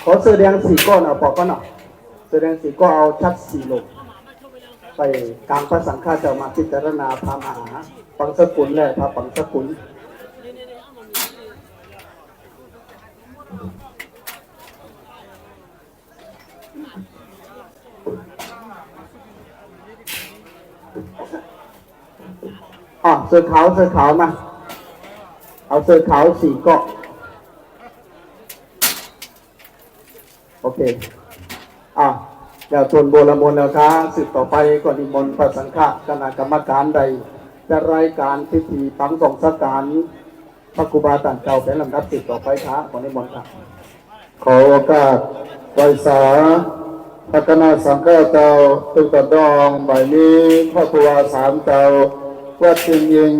ขอเสื้อแดง4 ก้อนเอาปอกก้อนหน่อยเสื้อแดง4 ก้อนเอาชัด4 ลงไปกลางพระสังฆาเจ้ามาพิจารณาพามหาปังสกุลและพระปังสกุลเสื้อขาวมาเอาเสื้อขาว4 ก้อนโอเคแล้วส่วนโบราณมนต์แล้วครับสืบต่อไปก็นิมนต์พระสังฆคณะกรรมการใดจะรายการพิธีปังสงฆ์สักการพระครูบาต่างเจ้าเป็นลำดับสืบต่อไปครับขอนิมนต์ครับขอโอกาสไว้สาพระคณะสังฆเจ้าตึกตะดองบ่ายนี้พระครูบา3 เจ้าวัดจริงยิง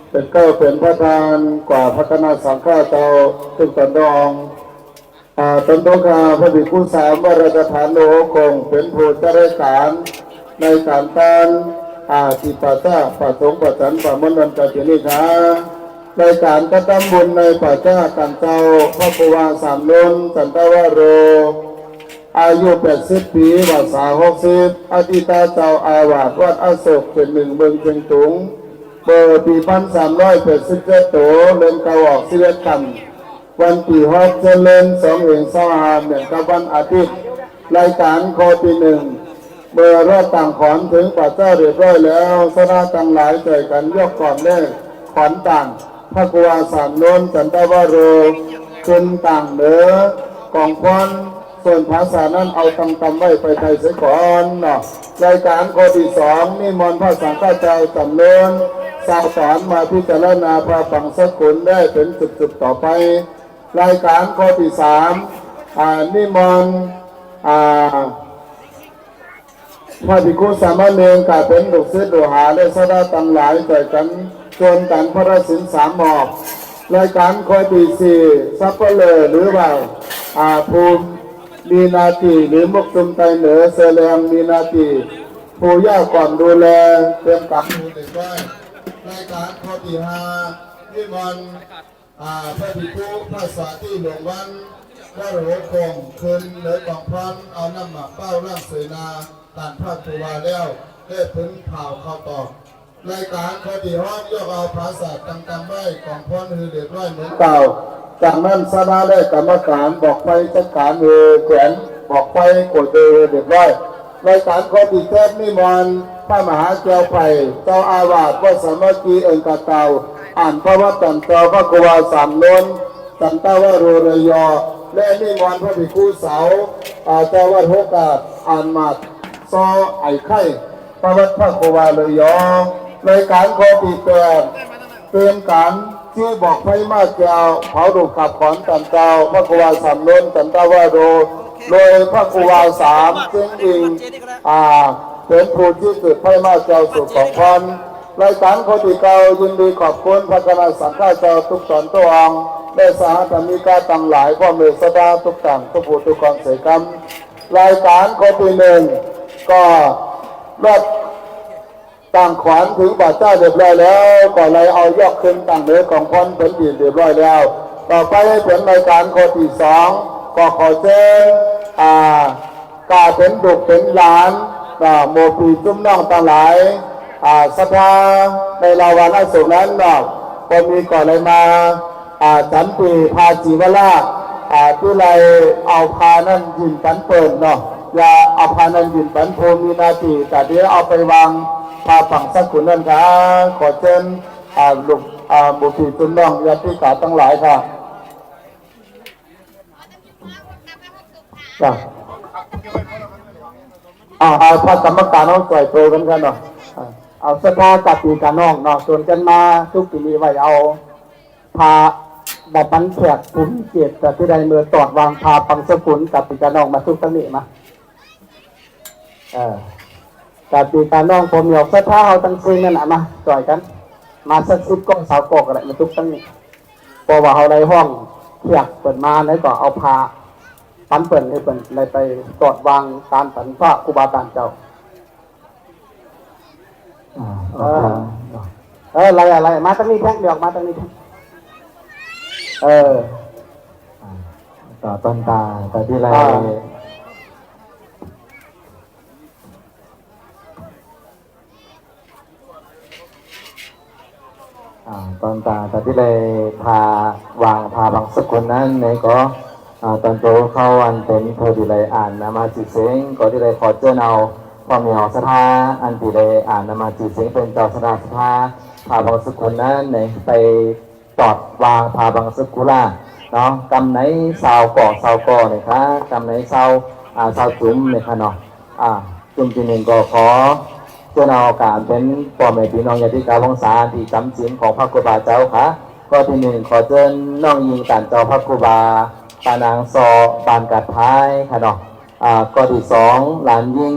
เป็นเก้าเป็นพระทานกว่าพระคณะสังฆเจ้าตึกตะดองตนโตกาพระบิคุ3วราชฐานโลคงเป็นผู้จัดการในการตั้งจิปัสสะปะสงปะสันปะมนต์กัจจินิคาในการกระทำบุญในปัจจากันเจ้าพระครูบา3 นนสันตวโรอายุ80 ปีวาสา60อธิตาเจ้าอาวาสวัดอโศกเป็น1เมืองเชียงตุงเบอร์ปี1387โตเล่นเก่าออก11 คำวันที่6เจริญ2 เอง25เหมือนกับวันอาทิตย์รายการข้อที่ 1เมื่อรอดต่างขอนถึงป่าเจ้าเรียบร้อยแล้วสนาต่างหลายใจกันยกก่อนแรกขอนต่างพระครูบา3 นนสันตวโรขึ้นต่างเหนือกองพรส่วนภาษานั้นเอาตำไว้ไปไทยเสียก่อนเนาะรายการข้อที่ 2นิมนต์พระสังฆเจ้าจำเริญสาวสอนมาพิจารณาพระปังสกุลได้เป็นจุดๆต่อไปรายการข้อที่ 3นิมนต์พระภิกษุสามเณรกลายเป็นลูกศิษย์ลูกหาและสดาตั้งหลายใจกันชวนกันพระราชิน3 หมอบรายการข้อที่ 4ซัพเปอร์หรือว่าภูมิมีนาทีหรือมุกจุมไตเหนือเสลียงมีนาทีผู้ย่าก่อนดูแลเตรียมกับดูเด็กได้รายการข้อที่ 5นิมนต์พระภิกษุพระสาธิหลวงวันพระโรคงคืนเหนือกองพร้อมเอาน้ำหมักเป้าร่างเสนาต่างพระครูบาแล้วได้พึ่งเผาเข้าต่อรายการข้อที่6ยกเอาภาษาต่างๆไว้ของพรฮือเดือดร้อนเหมือนเก่าจากนั้นสนาได้กรรมการบอกไปจัดการแขวนบอกไปกดเดือดร้อนรายการข้อที่7นิมนต์พระมหาเจ้าไผ่เจ้าอาวาสวัดสามัคคีเอิงกะเตาอ่านพระวัตรตันเจ้าพระครูบา3 นนสันตวโรระยอและนิมนต์พระภิกษุสาวเจ้าวัดโหกาสอ่านมาซอไอ้ไข่พระวัดพระครูบาระยอรายการข้อที่8เตรียมการที่บอกไฟมาเจ้าเผาดูขับขอนตันเจ้าพระครูบา3 นนสันตวโรโดยพระครูบา3จึงอิงเป็นผู้ที่สืบไฟมาเจ้าสู่ของพรรายการข้อที่ 9ยินดีขอบคุณพระคณะสังฆเจ้าทุกตนตัวองได้สหธรรมิกาต่างหลายพ่อเมตสดาทุกต่างทุกผู้ทุกคนเสกรรมรายการข้อที่ 1ก็รถต่างขวัญถึงบาดเจ้าเรียบร้อยแล้วก็เลยเอายกขึ้นต่างเหนือของพรเป็นดีเรียบร้อยแล้วต่อไปให้เป็นรายการข้อที่ 2ก็ขอเชิญ ก็เป็นดุกเป็นหลานโมปีจุ้มน้องทั้งหลายศรัทธาในลาวันอโศกนั้นก็มีก่อนเลยมาจันปีพาจีวราที่ไรเอาพานั่นยินปันเปิดอย่าเอาพานั่นยินปันโพมีนาทีแต่เดี๋ยวเอาไปวางพาฝั่งสักขุนนั่นครับขอเชิญลูกบุตรจุนน้องญาติกาทั้งหลายค่ะจ้ะเอาพระกรรมการน้องจ่อยโปรกันกันเอาสภากับปีกันน้องส่วนกันมาทุกปีนี้ไว้เอาพาดับบันแขกภูมิเกียรติที่ใดเมื่อตอดวางพาปังสกุลกับปีกันน้องมาทุกตั้งนี้มากับปีกันน้องผมอยากสภาเอาตั้งซึ่งนั่นมาจ่อยกันมาสัก10 ก้อง20 ก้องอะไรมาทุกตั้งนี้พอว่าเอาในห้องเขียกเปิดมาแล้วก็เอาพาปันเปิดให้เปิดเลยไปตอดวางการปันพระครูบาอาจารย์เจ้าอะไรมาตั้งนี้แท็กเดียวมาตั้งนี้แท็กต่อต้นตาแต่ที่ไรตอนตาแต่ที่ไรพาวางพาบางสกุลนั้นในก็ตอนโตเข้าอันเป็นเธอที่ไรอ่านนามาจิเสงก็ที่ไรขอเจ้าเอาความเหนียวสถาอันที่ไรอ่านนามาจิเสงเป็นเจ้าสถาสภาพาบางสกุลนั้นในไปตอดวางพาบางสกุล่าเนาะกำไหนสาวก่อเนี่ยค่ะกำไหนสาวจุ๋มเนี่ยค่ะเนาะจุ่มทีหนึ่งก็ขอเจ้าเอาการเป็นพ่อแม่พี่น้องญาติกาวงศาที่จำศีลของพระครูบาเจ้าค่ะก็ที่หนึ่งขอเชิญน้องยิงกันเจ้าพระครูบาปานางซอบานกัดท้ายค่ะเนาะก็ที่2หลานยิง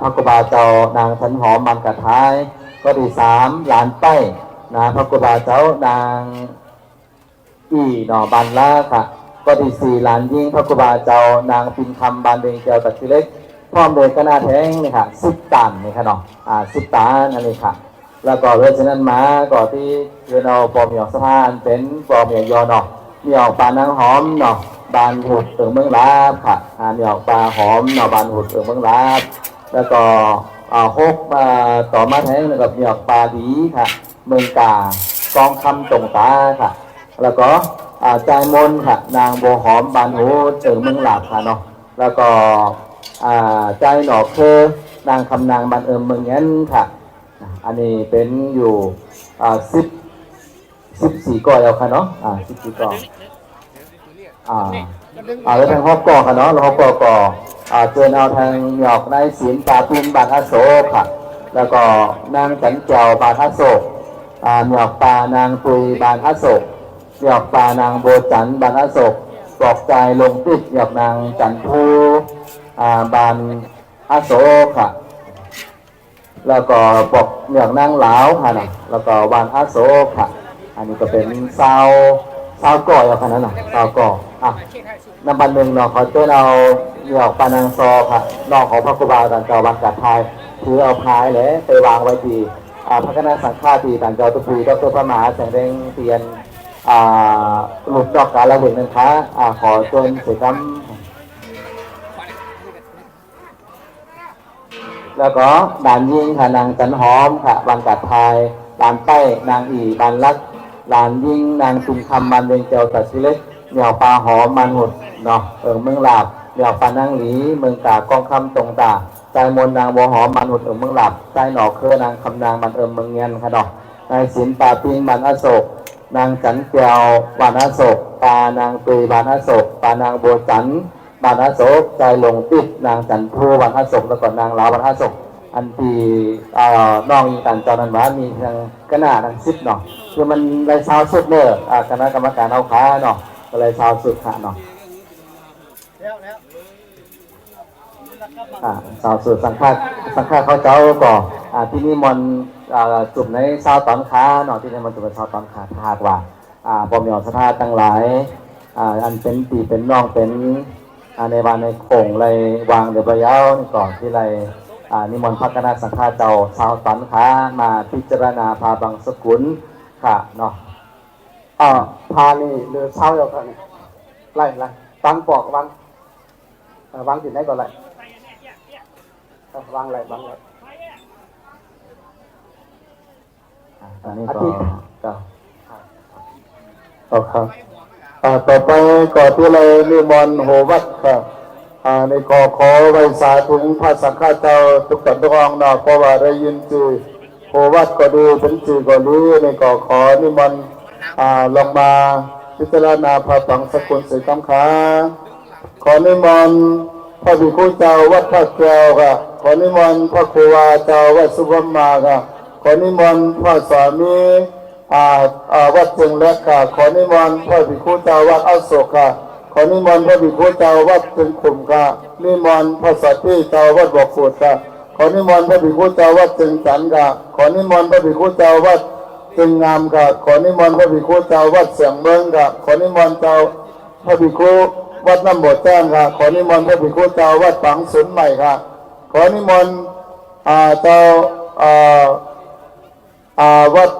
พระครูบาเจ้านางสันหอมบานกัดท้ายก็ที่3หลานใต้พระครูบาเจ้านางบันละค่ะก็ที่4หลานยิ่งพระครูบาเจ้านางปินคำบานเดงเจ้าตัดสิเล็กพร้อมโดยคณะแท้งนี่ค่ะ10 ตันนี่ค่ะเนาะ10 ตันนั่นเองค่ะแล้วก็เพราะฉะนั้นมาก่อนที่เราปอมหยอกสะพานเป็นปอมหยอกยอเนาะหยอกปลานางหอมเนาะบานหุดถึงเมืองลาบค่ะหยอกปลาหอมเนาะบานหุดถึงเมืองลาบแล้วก็6มาต่อมาแท้งกับหยอกปลาดีค่ะเมืองกากองคำตรงตาค่ะแล้วก็ใจมนค่ะนางโบหอมบานหูเจิงเมืองหลาบค่ะเนาะแล้วก็ใจหนอกคือนางคำนางบานเมืองยันค่ะอันนี้เป็นอยู่14 ก้อยเอาค่ะเนาะ14 ก้อยแล้วทางฮอบก่อค่ะเนาะแล้วฮอบก่อเจอเอาทางหยอกนายศิลป์ตาปินบานอโศกค่ะแล้วก็นางจันเจ้าบานอโศกหยอกปลานางปุยบานอโศกหยอกปลานางโบจันบานอโศกปลอกใจลงติดหยอกนางจันทูบานอโศกค่ะแล้วก็ปลอกหยอกนางหลาวค่ะนะแล้วก็บานอโศกค่ะอันนี้ก็เป็นซาวก่อยเอาขนาดนั้นซาวก่อนำบันหนึ่งเนาะขอเจ้าเอาหยอกปลานางซอค่ะน้องของพระครูบาอาจารย์เจ้าบันกัดไทยถือเอาพายเลยไปวางไว้ที่พระคณะสังฆาที่ต่างเจ้าตุภูดรพระมหาแสงแดงเตียนหลุดดอกกาละเวกนั่นคะขอชวนเสด็จแล้วก็ด่านยิงค่ะนางจันหอมค่ะบันกัดไทยด่านใต้นางบันลักด่านยิงนางตุงคำบันเวงเจ้าตัดสิเล็กเหนี่ยวปลาหอมมันหุดเนาะเมืองหลาบเหนี่ยวปลานางหลีเมืองกากองคำตรงตาใจมนนางบัวหอมมันหุดเมืองหลาบใจหนอกคือนางคำนางบันเมืองเงียนค่ะเนาะนายศิลป์ปาปิงบันอโศกนางจันเกียวบานอโศกปานางตุยบานอโศกปานางบัวจันบานอโศกใจหลงติดนางจันทูบานอโศกแล้วก็นางลาวบานอโศกอันที่น้องกันจอนันว่ามีทางกระหน่าทางซิปเนาะคือมันไรซาวสุดเนี่ยคณะกรรมการเอาค้าเนาะไรซาวสุดค่ะเนาะซาวสุดสังฆาเขาเจ้าก่อที่นี่มันจุดในซาวตอนค้าเนาะที่นี่มันจุดในซาวตอนค้าถ้าหากว่าปอมหยอดสถาตั้งหลายอันเป็นตีเป็นน้องเป็นในบ้านในโขงไรวางเดี๋ยวไปเย้านี่ก่อนที่ไรนิมนต์พระคณะสังฆาเจ้าชาวตันค้ามาพิจารณาพาบางสกุลค่ะเนาะพานี่เรือเช้าเอาค่ะนี่ไล่ตั้งปอกวัน วางที่ไหนก่อนเลยวางเลย ตอนนี้ อา ก็ ทิตย์ ก็ ครับต่อไปก่อนที่เรานิมนต์โหวัดครับในขอไว้สาธุพระสังฆเจ้าทุกท่านทุกองเนาะเพราะว่าได้ยินชื่อโหวัดก็ดีเป็นชื่อก็รู้ในขอนิมนต์ลงมาพิจารณาพระฝังสกุลสีคำขาขอนิมนต์พระภิกขุเจ้าวัดพระแก้วค่ะขอนิมนต์พระครูวาเจ้าวัดสุวรรณมาค่ะขอนิมนต์พระสามีวัดเชียงเล็กค่ะขอนิมนต์พระภิกขุเจ้าวัดอโศกค่ะขอนิมนต์พระภิกขุเจ้าวัดเชียงขุมค่ะนิมนต์พระสัตย์เจ้าวัดบอกขุดค่ะขอนิมนต์พระภิกขุเจ้าวัดเชียงจันทร์ค่ะขอนิมนต์พระภิกขุเจ้าวัดเชียงงามค่ะขอนิมนต์พระภิกขุเจ้าวัดเสียงเมืองค่ะขอนิมนต์เจ้าพระภิกขุวัดน้ำบดแจ้งค่ะขอนิมนต์พระภิกขุเจ้าวัดฝังสุนใหม่ค่ะขอนิมนต์เจ้าวัด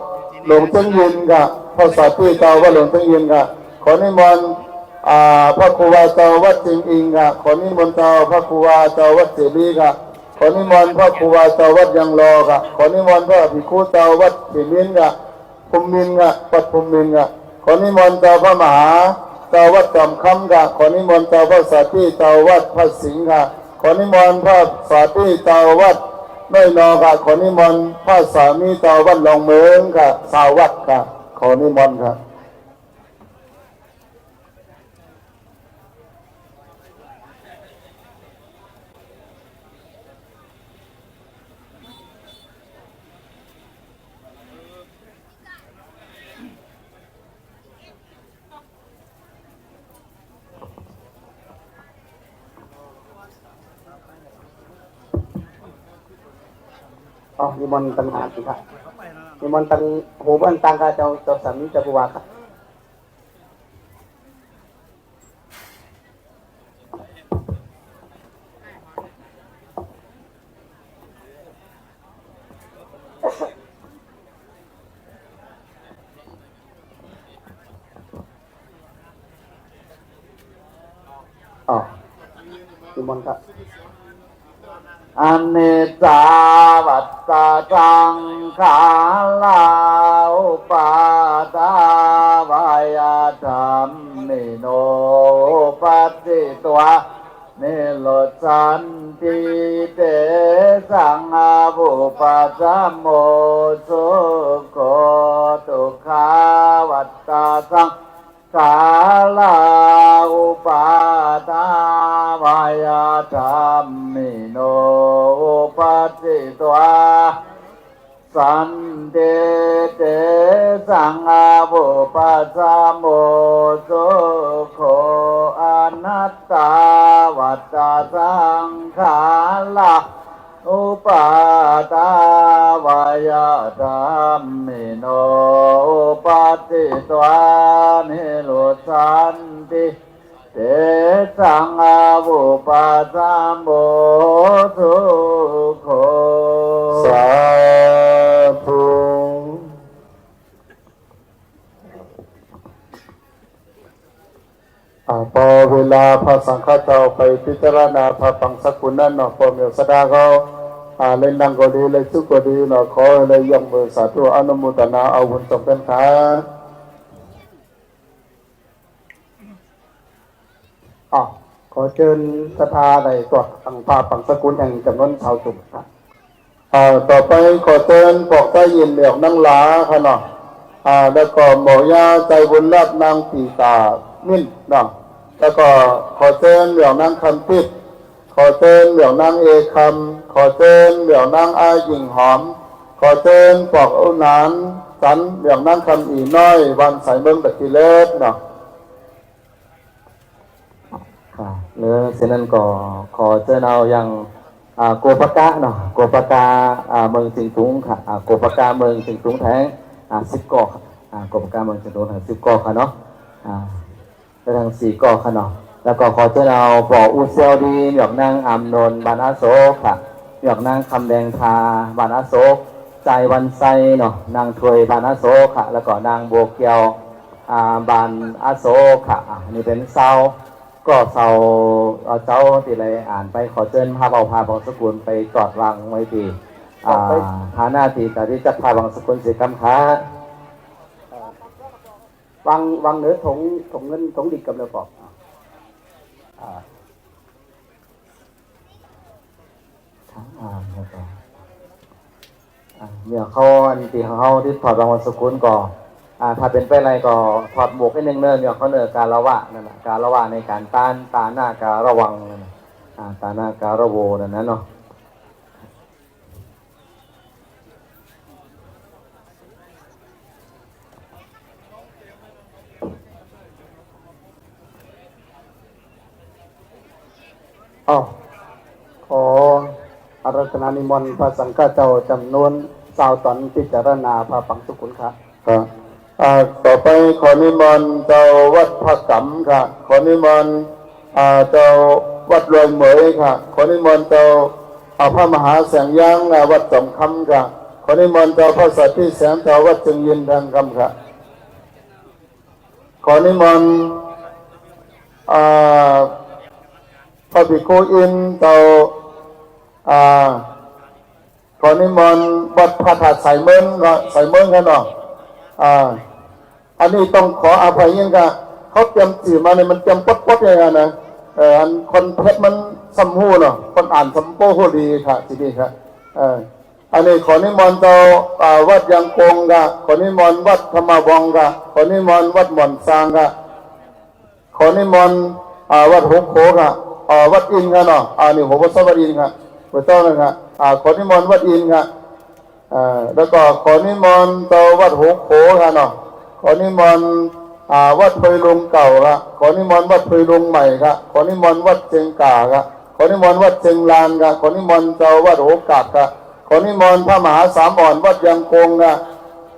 หลวงเจ้งยินค่ะพระสัตย์เจ้าวัดหลวงเจ้งยินค่ะขอนิมนต์พระครูวาเจ้าวัดจิงอิงค่ะขอนิมนต์เจ้าพระครูวาเจ้าวัดเจดีย์ค่ะขอนิมนต์พระครูวาเจ้าวัดยังรอค่ะขอนิมนต์พระภิกขุเจ้าวัดปิมินค่ะภูมินค่ะวัดภูมินค่ะขอนิมนต์เจ้าพระมหาเจ้าวัดจอมคำค่ะขอนิมนต์เจ้าพระสัตย์เจ้าวัดพระสิงห์ค่ะขอนิมนต์พระสัตย์เจ้าวัดน้อยนอค่ะขอนิมนต์พระสามีเจ้าวัดหลองเมืองค่ะสาวัดค่ะขอนิมนต์ค่ะนิมนต์ตังหาสิครับนิมนต์ตังโหบ้านตังกาเจ้าสามีเจ้าผู้ว่าครับนิมนต์ครับอันเนจาวัตตาจังขาลาอุปาทาวายธรรมนิโนปัสสิตัวนิโรสันติเตสังอาบุปัสสมโมสุโคตุขาวัตตาสังกาลาอุปาทาวายธรรมมิโนปัสสิตวาสันเตเตสังอาบุปัสสมโมสุโคอนัตตาวัตตาสังขาลาอุปาทาวายธรรมมิโนปัสสิตวานิโรสันติเตสังอาบุปัสสมโมสุโคสาธุพอเวลาพระสังฆเจ้าไปพิจารณาพระฝังสกุลนั่นเนาะพอเมียวสดาเขาเล่นนั่งก็ดีเลยชุกก็ดีเนาะขอเลยยกมือสาธุอนุโมทนาเอาบุญส่งเป็นขาขอเชิญศรัทธาในตัวทางพระฝังสกุลแห่งจำนวนชาวจุกครับต่อไปขอเชิญปอกใจยินเหลียวนั่งหลาค่ะเนาะแล้วก็หมอยาใจบุญรับนางปีตามิ้นเนาะแล้วก็ขอเชิญเหลียวนั่งคำพิษขอเชิญเหลียวนั่งเอคำขอเชิญเหลียวนั่งอาหญิงหอมขอเชิญปอกอุนานสันเหลียวนั่งคำอีน้อยวันสายเมืองตะกิเลสเนาะหรือเช่นนั้นก็ขอเชิญเอาอย่างโกปกะเนาะโกปกะเมืองสิงห์ตุงค่ะโกปกะเมืองสิงห์ตุงแทง10 กอโกปกะเมืองสิงห์ตุงแทง10 กอค่ะเนาะไปทาง4 กอค่ะเนาะแล้วก็ขอเชิญเอาปออุเซลดีหยอกนางอำนนบานอาโศกค่ะหยอกนางคำแดงทาบานอาโศกใจวันไซเนาะนางถวยบานอาโศกค่ะแล้วก็นางโบเกียวบานอาโศกค่ะนี่เป็นเซา ก็เอาเจ้าที่ไรอ่านไปขอเชิญพาเบาพาบางสกุลไปจอดวางไว้ที่ฐาหน้าที่การที่จะพาบางสกุลเสียกำค้าว างเหนือถงเงินถงดิบกับเราบอกเนี่ยเขาอันที่เขาที่ถอดรางวัลสกุลก่อถ้าเป็นไปอะไรก็ถอดหมวกให้หนึ่งเนินเนี่ยเขาเนินการละวะนั่นแหละการละวะในการต้านตาหน้าการระวังนั่นนะตาหน้าการระโวนั่นนะเนาะขออารัธนานิมนต์พระสังฆเจ้าจำนวน20 ตนพิจารณาพระปังสุกุลครับครับต่อไปขอนิมนต์เจ้าวัดพระกำค่ะขอนิมนต์เจ้าวัดรวยเหมยค่ะขอนิมนต์เจ้าพระมหาแสงย่างวัดสมคำค่ะขอนิมนต์เจ้าพระสัตย์ที่แสงเจ้าวัดจึงยินทางคำค่ะขอนิมนต์พระภิกขุอินเจ้าขอนิมนต์วัดพระธาตุใส่เมืองกันเนาะอันนี้ต้องขออภัยยังกะเขาเตรียมสื่อมาเนี่ยมันเตรียมปดอย่างนั้นนะอันคนเพชรมันสัมหูเนาะคนอ่านสัมโปโหดีค่ะทีนี้ครับอันนี้ขอนิมนต์เจ้าวัดยังคงกะขอนิมนต์วัดธรรมวงศ์กะขอนิมนต์วัดหม่อนซางกะขอนิมนต์วัดหกโขกะวัดอินกันเนาะนี่หัววัดสวัสดิ์อินค่ะวัดเจ้านะครับขอนิมนต์วัดอินค่ะแล้วก็ขอนิมนต์เจ้าวัดหกโขค่ะเนาะขอนิมนต์วัดเพยลุงเก่าค่ะขอนิมนต์วัดเพยลุงใหม่ค่ะขอนิมนต์วัดเชียงกาค่ะขอนิมนต์วัดเชียงลานค่ะขอนิมนต์เจ้าวัดโหกาบค่ะขอนิมนต์พระมหาสามอ่อนวัดยังคงค่ะ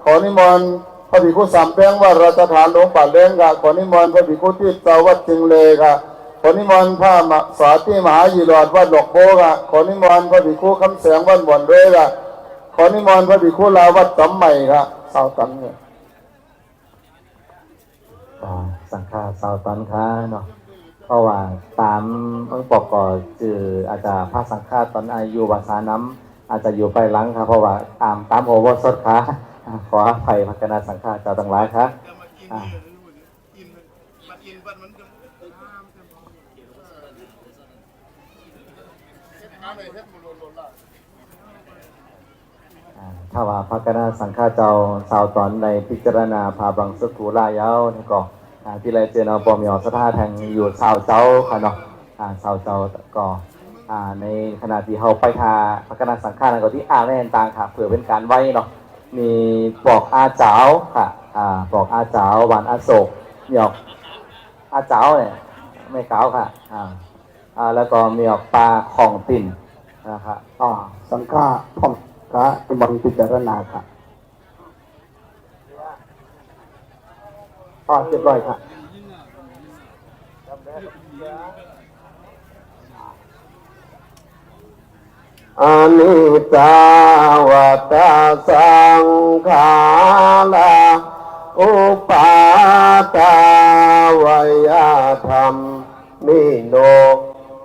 ขอนิมนต์พระภิกขุสามแป้งวัดราชฐานหลวงป่าเล้งค่ะขอนิมนต์พระภิกขุที่เจ้าวัดเชียงเลค่ะขอนิมนต์พระสาธิมหายีรอดวัดหลอกโพค่ะขอนิมนต์พระภิกขุคำแสงวัดบ่อนเร่ค่ะขอนิมนต์พระภิกขุลาวัดสำใหม่ค่ะ20 ตันเนี่ยสังฆา20 ตันค่ะเนาะเพราะว่าตามปกก่อจืออาจจะพระสังฆาตอนอายุวาสาน้ำอาจจะอยู่ไปหลังค่ะเพราะว่าตามโอวสดค่ะขออภัยพระคณะสังฆาเจ้าทั้งหลายค่ะถ้าว่าพระคณะสังฆาเจ้า20 ตนในพิจารณาพาบังสุขุลายาวนี่ก็ที่ไรเจนเอาปอมยอสถาแทงอยู่20 เจ้าค่ะเนาะ20 เจ้าก็ในขณะที่เขาไปทาพระคณะสังฆาก็ที่แม่นต่างค่ะเผื่อเป็นการไว้เนาะมีปอกอาเจ้าค่ะปอกอาเจ้าหวานอาโศกมีออกอาเจ้าเนี่ยไม่เก้าค่ะแล้วก็มีออกปลาของติ่นนะครับสังฆาพ่อมพระนิมนต์พิจารณาค่ะเรียบร้อยค่ะอานิจจาวัฏสังขาราอุปาทวยธรรมนิโน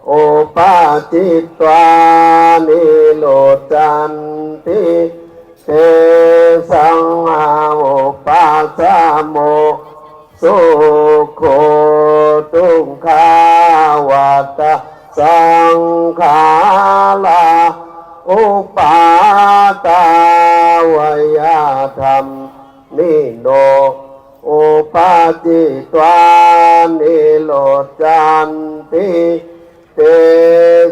โอปาจิตวานิโลจันติเทสังอาโอปาสะโมสุโคตุงคาวัตสังขาราอุปาทวยธรรมนิโนโอปาจิตวานิโลจันติเต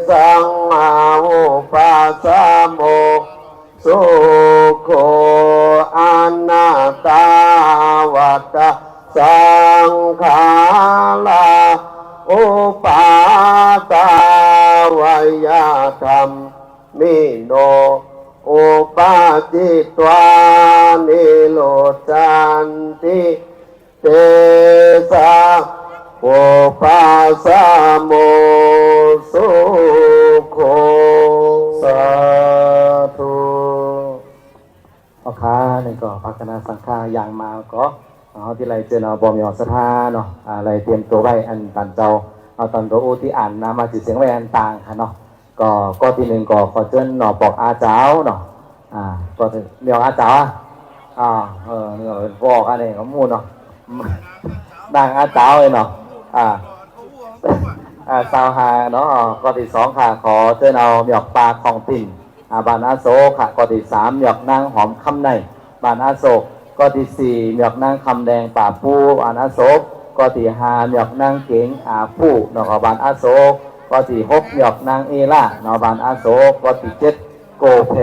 สังอาอุปาสะโมสุโคอนัตตาวัตสังขาราอุปาทวยธรรมนิโนโอปาจิตวานิโลจันติเตสะโอปาสะโมสุโคสาธุนี่ก็พระคณะสังฆาอย่างมาก็ที่ไรเจนเอาบอมยอสถาเนาะอะไรเตรียมตัวไว้อันตันเจ้า เอาตอนโรอูที่อ่านนามาจิเสียงแวนต่างค่ะเนาะก็ที่หนึ่งก็ขอเชิญหน่อปอกอาเจ้าเนาะก็ถึงเดี๋ยวอาเจ้าเนี่ยบอกอะไรก็มูเนาะดังอาเจ้าเลยเนาะสาวหาเนาะก็ที่สองค่ะขอเชิญเอาหยอกปลาของติ่งบานอาโศกค่ะก็ที่สามหยอกนางหอมคำในบานอาโศกก็ที่สี่หยอกนางคำแดงป่าปูบานอาโศกก็ที่ห้าหยอกนางเก๋งผู้เนาะบานอาโศกก็ที่หกหยอกนางเอล่าเนาะบานอาโศกก็ที่เจ็ดโกเพ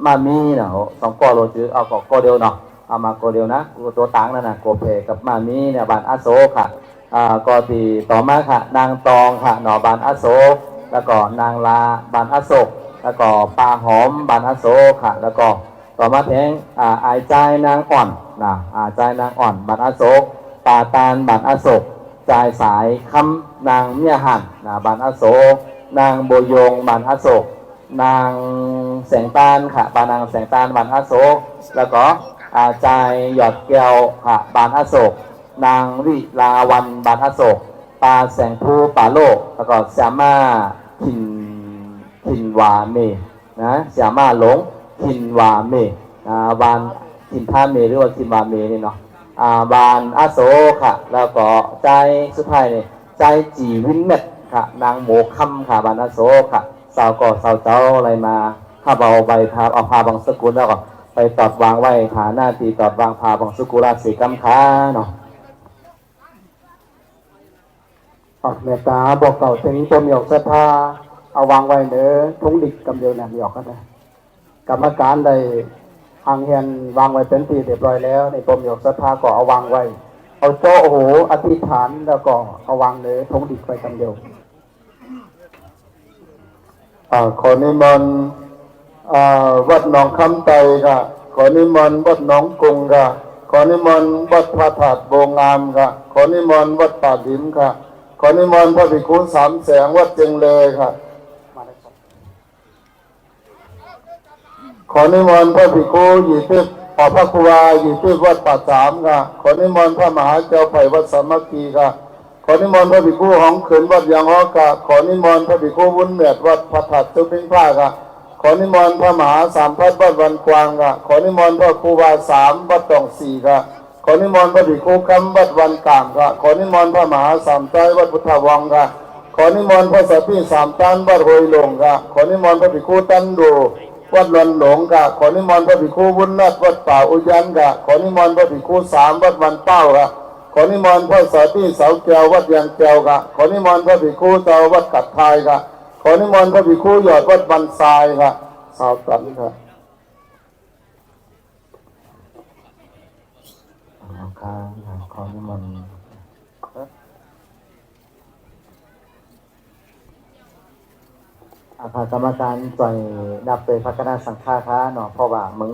มามีเนาะสองก็โรจือเอาก็เดียวเนาะเอามาก็เดียวนะตัวต่างนั่นนะโกเพกับมามีเนี่ยบานอาโศกค่ะก็ที่ต่อมาค่ะนางตองค่ะหนอบานอโศกแล้วก็นางลาบานอโศกแล้วก็ปลาหอมบานอโศกค่ะแล้วก็ต่อมาแทงอายใจนางอ่อนนะใจนางอ่อนบานอโศกปลาตาลบานอโศกใจสายคำนางเมียหันนะบานอโศกนางโบยงบานอโศกนางแสงตาลค่ะปานางแสงตาลบานอโศกแล้วก็ใจหยอดแก้วค่ะบานอโศกนางวิลาวันบานอโศกปลาแสงภูป่าโลกแล้วก็สามาทินวาเมนะสามาหลงทินวาเมบานทินท่าเมหรือว่าทินวาเมนี่เนาะบานอโศกค่ะแล้วก็ใจสุดท้ายเนี่ยใจจีวินเม็ดค่ะนางโมคำค่ะบานอโศกค่ะสาวก่อสาวเจ้าอะไรมาถ้าเอาใบพาเอาพาบางสกุลแล้วก็ไปตอดวางไว้ฐานหน้าที่ตอดวางพาบางสกุลราศีกัมขาเนาะเมตตาบอกเก่าถึงต้นหยกศรัทธาเอาวางไว้เนื้อทุ่งดิกกำเดียวเนี่ยหยอกกันเลยกรรมการได้หางเฮียนวางไว้เป็นที่เรียบร้อยแล้วในต้นหยกศรัทธาก็เอาวางไว้เอาโจ้โอ้โหอธิษฐานแล้วก็เอาวางเนื้อทุ่งดิกไว้กำเดียวขอนิมนต์วัดหนองคำไตค่ะขอนิมนต์วัดหนองกุงค่ะขอนิมนต์วัดพระธาตุโบงามค่ะขอนิมนต์วัดป่าหิมค่ะขอนิมนต์พระภิกขุสามแสงวัดเจงเลยค่ะขอนิมนต์พระภิกขุอยู่ที่พระครูวาอยู่ที่วัดป่าสามค่ะขอนิมนต์พระมหาเจ้าไผ่วัดสามัคคีค่ะขอนิมนต์พระภิกขุของขืนวัดยางฮอกะขอนิมนต์พระภิกขุวุ้นเมียดวัดพระธาตุตุ้งผ้าค่ะขอนิมนต์พระมหาสามพัดวัดวันกวางค่ะขอนิมนต์พระครูวาสามวัดตองสี่ค่ะขอนิมนต์พระภิกขุคำวัดวันกามค่ะขอนิมนต์พระมหาสามใจวัดพุทธวังค่ะขอนิมนต์พระสัพพิสามตันวัดโหยหลงค่ะขอนิมนต์พระภิกขุตันดูวัดลอนหลงค่ะขอนิมนต์พระภิกขุวุ้นนัดวัดป่าอุยันค่ะขอนิมนต์พระภิกขุสามวัดวันเป้าค่ะขอนิมนต์พระสัพพิเสาแก้ววัดยางแก้วค่ะขอนิมนต์พระภิกขุเจ้าวัดกัดทายค่ะขอนิมนต์พระภิกขุยอดวัดบันทรายค่ะสาวตันค่ะขอนิมนต์พากรรมการใจนับเป็นพัฒนาสังฆาค้าเนาะเพราะว่าเมื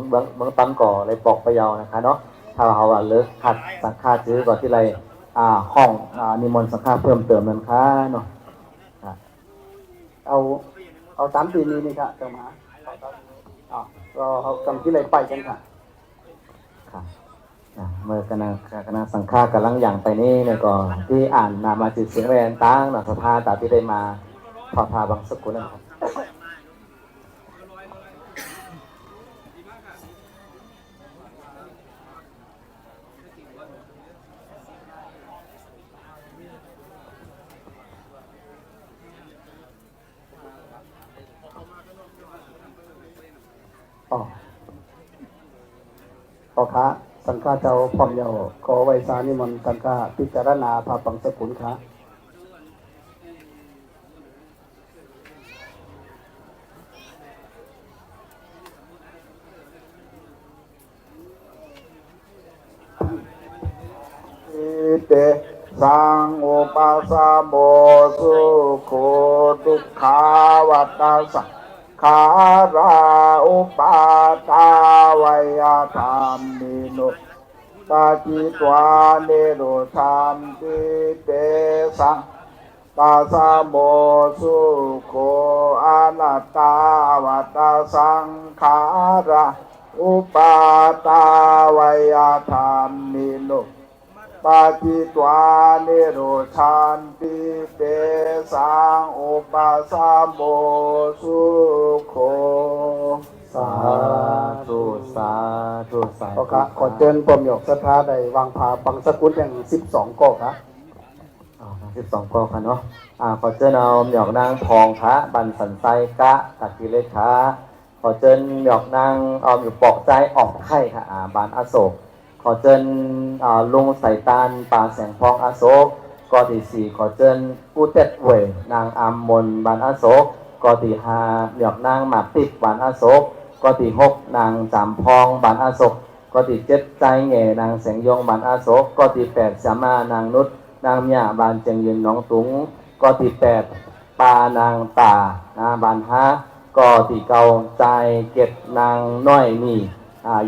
องตั้งก่อเลยบอกไปยาวนะคะเนาะถ้าเราว่าเลิกขัดสังฆาจื้อก่อนที่ไรห้องนิมนต์สังฆาเพิ่มเติมนั้นค่ะเนาะเอาตามปีนี้นี่ค่ะเจ้าหมาก็เขากำที่ไรไปกันค่ะเมื่อคณะสังฆากำลังอย่างไปนี่เนี่ยก็ที่อ่านนามาจิตเสียงแรงตั้งหนักสภาแต่ที่ได้มาพาบางสกุลนะครับขอค้าสังฆาเจ้าพร้อมเยาขอไว้สานิมนต์สังฆาพิจารณาพาปังสกุลค่ะเตสังอุปาสาโมสุโคทุกขาวัตตาสังขาราอุปาตาวัยธรรมิโนตาจิตวาเนโรธรรมติเตสังปาสาโมสุโคอนัตตาวัตตาสังขาราอุปาตาวัยธรรมิโนต ปาจิตวานิโรธานติเตสังอุปสามโมสุโข สาธุสาธุสาธุ ขอเชิญปมหยกสถาได้วางพาบังสกุลอย่าง12กอกครับ 12 ก็ค่ะเนาะขอเชิญเอาหยอกนางทองพระบันสันไซกะตักกิเลขาขอเชิญหยอกนางอยู่ปอกใจออกไข่ค่ะบานอโศกขอเชิญลุงใส่ตาลป่าแสงทองอโศกกอที่ 4ขอเชิญผู้เต็ดเวยนางอามนบานอโศกกอที่ 5หยอกนางหมากติดบานอโศกกอที่ 6นางจำพองบานอโศกกอที่ 7ใจแง่นางแสงยงบานอโศกกอที่ 8สามานางนุชนางหญ้าบานเจียงยืนน้องตุงกอที่ 8ปานางตาบาน5กอที่ 9ใจเก็ดนางน้อยนี่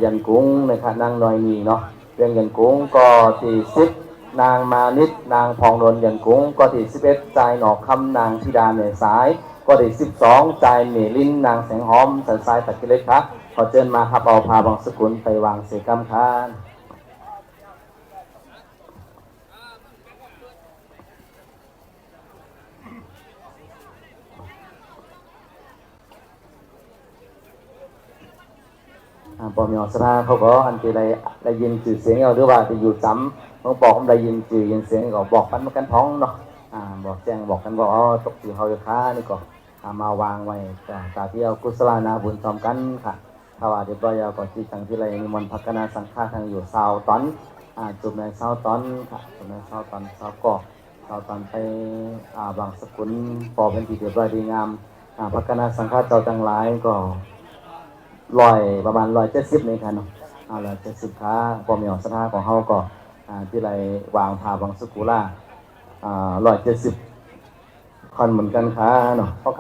ยันกุ้งนะครับนางน้อยนี่เนาะเรื่องยันกุ้งกอที่10นางมานิดนางพองนนยันกุ้งกอที่11ใจหนอกคำนางธิดาเหนือสายกอที่12ใจเมลินนางแสงหอมสันทรายตะกิเลครับขอเชิญมาครับเอาพาบางสกุลไปวางเสกรรมคานปอมีอสราเขาก็อันที่ได้ยินชื่อเสียงเอาหรือว่าจะอยู่จำบางปอกได้ยินชื่อยินเสียงก็บอกกันท้องเนาะบอกแจ้งบอกกันบอกตกที่เขาจะค้านี่ก็มาวางไว้ตาที่เอากุศลานาบุญพร้อมกันค่ะถ้าว่าเดี๋ยวเราก่อนที่จังที่ไรนิมนต์พักนาสังฆาทางอยู่เสาตอนจุดในเสาตอนค่ะจุดในเสาตอนเสาก่อเสาตอนไปบางสกุลปอเป็นที่เดียบร้อยดีงามพักนาสังฆาเจ้าจังหลายก็ประมาณ170นี่ค่ะเนาะ170ค้าพอมีออกสถาของเขาก็ที่ไรวางพาบางสกุล่า170คันเหมือนกันค่ะเนาะเพราะ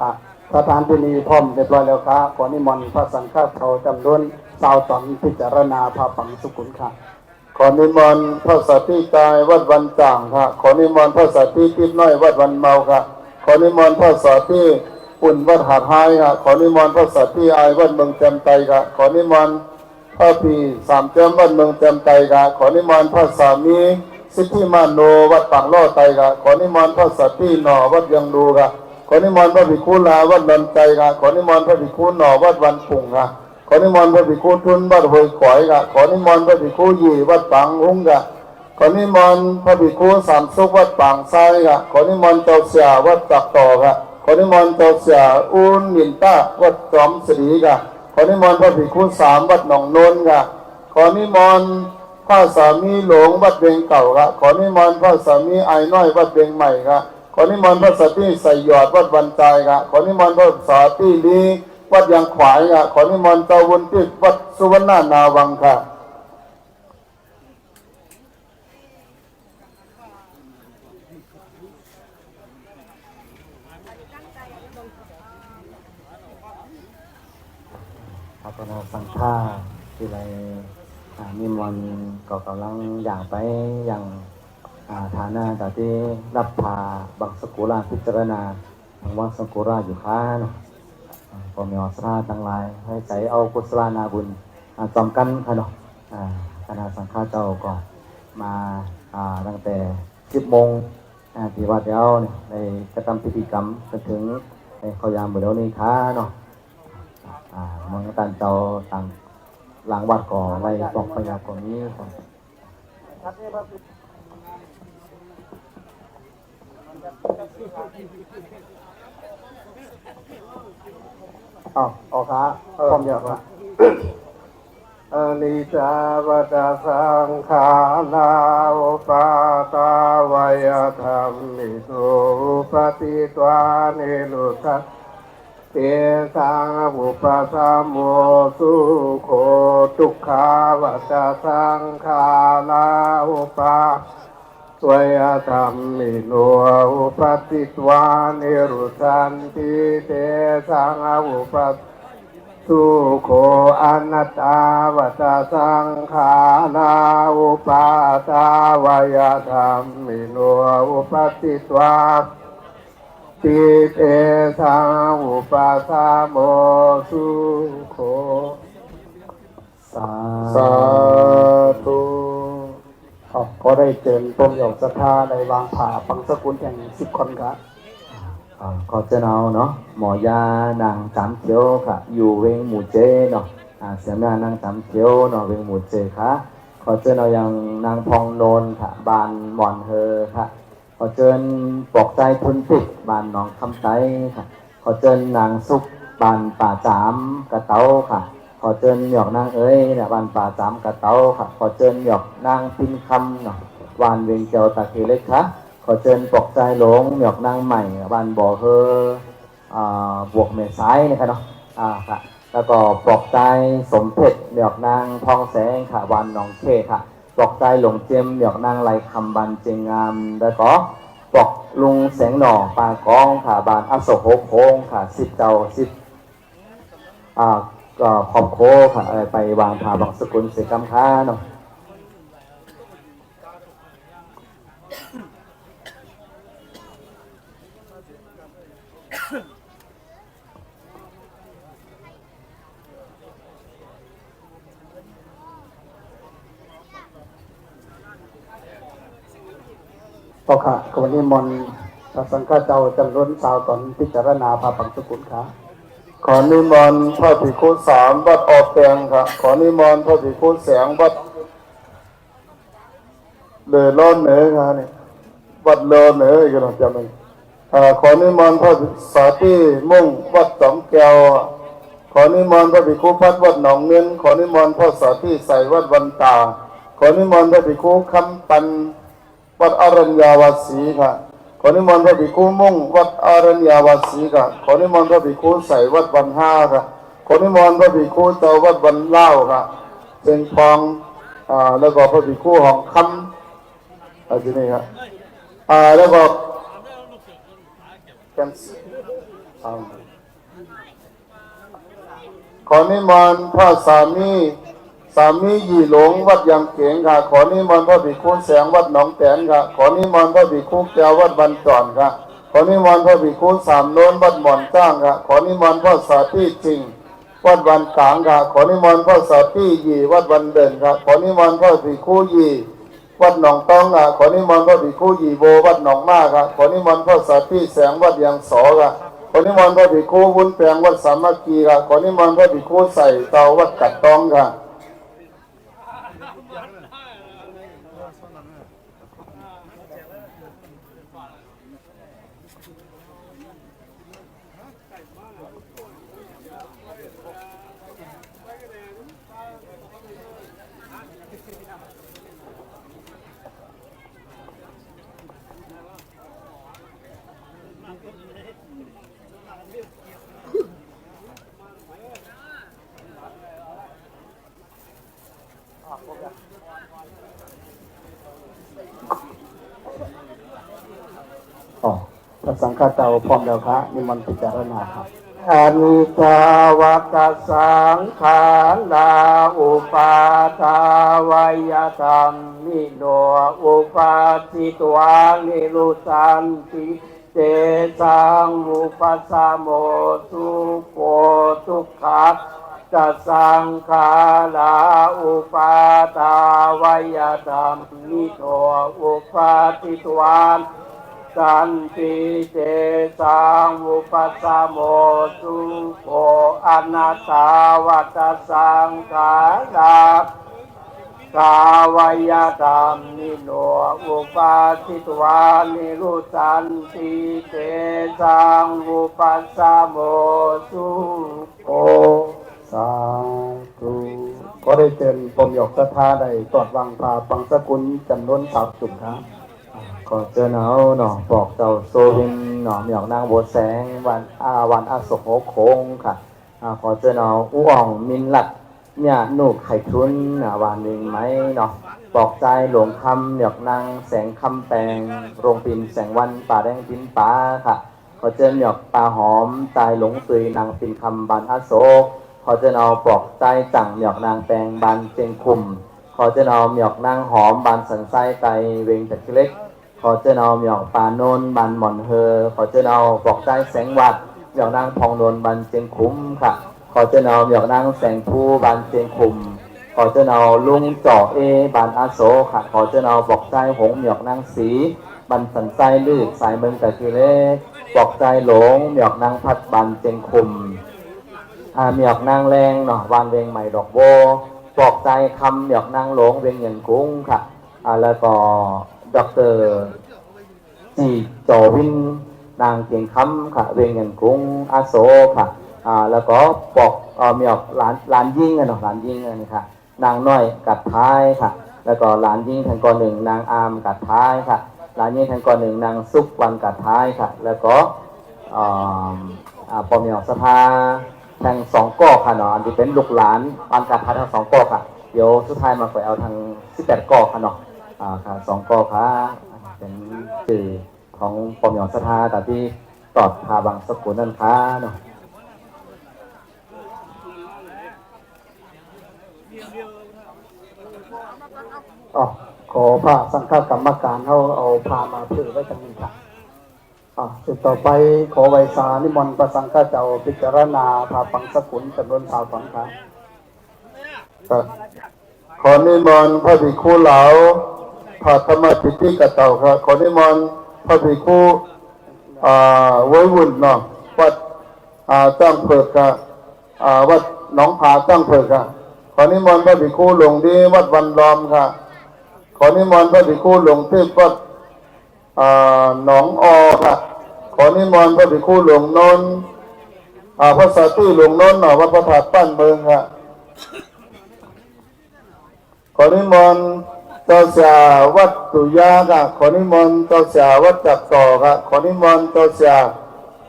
สถานที่นี้พร้อมเรียบร้อยแล้วครับขอนิมนต์พระสังฆเขาจำนวน20ตอนพิจารณาพาบังสกุลค่ะ ขอนิมนต์พระสัตย์ที่กายวัดวันจ่างค่ะขอนิมนต์พระสัตย์ที่ทิพย์น้อยวัดวันเมาค่ะขอนิมนต์พระสัตย์ที่ปุ่นวัดหาดไฮค่ะขอนิมนต์พระสัตย์ที่อายวัดเมืองแจ่มไตค่ะขอนิมนต์พระปีสามแจ่มวัดเมืองแจ่มไตค่ะขอนิมนต์พระสามีสิทธิมาโนวัดปังล่อไตค่ะขอนิมนต์พระสัตย์ที่หน่อวัดยังดูค่ะขอนิมนต์พระภิกขุลาวัดนันใจค่ะขอนิมนต์พระภิกขุหน่อวัดวันปุ่งค่ะขอนิมนต์พระภิกขุทุนวัดห้วยขอยค่ะขอนิมนต์พระภิกขุยี่วัดปังหุ้งค่ะขอนิมนต์พระภิกขุสามสุขวัดปังไซค่ะขอนิมนต์เจ้าเสียวัดจักต่อค่ะขอนิมนต์เจ้าเสียอุนมินตาวัดจอมศรีค่ะขอนิมนต์พระภิกขุ3วัดหนองโนนค่ะขอนิมนต์พระสามีหลวงวัดเวียงเก่าค่ะขอนิมนต์พระสามีไอ้น้อยวัดเวียงใหม่ค่ะขอนิมนต์พระสัตย์ใส่หยอดวัดวันใจค่ะขอนิมนต์พระสัตย์ลีวัดยางขวายค่ะขอนิมนต์เจ้าวุฒิวัดสุวรรณนาวังค่ะพัฒนาสังฆาที่ไรนิมนต์ก็กำลังอย่างไปอย่างฐานะแต่ที่รับพาบังสกุลาพิจารณาทางวัดสกุลาอยู่ค้าเนาะก็มีอสราทั้งหลายให้ใจเอากุศลานาบุญจอมกันค่ะเนาะคณะสังฆาเจ้าก็มาตั้งแต่10 โมงที่วัดเดียวเนี่ยในกระทำพิธีกรรมจนถึงในเขายามบุญแล้วนี้ค้าเนาะมองตันเจ้าต่างหลังวัดก่อไว้ปอกพยากรนี้ก่อนออกขาพร้อมเยอะละอนิจจาวตาสังขาราอุปาตาวายธรรมิสุปฏิตวานิรุตถเตสังอุปสัมโมสุโคทุกขาวัตสังขาราอุปาสวยธรรมิโนอุปติตวานิรุสันติเตสังอุปสุโคอนัตตาวัตสังขาราอุปาตาวายธรรมิโนอุปติตวาติเตสังอุปสัมโมสุโคสาธุ ก็ได้เจิญต้มหยกศรัทธาในวางผ่าปังสกุลแห่ง10 คนครับ ขอเจ้าเนาะหมอยานางจำเขียวค่ะอยู่เวงหมู่เจเนาะเสียแม่นางจำเขียวเนาะเวงหมู่เจค่ะขอเจ้ายังนางพองโนนค่ะบานหมอนเฮอค่ะขอเจิญปอกใจทุนติดบานหนองคำไตค่ะขอเจิญนางสุกบานป่าจามกระเต้าค่ะขอเจิญหยอกนางเอ้ยเนี่ยบานป่าจามกระเต้าค่ะขอเจิญหยอกนางพินคำเนาะวานเวงเจ้าตะเคียนเล็กค่ะขอเชิญปลอกใจหลงหยอกนางใหม่บ้านบ่อเฮอบวกเมษายนะครับเนาะค่ะแล้วก็ปลอกใจสมเพชรหยอกนางทองแสงค่ะวันหนองเขค่ะปลอกใจหลงเจมหยอกนางไหลคำบันเจงงามแล้วก็ปลอกลุงแสงหน่อปากองค่ะบานอโศกโค้งค่ะสิบเจ้าสิบก็ขอบโคค่ะไปวางผ่าบังสกุลเสกำค้าเนาะต่อค่ะวันนี้มนต์พระสังฆเจ้าจำนวนสาวตอนพิจารณาพระปังสกุลครับ ขอนิมนต์พระภิกขุ3วัดออกแตงครับขอนิมนต์พระภิกขุแสงวัดเลอล้อนเหนือครับนี่วัดเลอเหนืออีกแล้วจำเป็นขอนิมนต์พระสาธิมุ่งวัดสองแก้วขอนิมนต์พระภิกขุพัดวัดหนองเงินขอนิมนต์พระสาธิใส่วัดวันตาขอนิมนต์พระภิกขุคำปันวัดอรัญญาวาสีค่ะขอนิมนต์พระภิกขุมุ่งวัดอรัญญาวาสีค่ะขอนิมนต์พระภิกขุใส่วัดวันห้าค่ะขอนิมนต์พระภิกขุเจ้าวัดวันเล่าค่ะเป็นทองแล้วก็พระภิกขุของคำอะไรนี่ครับแล้วก็ขอนิมนต์พระสามีหยี่หลงวัดยังเก๋งค่ะขอนิมนต์พระภิกขุแสงวัดหนองแตนค่ะขอนิมนต์พระภิกขุแก้ววัดบันจอนค่ะขอนิมนต์พระภิกขุสามโน้นวัดหม่อนจ้างค่ะขอนิมนต์พระสาธิจริงวัดวันกลางค่ะขอนิมนต์พระสาธิหยี่วัดวันเด่นค่ะขอนิมนต์พระภิกขุหยี่วัดหนองต้องค่ะขอนิมนต์พระภิกขุหยี่โบวัดหนองมาค่ะขอนิมนต์พระสาธิแสงวัดยังสอค่ะขอนิมนต์พระภิกขุวุ้นแปลงวัดสามัคคีค่ะขอนิมนต์พระภิกขุใส่เตาวัดกัดตองค่ะพระสังฆเจ้าพร้อมแล้วครับนิมนต์พิจารณาครับ อนิจจวัตสังขาราอุปาทาวายธรรมนิโนอุปาทิตวานิรุสันติเตสังอุปสมโมทุโกทุกขัสจะสังขาราอุปาทาวายธรรมนิโนอุปาทิตวาสันติเตสังอุปสมโมทุโกอนัตตาวัตสังขาราสาวายธรรมนิโนอุปาทิตวานิรุสันติเตสังอุปสมโมทุโก สาธุก็ได้เจริญปมหยกศรัทธาได้ตรวจวางพาปังสกุลจำนวน3 จุดครับ ขอเจอเนาหนอบอกเจ้าโซวินหนอหยอกนางบัวแสงวันอโศกโค้งค่ะขอเจอเนาอู้อ่องมินหลัดเนี่ยนูกไข่ทุนวันหนึ่งไหมเนาะบอกใจหลวงคำหยอกนางแสงคำแปลงโรงปินแสงวันป่าแดงปินป่าค่ะขอเจอหยอกปลาหอมใจหลงตุยนางปินคำบานอโศกขอเจอเนาปลอกใจจังหยอกนางแปลงบานเจงคุมขอเจอเนาหยอกนางหอมบานสันไส้ไตเวงตะเล็กขอเจอเนาหยอกปลาโนนบานหม่อนเฮอขอเจอเนาปลอกใจแสงวัดหยอกนางพองโนนบานเจงคุ้มค่ะขอเจอเนาหยอกนางแสงผู้บานเจงคุมข ขอเจ้าเอาลุงจ่อเอบานอาโศค่ะขอเจ้าเอาบอกใจหงหยอกนางสีบันสันใจลืดสายเมืองแต่กิเลบอกใจหลงหยอกนางพัดบันเจงคุมหยอกนางแรงเนาะวานเวงใหม่ดอกโบบอกใจคำหยอกนางหลงเวงเหยียนกุ้งค่ะแล้วก็ดอกเตอร์จีโจวินนางเกียงคำค่ะเวงเหยียนกุ้งอาโศค่ะแล้วก็บอกมีออกหลานยิ่งเนาะหลานยิ่งนี่ค่ะนางน้อยกัดท้ายค่ะแล้วก็หลานยิ่งแทนกอหนึ่งนางอามกัดท้ายค่ะหลานยิ่งแทนกอหนึ่งนางซุกวันกัดท้ายค่ะแล้วก็พอมีออกสภาทางสองก้อค่ะเนาะอันที่เป็นลูกหลานวันกัดท้ายทั้งสองก้อค่ะเดี๋ยวสุดท้ายมาไปเอาทาง18ก้อค่ะเนาะค่ะสองก้อค่ะเป็นสื่อของพอมีออกสภาแต่ที่ตอดพาบางสกุลนั่นค่ะเนาะขอพระสังฆกรรมการเอาพามาถือไว้จังนี้ครับสุดต่อไปขอไวสานิมนต์พระสังฆเจ้าพิจารณาพาปังสกุลจำนวนสาวสองครับ ขอนิมนต์พระภิกขุเหลาพระธรรมปิฎกเต่าครับขอนิมนต์พระภิกขุไว้วุ่นเนาะวัดตั้งเพิกครับวัดหนองผาตั้งเพิกครับขอนิมนต์พระภิกขุหลวงดีวัดวันล้อมครับขอนิมนต์พระภิกขุหลวงเทพวัดหนองอครับขอนิมนต์พระภิกขุหลวงนนท์พระสาธุหลวงนนท์เนาะวัดพระธาตุบ้านเมืองครับขอนิมนต์เจ้าเสียวัดตุยาค่ะขอนิมนต์เจ้าเสียวัดจักต่อค่ะขอนิมนต์เจ้าเสีย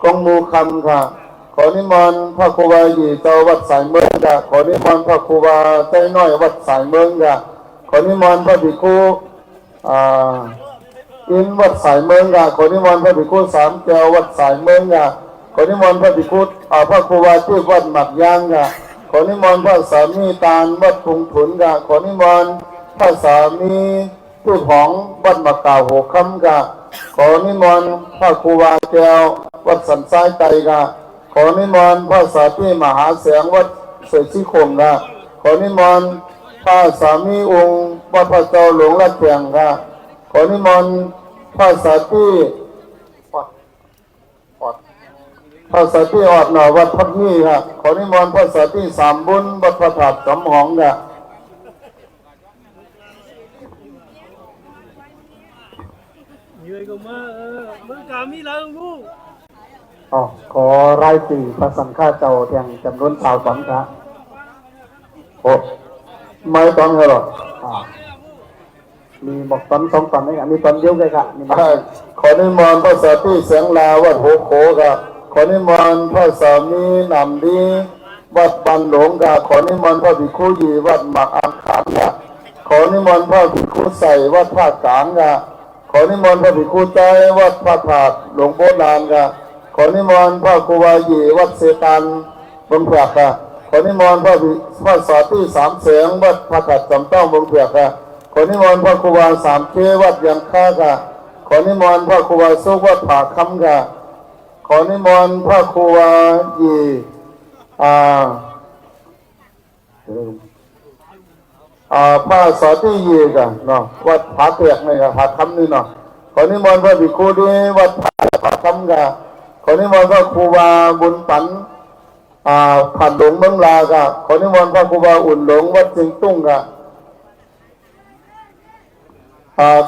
กองมูคำค่ะขอนิมนต์พระครูบาหยีเจ้าวัดสายเมืองค่ะขอนิมนต์พระครูบาใจน้อยวัดสายเมืองค่ะขอนิมนต์พระภิกขุอินวัดสายเมืองค่ะขอนิมนต์พระภิกขุสามแก้ววัดสายเมืองค่ะขอนิมนต์พระภิกขุพระครูบาที่วัดหมักยางค่ะขอนิมนต์พระสามีตาลวัดพุงถุนค่ะขอนิมนต์พระสามีผู้ของวัดมะกาวหัวคำค่ะขอนิมนต์พระครูบาแก้ววัดสันทรายไตค่ะขอนิมนต์พระสามีมหาเสียงวัดเสยชิคมค่ะขอนิมนต์พระสามีองค์วัดพระเจ้าหลวงรัชแขงค่ะขอนิมนต์พระสามีพระสามีอดหน่อวัดพักนี่ค่ะขอนิมนต์พระสามีสามบุญวัดพระธาตุสำหองค่ะขอรายสี่พระสังฆเจ้าแทงจำนวนสาวสองครับโอ้ไม่ต้องเหรอมีบอกตอนสองตอนนี่มีตอนเดียวกันครับขอนิมนต์พระสามีเสียงลาวัดโหโขครับขอนิมนต์พระสามีนำดีวัดบันหลงครับขอนิมนต์พระภิกขุยีวัดหมักอังคารครับขอนิมนต์พระภิกขุใส่วัดภาคกลางครับขอนิมนต์พระภิกขุใจวัดพระธาตุหลวงโบราณครับขอนิมนต์พระครูบาหยีวัดเสตันบางเผือกค่ะขอนิมนต์พระสาธุสามเสียงวัดพระธาตุจำต้องบางเผือกค่ะขอนิมนต์พระครูบาสามเควัดยังค่าค่ะขอนิมนต์พระครูบาสุวัดผาคำค่ะขอนิมนต์พระครูบาหยีพระสาธุหยีค่ะเนาะวัดผาเปียกนี่ค่ะผาคำนี่เนาะขอนิมนต์พระภิกขุด้วยวัดผาคำค่ะขอนิมนต์พระครูบาบุญปันผ่านหลวงเมืองลาค่ะขอนิมนต์พระครูบาอุ่นหลวงวัดเชียงตุ้งค่ะ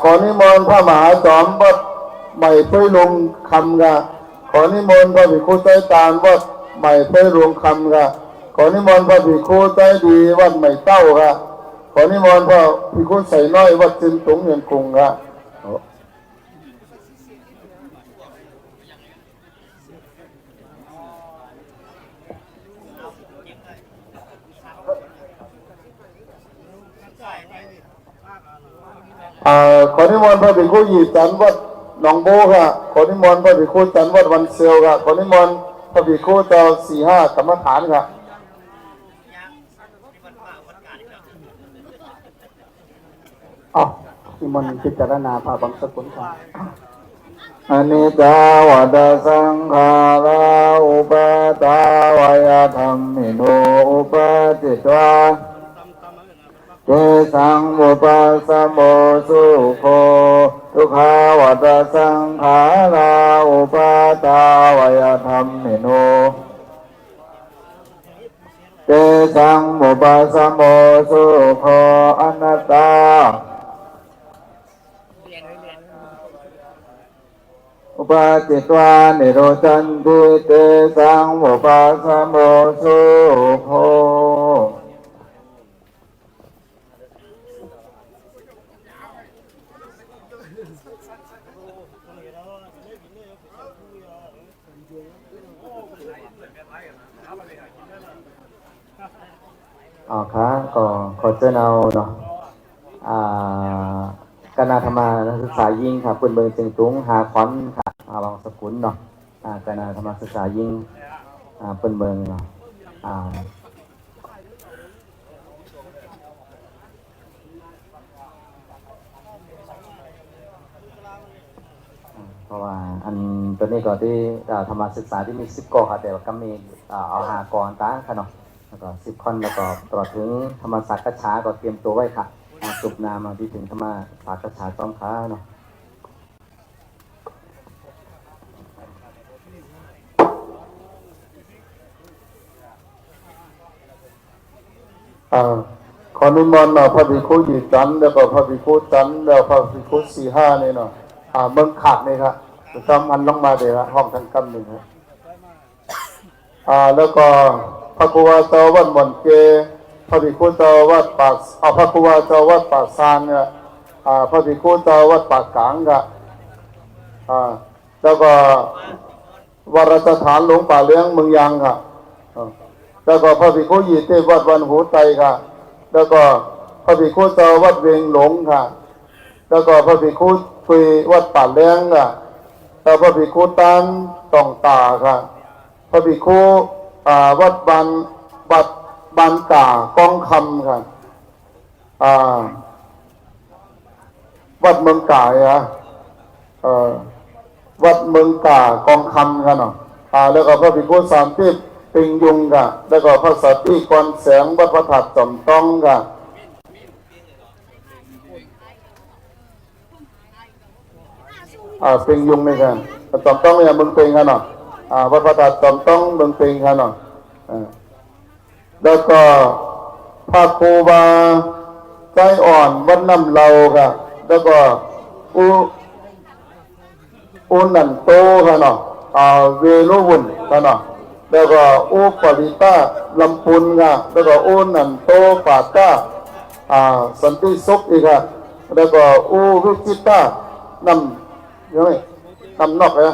ขอนิมนต์พระมหาจอมวัดใหม่เพื่อลงคำค่ะขอนิมนต์พระภิกขุใจตาลวัดใหม่เพื่อลงคำค่ะขอนิมนต์พระภิกขุใจดีวัดใหม่เต้าค่ะขอนิมนต์พระภิกขุใส่น้อยวัดจินตุงเงียนกรุงค่ะขอนิมนต์พระภิกขุยีจันวัดหนองโบค่ะขอนิมนต์พระภิกขุจันวัดวันเซลค่ะขอนิมนต์พระภิกขุเจ้า4-5กรรมฐานค่ะนิมนต์พิจารณาพระบังสกุลค่ะอนิจจาวัฏสังขาราอุปาทาวายธรรมิโนอุปาจิตวา เตสังอุปสมโมสุโคทุกขวัตสังขาราอุปาตาวายธรรมเมโนเตสังอุปสมโมสุโคอนัตตาอุปาจิตวานิโรจันติเตสังอุปสมโมสุโคค่ะก็ขอเชิญเอาเนาะคณะธรรมานักศึกษายิ่งค่ะปืนเบิงเชียงตุงหาขวัญค่ะบางสกุลเนาะคณะธรรมาศึกษายิ่งปืนเบิงเนาะเพราะว่าอันตัวนี้ก็ที่ธรรมศึกษาที่มี10กอค่ะแต่ว่าก็มีเอา5กอตั้งค่ะเนาะแล้วก็10คนแล้วก็ตลอดถึงธรรมศาสตร์กัจฉาก็เตรียมตัวไว้ค่ะสุบนามาที่ถึงธรรมศาสตร์กัจฉาต้องค้าเนาะขอนิมนต์พระภิกขุหญิงจันทร์แล้วก็พระภิกขุจันทร์แล้วพระภิกขุ4-5นี่เนาะเมืองขาดนี่ครับจะทำอันลงมาเดี๋ยวห้องทั้งกำหนึ่งครับแล้วก็พระครูวาเจ้าวัดหม่อนเกพระภิกขุเจ้าวัดปากพระครูวาเจ้าวัดปากซานเนี่ยพระภิกขุเจ้าวัดปากกลางครับแล้วก็วรสถานหลวงป่าเลี้ยงเมืองยังครับแล้วก็พระภิกขุหญิงที่วัดวันหูไตค่ะแล้วก็พระภิกขุเจ้าวัดเวงหลงค่ะแล้วก็พระภิกขุคุยวัดป่าเลี้ยงค่ะแล้วพระภิกขุตันต่องตาค่ะพระภิกขุวัดบานกากองคำค่ะวัดเมืองกาค่ะวัดเมืองกากองคำค่ะเนาะแล้วก็พระภิกขุสามทิพย์ปิงยุงค่ะแล้วก็พระสัตติกรแสงวัดพระธาตุจอมต้องค่ะปิงยุงนี่ค่ะจอมต้องเนี่ยเมืองปิงค่ะเนาะวัดพระธาตุจอมต้องเมืองปิงค่ะเนาะแล้วก็พระครูบาใจอ่อนวัดน้ำเหลาค่ะแล้วก็อุนันโตค่ะเนาะเวรุวุ่นค่ะเนาะแล้วก็ปริต้าลำพูนค่ะแล้วก็นันโตปาต้าสันติสุขอีกค่ะแล้วก็วิจิตานำยังไงนำนอกเลย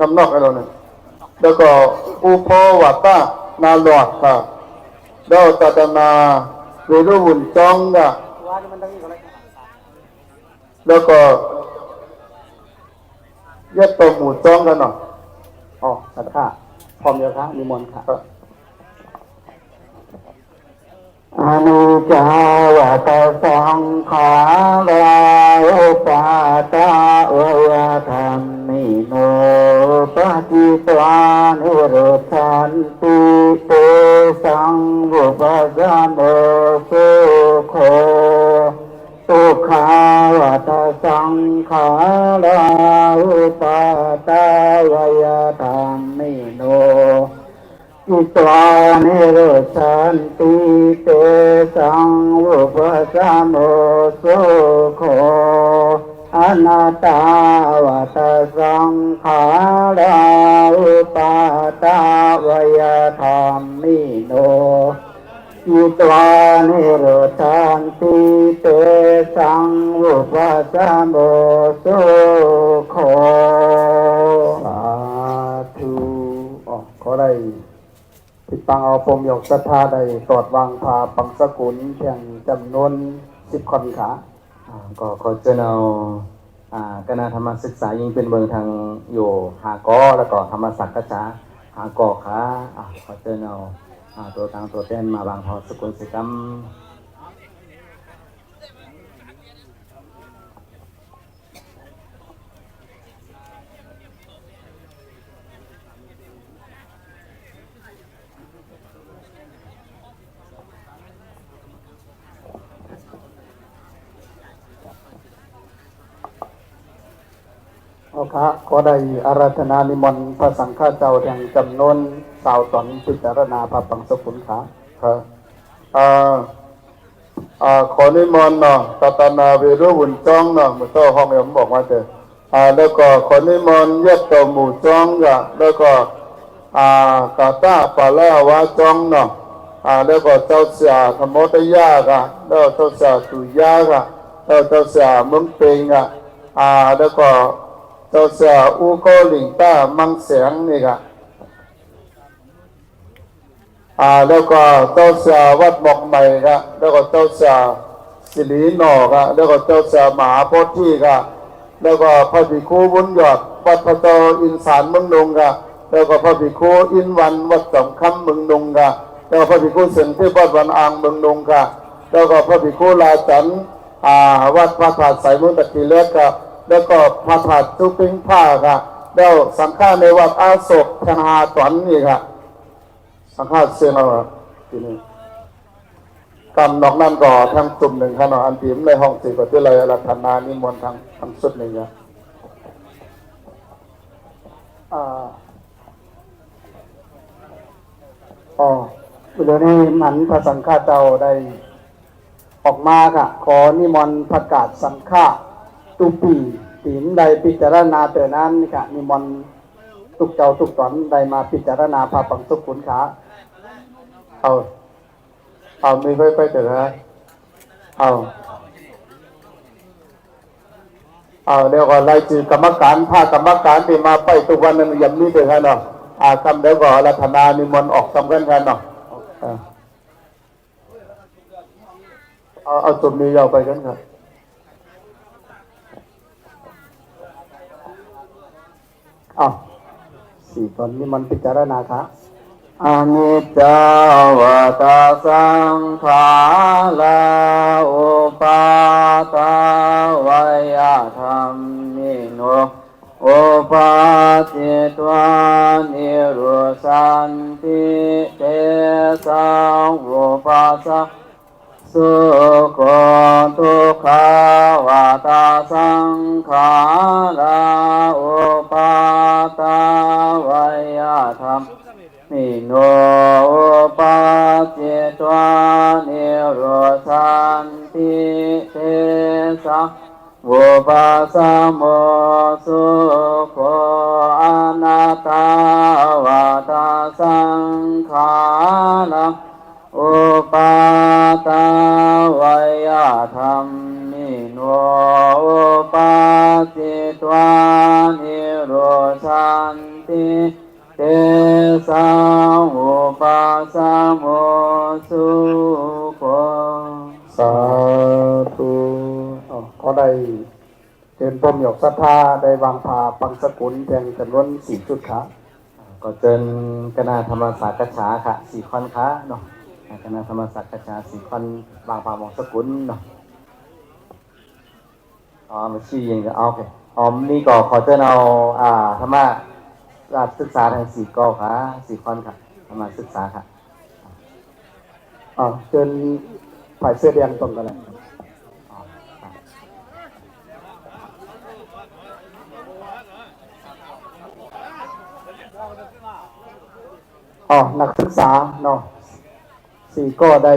นำนอกอะไรเนี่ยแล้วก็โพวัตตานาหลอดค่ะแล้วตัตนาเวรุวุ่นจองค่ะแล้วก็ยัดตัวหมูจองกันเนาะสัตว์ค่ะพร้อมเดียวครับนิมนต์ค่ะอนุจาวตสังขาราอุปาตาวะธรรมิโนปฏิตวานิโรธันติเตสังอุปสัมโมสุโคทุกขาวัตสังขาราอุปาตาวะธรรมิโนอิตวานิโรชันติเตสังอุปสัมโมสุโคอนัตตาวัตสังขาราอุปาตาวะธรรมิโนอิตวานิโรชันติเตสังอุปสัมโมสุโคสาธุขอได้ติดตังเอาปมหยกศรัทธาได้ตรวจวางพาปังสกุลเพียงจำนวน10 คนค่ะก็ขอเชิญเอาคณะธรรมศึกษายิ่งเป็นเมืองทางอยู่5 กอแล้วก็ธรรมศาสตร์กัจฉา5 กอค่ะขอเชิญเอาตัวต่างตัวแทนมาบางพอสกุลศิกรรม เอาคะขอได้อาราธนานิมนต์พระสังฆเจ้าแห่งจำนวนสาวตอนพิจารณาพระปังสกุลขา ครับขอนิมนต์เนาะตตนาเวรุบุญจ้องเนาะหมู่โตห้องยมบอกมาเถอะแล้วก็ขอนิมนต์ยะโตหมู่จ้องกะแล้วก็กาตาปาลาวาจ้องเนาะแล้วก็เจ้าเสียธรรมตยากะแล้วเจ้าเสียสุยากะแล้วเจ้าเสียเมืองเปงะแล้วก็เจ้าเสียอูโกลิงต้ามังเสียงนี่กะแล้วก็เจ้าเสียวัดบอกใหม่กะแล้วก็เจ้าเสียสิริหนอกะแล้วก็เจ้าเสียมหาโพธิกะแล้วก็พระภิกขุบุญยอดวัดพระเจ้าอินสารเมืองนงกะแล้วก็พระภิกขุอินวันวัดสำคัญเมืองนงกะแล้วก็พระภิกขุเสนที่วัดวันอ่างเมืองนงกะแล้วก็พระภิกขุลาจันวัดพระธาตุสายมุนตะกีเล็กกะแล้วก็พระธาตุจุปิงผ้ากะแล้วสังฆาในวัดอาโศกธนาตอนนี่กะสังฆาเสนาทีนี้กำนอกนั่นก็ทั้งตุ่มหนึ่งขนาดอันตีมในห้องสี่ก็ที่เลยรัตนานิมนต์ทั้งสุดหนึ่งนะเดี๋ยวนี้มันพระสังฆเจ้าได้ออกมาค่ะขอนิมนต์ประกาศสังฆะตุปีตีนใดพิจารณาเตอนั้นนี่ค่ะนิมนต์ทุกเจ้าทุกตอนใดมาพิจารณาพระปังสุขุนขามีไปเถอะนะเดี๋ยวก็รายชื่อกรรมการภาคกรรมการที่มาไปทุกวันนั้นยังมีเถอะเนาะคำเดี๋ยวก็รัตนานิมนต์ออกทำกันเนาะเอาจุดนี้ยาวไปกันครับสี่ตอนนี้มันพิจารณาค่ะอนิจจวัตสังขาราอุปาทวยธรรมมิโนอุปาทิตวานิโรสันติเตสังอุปัสสะสุโขทุกขาวาตาสังขาราอุปาทวยธรรมมิโนอุปาทิตวานิโรสันติเตสังอุปัสสะโมสุโขอนัตตาวาตาสังขาราอุปาทวยธรรมมิโนอุปาทิตวานิโรสันติเตสังอุปัสสะโมสุโขสาธุก็ได้เชิญพรหมหยกศรัทธาได้วางผ่าปังสกุลแทงจำนวน4 ชุดขาก็เจิญคณะธรรมศาสตร์กัจฉาค่ะ4 คนค่ะเนาะคณะธรรมศาสตร์กัจฉา4 คนวางผ่ามองสกุลเนาะมาชี้ยังจะเอาไปนี่ก็ขอเจิญเอาธรรมะศึกษาทาง4 ข้อค่ะ4 คนค่ะธรรมะศึกษาค่ะเชิญฝ่ายเสื้อแดงตรงกันเลยนักศึกษาเนาะ4 ก็ได้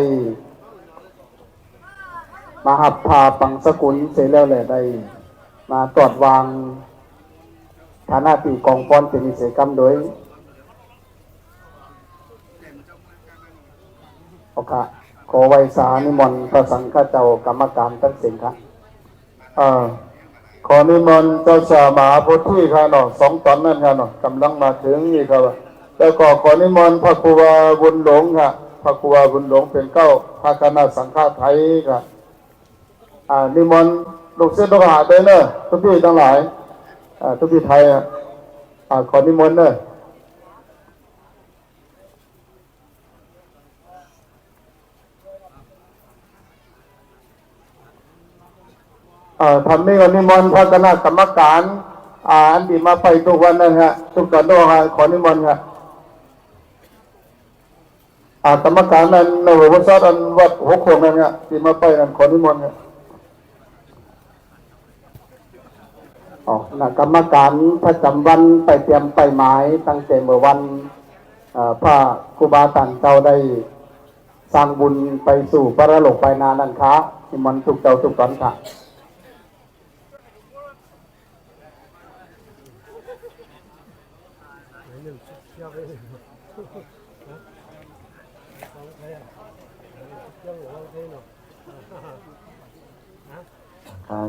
มาหับพาปังสกุลเสร็จแล้วแหละได้มาตรวจวางฐานะตีกองป้อนเป็นนิสัยกรรมโดยขอไว้สานิมนต์พระสังฆเจ้ากรรมการทั้งสิ้นครับขอนิมนต์เจ้าชายมหาโพธิค่ะเนาะ2 ตอนนั่นค่ะเนาะกำลังมาถึงนี่ครับแล้วก็ขอนิมนต์พระครูบาบุญหลงค่ะพระครูบาบุญหลงเป็นเก้าพระคณะสังฆไทยค่ะนิมนต์ลูกศิษย์ลูกหาด้วยเนอะทุกที่ทั้งหลายทุกที่ไทยขอนิมนต์เนอะทำนี่ก็นิมนต์พระคณะกรรมการอันที่มาไปทุกวันนั่นฮะทุกตอนด้วยขอนิมนต์ค่ะกรรมการนั้นในวัดศาสตร์วัดหัวโขงนั่นที่มาไปนั่นขอนิมนต์ค่ะ กรรมการประจำวันไปเตรียมไปหมายตั้งแต่เมื่อวันพระครูบาตันเจ้าได้สร้างบุญไปสู่พระโลกไปนานันค้าที่มันถูกเจ้าถูกตอนค่ะ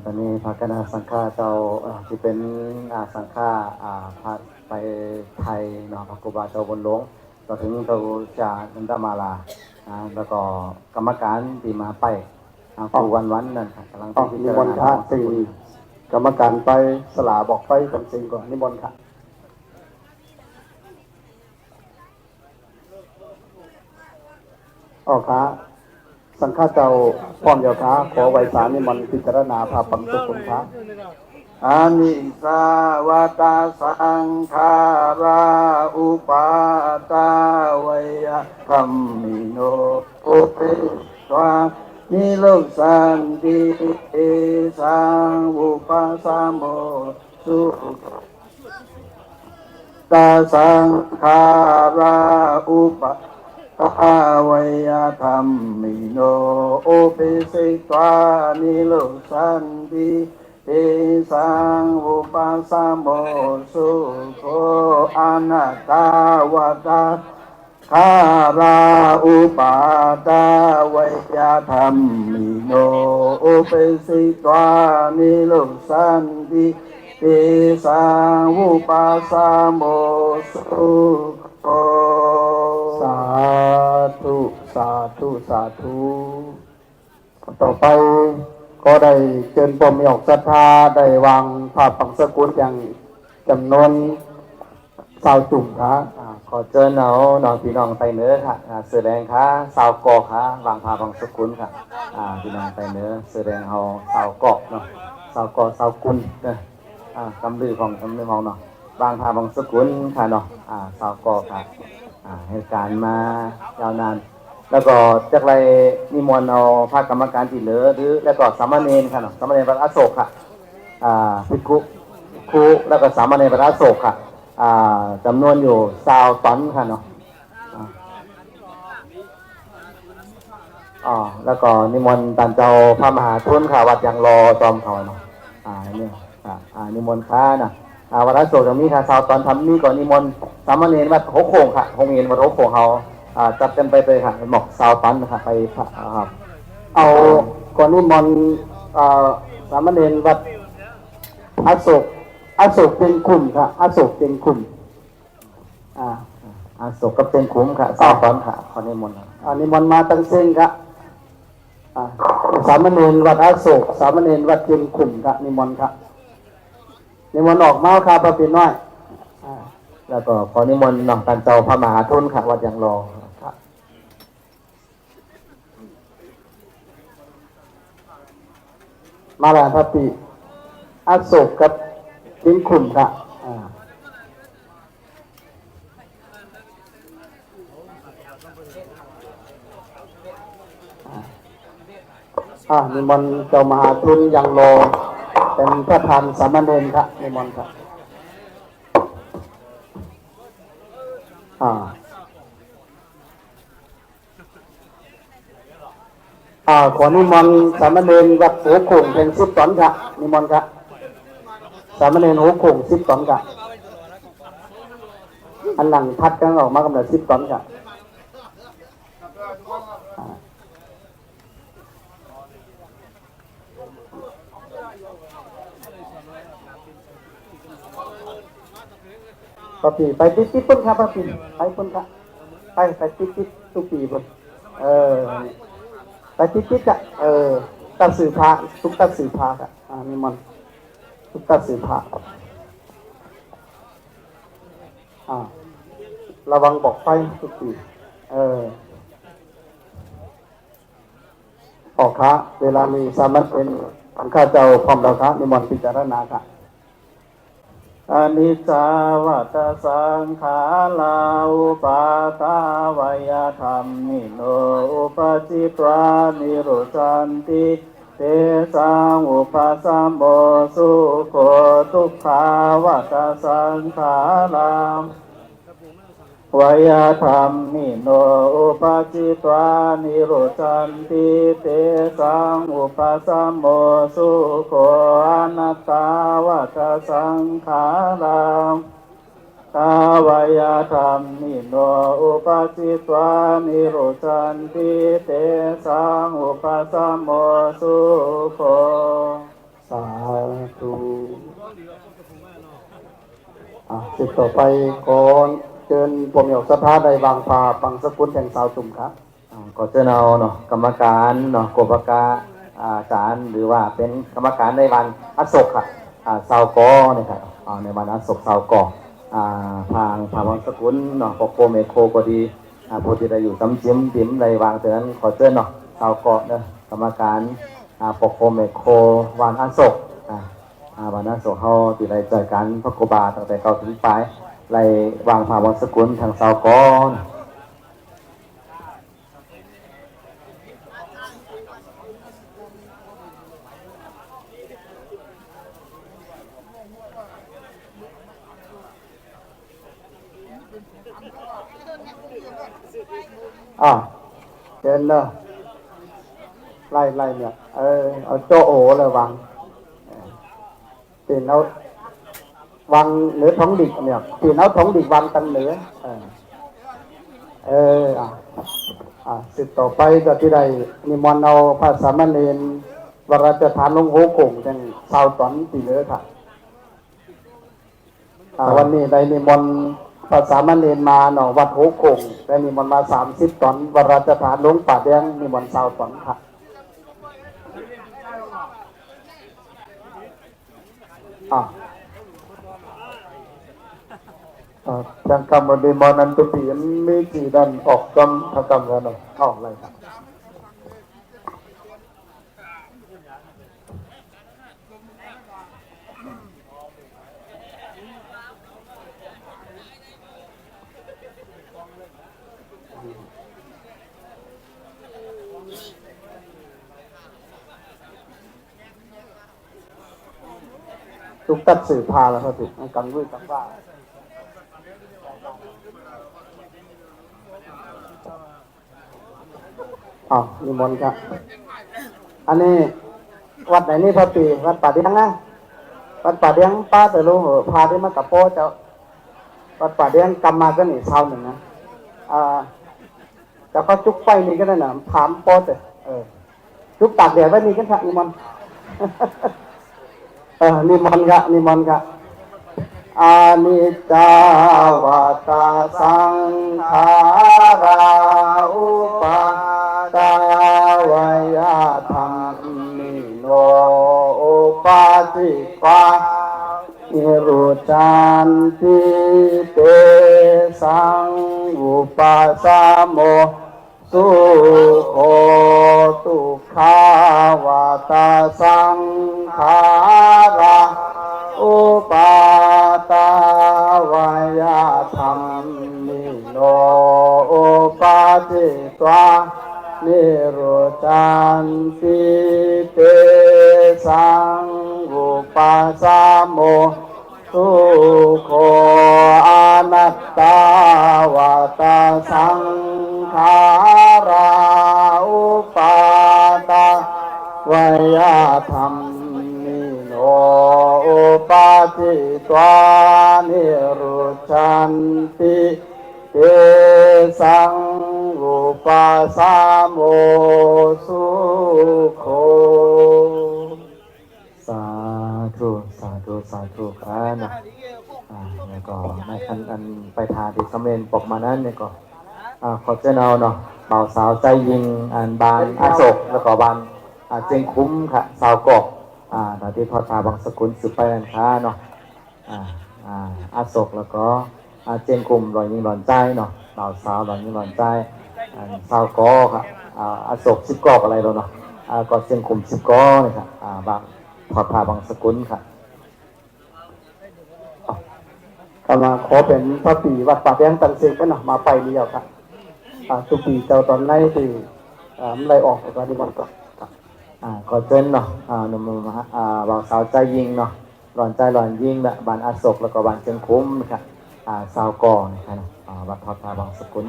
ตอนนี้พระคณะสังฆาเจ้าที่เป็นสังฆาพาไปไทยเนาะพระครูบาเจ้าบนหลวงก็ถึงพระจานันตมาลาแล้วก็กรรมการที่มาไปครูวันนั่นกำลังพิจารณาสี่กรรมการไปสลาบอกไปคำสิ่งก่อนนิมนต์ค่ะค่ะสังฆาเจ้าพร้อมเจ้าค่ะขอไว้สารนิมนต์พิจารณาพาปังสุขุมค่ะอานิสาวตาสังขาราอุปาตาวยธรรมิโนโอเปสวานิโลสันติสังอุปสามโมสุตาสังขาราอุปตาวยธรรมิโนโอเปสิตวานิโลสันติสังอุปสามโมสุโขอนัตตาวตาคาราอุปาตาวยธรรมิโนโอเปสิตวานิโลสันติสังอุปสามโมสุโขสาธุสาธุสาธุต่อไปก็ได้เชิญปมมีออกศรัทธาได้วางผ้าปังสกุลอย่างจำนวน20 จุ่มครับขอเชิญเอาน้องพี่น้องไปเนื้อค่ะเสื้อแดงค่ะสาวกอกค่ะวางผ้าปังสกุลค่ะพี่น้องไปเนื้อเสื้อแดงเอาสาวกอกเนาะสาวกอกสาวกุลเนี่ยกำลือของเนาะวางผ้าปังสกุลค่ะเนาะสาวกอกค่ะเหตุการณ์มายาวนานแล้วก็จากไรนิมนต์เอาภาคกรรมการที่เหลือหรือแล้วก็สามเณรค่ะเนาะสามเณรพระอโศกค่ะภิกขุครูแล้วก็สามเณรพระอโศกค่ะจำนวนอยู่20 ตนค่ะเนาะแล้วก็นิมนต์ท่านเจ้าพระมหาทุนค่ะวัดยางรอจอมเขาเนาะเนี่ยนิมนต์ค่ะนะวัดอโศกตรงนี้ค่ะ20 ตนทำนี่ก่อนนิมนต์สามเณรวัดหัวโค้งค่ะโรงเรียนวัดหัวโค้งเขาจัดกันไปเลยค่ะหมอก20 ตันค่ะไปครับเอาก่อนนิมนต์สามเณรวัดอโศกเป็นคุมค่ะอโศกเป็นคุมอโศกก็เป็นคุ้มค่ะ20 ตันค่ะขอนิมนต์นิมนต์มาตั้งเส้นค่ะสามเณรวัดอโศกสามเณรวัดเป็นคุมค่ะนิมนต์ค่ะนิมนต์ออกมาค่ะพระปีน้อยแล้วก็ขอนิมนต์น้องท่านเจ้าพระมหาทุนค่ะวัดยางรอมาแล้วพระปีอโศกกับลิ้นขุ่นค่ะนิมนต์เจ้ามหาทุนยังรอเป็นประธานสามเณรค่ะนิมนต์ค่ะขอนิมนต์สามเณรวัดหัวโขงเป็น10 ตนค่ะนิมนต์ค่ะสามเณรหัวโขง10 ตนค่ะอันหลังพัดกันออกมากำหนด10 ตนค่ะป้าปีไปติดปุ่นครับป้าปีไปปุ่นค่ะไปติดทุกปีปุ่นไปติดอ่ะตัดสื่อพาทุกตัดสื่อพาค่ะนี่มันทุกตัดสื่อพาระวังบอกไฟทุกปีออกค่ะเวลามีสามัญเป็นข้าเจ้าพร้อมแล้วค่ะนิมนต์พิจารณาค่ะอนิจจาวัฏสังขาราอุปาตาวยธรรมิโนอุปจิตวานิโรจันติ เตสังอุปสัมโมสุโขทุกขาวัตสังขารังวยธรรมมิโนอุปจิตวานิโรจันติเตสังอุปสัมโมสุโขอนัตตาวัตสังขารังกาวายธรรมนิโนอุปจิตวานิโรจันติเตสังอุปสัมโมสุโขสาธุสิต่อไปก่อนเชิญผมเหยวสภาใดบางพาปังสกุลแห่งสาวตุ่มครับก็จะเอาเนาะกรรมการเนาะกบกาอาจารย์หรือว่าเป็นกรรมการในวันอโศกค่ะสาวกอเนี่ยครับในวันอโศกสาวกอทางพาวังสกุลเนาะปกโกเมโคก็ดีโพธิได้อยู่ตำจิ้มจิ้มในวางเตือนขอเชิญเนาะสาวกอเนาะกรรมการปกโกเมโควานอโศกวันอโศกเขาติดในใจกันพระโกบาตั้งแต่เก่าถึงปลายไล่วางพาวังสกุลทางสาวกอเชิญเนอะไล่เนี่ยเอาโจโอเลยวังตีนเอาวังเหนือท้องดิกเนี่ยตีนเอาท้องดิกวังตันเหนือสิต่อไปก็ที่ใดนิมนต์เอาพระสามเณรวรจะฐานหลวงโหกงจังชาวตอนตีเหนือค่ะวันนี้ได้นิมนต์พระสามเณรมาเนาะวัดโหกงได้นิมนต์มา30 ตอนวรจะฐานหลวงป่าแดงนิมนต์ชาวตอนค่ะจังกรรมดีมานันตุปีมีกี่ดันออกกรรมทำกรรมกันเนาะอะไรครับทุกตัดสื่อพาแล้วครับถูกกังวลกังว่านิมนต์ครับอันนี้วัดไหนนี่พอปีวัดป่าเดียงนะวัดป่าเดียงป้าแต่รู้พาที่มากับโป้เจ้าวัดป่าเดียงกำมาก็หนีเช้าหนึ่งนะแต่ก็จุกไฟนี่ก็ได้นะถามโป้แต่จุกตากแดดไว้นี่กันค่ะนิมนต์นิมนต์ครับอานิจจาวัตสังขาราอุปาตาวายธรรมิโนอุปาติปานิรุจันติเตสังอุปาสามโมสุโขทุกขาวาตาสังขาราอุปาตาวายธรรมิโนอุปาทิตวานิโรจันติเตสังอุปาสามโมสุโขอนัตตาวาตาสังขาราอุปาตาวายธรรมิโนอุปาทิตวานิโรจันติเตสังอุปาสามโมสุโขสาธุครับนะแล้วก็ในอันไปทาที่สำเร็จปกมานั้นเนี่ยก็ขอเจ้าเนาะเบาสาวใจยิงบานอาโศกแล้วก็บานเจงคุ้มค่ะสาวกอกตอนที่ทอดทาบางสกุลสืบไปนั่นค่ะเนาะอาโศกแล้วก็เจงคุ้มรอยยิงหลอนใจเนาะเบาสาวรอยยิงหลอนใจสาวกอค่ะอาโศก10 กอกอะไรแล้วเนาะก็เจงคุ้ม10 กอเนี่ยค่ะบางทอดทาบางสกุลค่ะก็มาขอเป็นพระปีวัดป่าแดงตันเสกกันนะมาไปเดียวครับทุกปีเจ้าตอนไหนที่อะไรออกตอนนี้วันก่อน ก็เจนเนาะหนุ่มบ่าวสาวใจยิงเนาะหล่อนใจหล่อนยิงแบบบ้านอโศกแล้วก็บ้านเชียงคุ้มนะครับสาวก่อนนะครับวัดทอดทาบางสกุล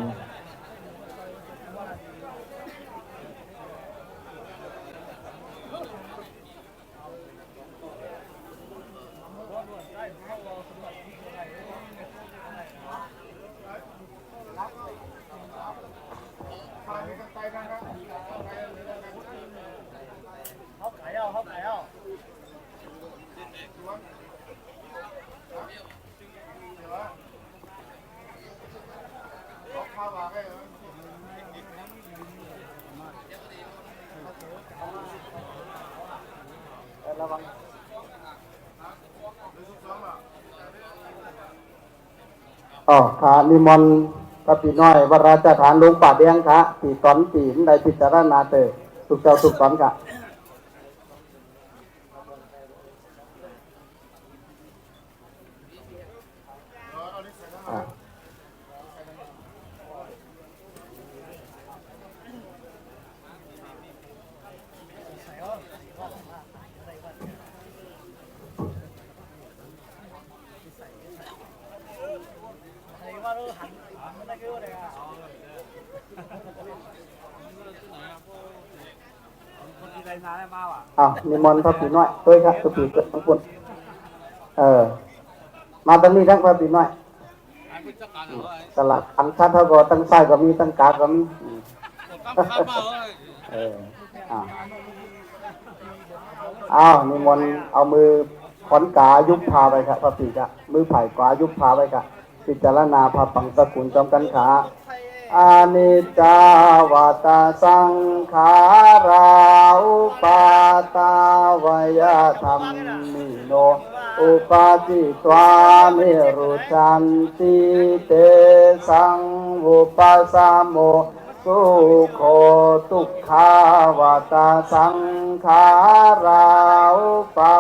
ขานิมนต์พระปีน้อยวราชฐานหลวงป่าเดียงค่ะปีตอนปีได้พิจารณาเตอสุกเจ้าสุกตอนค่ะนิมนต์พระปีน้อยด้วยครับพระปีเกิดทั้งคนมาตรงนี้ทั้งพระปีน้อยสลักอันชัดเท่ากับตั้งไส้ก็มีตั้งกาก็มีนิมนต์เอามือขอนกายุบพาไปครับพระปีกะมือไผ่กายุบพาไปกะพิจารณาพระปังสกุลจอมกันขาอานิจจาวตาสังขาราอุปาตาวยธรรมมิโนอุปาจิตวานิรุชันติเตสังอุปสามโมสุโคทุกขาวตาสังขาราอุปา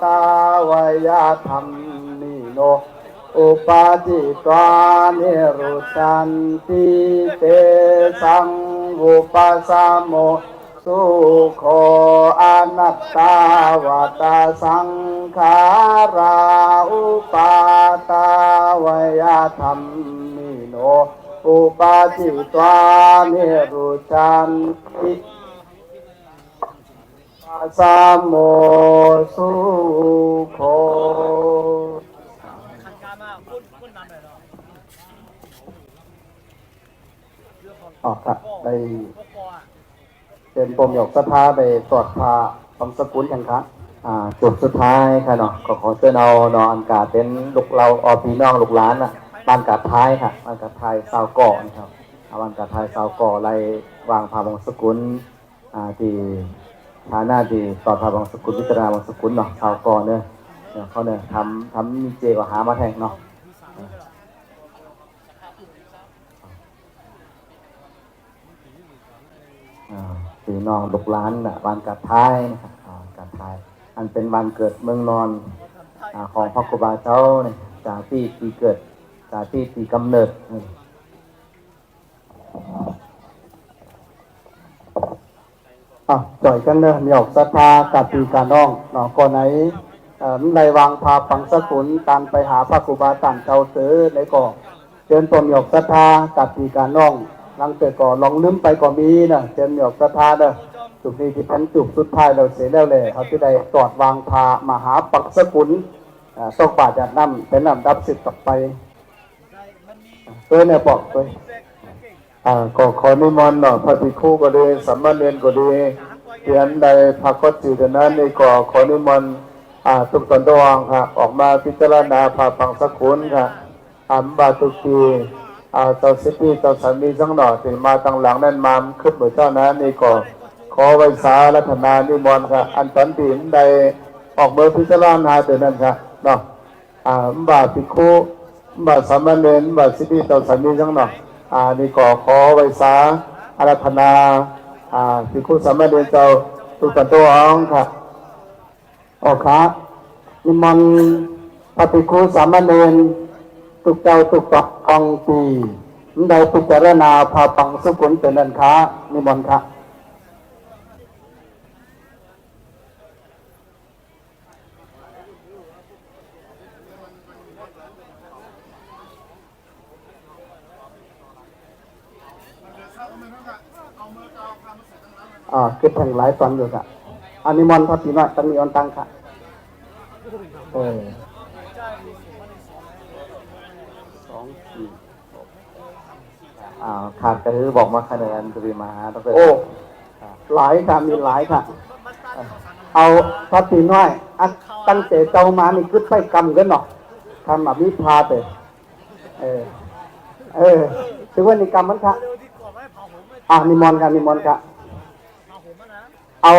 ตาวยธรรมมิโนอุปาจิตวานิรุชันติเตสังอุปสามโมสุโคอนัตตาวตาสังขาราอุปาตาวยธรรมมิโนอุปาจิตวานิรุชันติสามโมสุโคครับได้เป็นปมหยกสภาไปตรวจพาคำสกุลกันครับจุดสุดท้ายค่ะเนาะก็ขอเชิญเอานอนกาเป็นลูกเราพี่น้องลูกหลานน่ะบ้านกาดท้ายค่ะบ้านกาดท้ายสาวก่อนะครับบ้านกาดท้ายสาวก่อไล่วางพาบางสกุลที่ฐานะที่ตรวจพาบางสกุลพิจารณาบางสกุลเนาะสาวก่อเนี่ยเขาเนี่ยทำมีเจก็หามาแทงเนาะพี่น้องลูกหลานวันกาดท้ายนะครับกาดท้ายอันเป็นวันเกิดเมืองนอนของพระครูบาเจ้าเนี่ยจากที่ปีเกิดจากที่ปีกำเนิดจ่อยกันเนอะมีออกศรัทธากับปีกาน้องเนาะก่อนไหนในวางพาปังสกุลการไปหาพระครูบาต่างเจ้าซื้อในก่อเชิญตัวมีออกศรัทธากับปีกาน้องลังเกิดก่อลองลืมไปก่อมีนะเชิญมีออกศรัทธาเนอะจุดนี้ที่เป็นจุดสุดท้ายเราเสียแล้วเลยเขาที่ได้ตรวจวางพามหาปักสกุลต้องป่าจากน้ำเป็นลำดับสิบต่อไปตัวเนี่ยบอกตัวก็ขอนิมนต์พระภิกขุก็ดีสัมมาเนรก็ดีเพียงใดพระกฐินั้นนี่ก็ขอนิมนต์ทุกตนตวงค่ะออกมาพิจารณาพาปังสกุลค่ะบาตุกีเจ้าสิบีเจ้าสามีสังหน่อถึงมาตั้งหลังนั่นมาขึ้นเหมือนเจ้านั้นนี่ก็ขอไว้สารัตนานิมนต์ค่ะอันตันตินใดออกเบอร์พิจารณาแต่นั้นค่ะเนาะบาภิกขุบาสามเณรบาสิบีเจ้าสามีสังหน่อนี่ก็ขอไว้สาอารัตนาภิกขุสามเณรเจ้าทุกตนตัวองค่ะค่ะนิมนต์พระภิกขุสามเณรทุกเจ้าทุกปักองปีได้พิจารณาพาปังสกุลเป็นนันค้านิมนต์ค่ะ คิดถึงหลายตอนอยู่ค่ะอันนี้มอนพระปีน้อยตั้งมีออนตังค่ะเออขาดก็คือบอกมาคะแนนจะมีมาต้องเป็น โอ้หลายค่ะมีหลายค่ะเอาพระปีน้อยตั้งแต่เจ้ามานี่ขึ้นไปกำกันเนาะทำแบบนี้พาไปถือว่านิกรรมมันค่ะนิมนต์ค่ะนิมนต์ค่ะเอา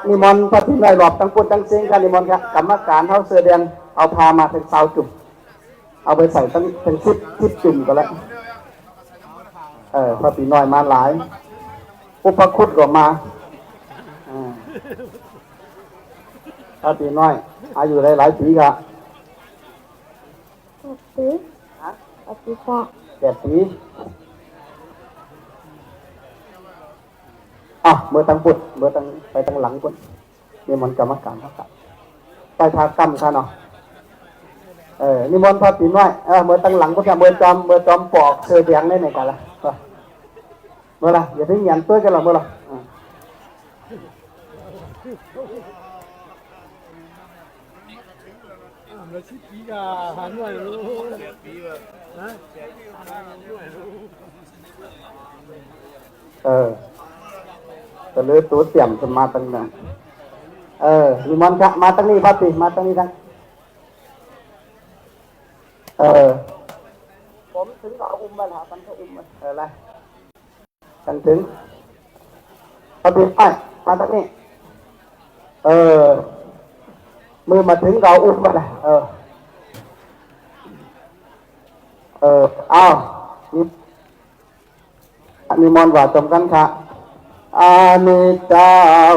นิมนต์พระปีน้อยหลอบตั้งปุ่นตั้งเสียงค่ะนิมนต์ค่ะกรรมการเท่าเสือเดียนเอาพามาเป็นสาวจุ่มเอาไปใส่ตั้งเป็นสิบจุ่มก็แล้วพระปีน้อยมาหลายอุปคุตก็มาพระปีน้อยอายุหลายปีครับ8 ปีเมื่อตั้งปุดเมื่อตั้งไปตั้งหลังปุดนี่มันกรรมการครับไปทากรรมค่ะเนาะนี่มันพระปีน้อยเมื่อตั้งหลังปุดเมื่อจอมปอกเสือแดงได้ไหนกันล่ะเมื่อไรอย่าถึงยันตัวกันหรอกเมื่อไรจะเลือตัวเตี่ยมจะมาตั้งนั้นนิมนต์ครับมาตั้งนี้พระปีมาตั้งนี้ทั้งผมถึงเอาอุ้มมาหาตั้งเขาอุ้มมาอะไรกันถึงพระปีมาตั้งนี้มือมาถึงเราอุ้มมาเลยอ้าวนิมนต์ว่าจมกันค่ะอานิจจา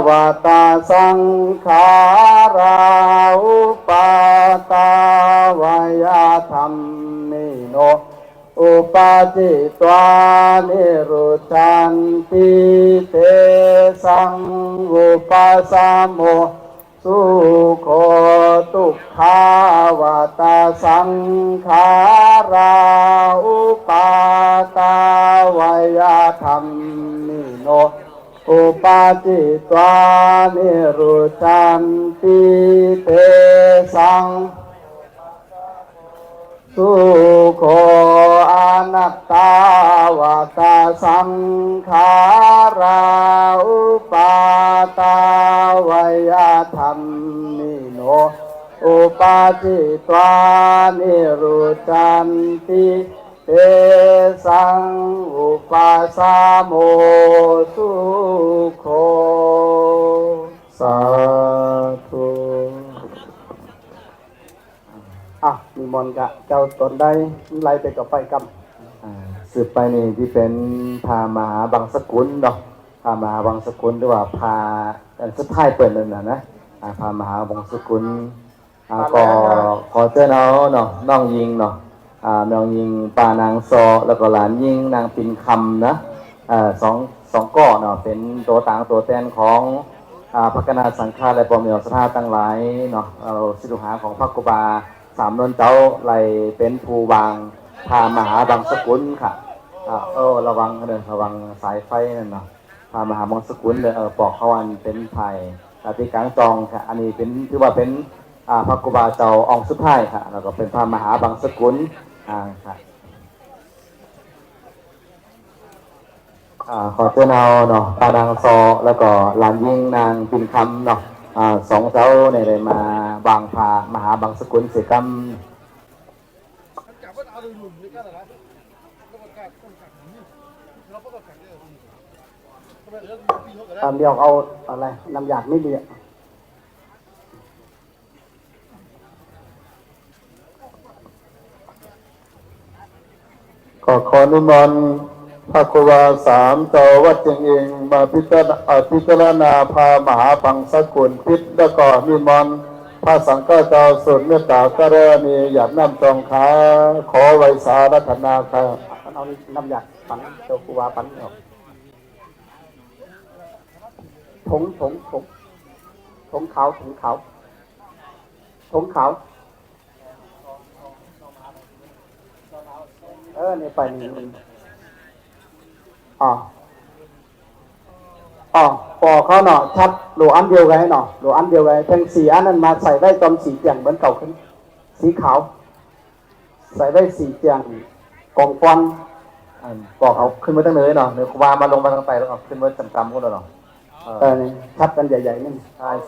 วตาสังขาราอุปาตาวายธรรมมิโนอุปาจิตวานิรุจันติเตสังอุปาสามโมสุโคทุกขาวตาสังขาราอุปาตาวายธรรมมิโนอุปาจิตวานิรุจันติเตสังสุโคอนัตตาวตาสังขาราอุปาตาวายธรรมมิโนอุปาจิตวานิรุจันติเตสังอุปาสามโมสุโคสาธุนิมนต์กะเจ้าตนได้ไล่ไปกับไปกรรมสืบไปนี่ที่เป็นพามหาบางสกุลเนาะพามหาบางสกุลหรือว่าพาสุดท้ายเปิดนั่นนะพามหาบางสกุลก็เจ้าเนาะน้องยิงเนาะน้องยิงป่านางซอแล้วก็หลานยิงนางปินคำนะสองก้อเนาะเป็นตัวต่างตัวแทนของพระคณะสังฆาและปอมเหมียวสถาตั้งหลายเนาะศิลุหาของพระกุบาสามนนเจ้าไหลเป็นภูวางพามหาบางสกุลค่ะระวังเลยระวังสายไฟนั่นเนาะพามหาบางสกุลเลยปอกเขาอันเป็นไผ่ที่กลางจองค่ะอันนี้เป็นถือว่าเป็นพระกุบาเจ้าองค์สุดท้ายค่ะแล้วก็เป็นพามหาบางสกุลค่ะขอเจ้าเนาะปานางซอแล้วก็หลานยิงนางปินคำเนาะสองเจ้าเนี่ยเลยมาบางพามหาบางสกุลเสกรรมเดียวเอาอะไรน้ำยาไม่ดีขอนิมนต์พระครูบาสามเจ้าวัดเจียงเองมาพิจารณาพามหาบังสกุลพิษแล้วก็นิมนต์พระสังฆเจ้าสุดเมตตากรณีหยาดน้ำจองขาขอไว้สารัตนาค่ะเอาน้ำยาปันเจ้าครูบาปันออกถงขาวถงขาวนี่ไปนี่ อ๋อปอเขาเนาะชัดโหลอันเดียวกันเนาะโหลอันเดียวกันแทงสีอันนั้นมาใส่ได้ตอนสีเจียงเหมือนเก่าขึ้นสีขาวใส่ได้สีเจียงกองฟอนบอกเอาขึ้นมาตั้งเลยเนาะเดี๋ยววามาลงมาตั้งแต่แล้วเอาขึ้นมาจำๆพวกเราเนาะนี่ชัดกันใหญ่ๆนี่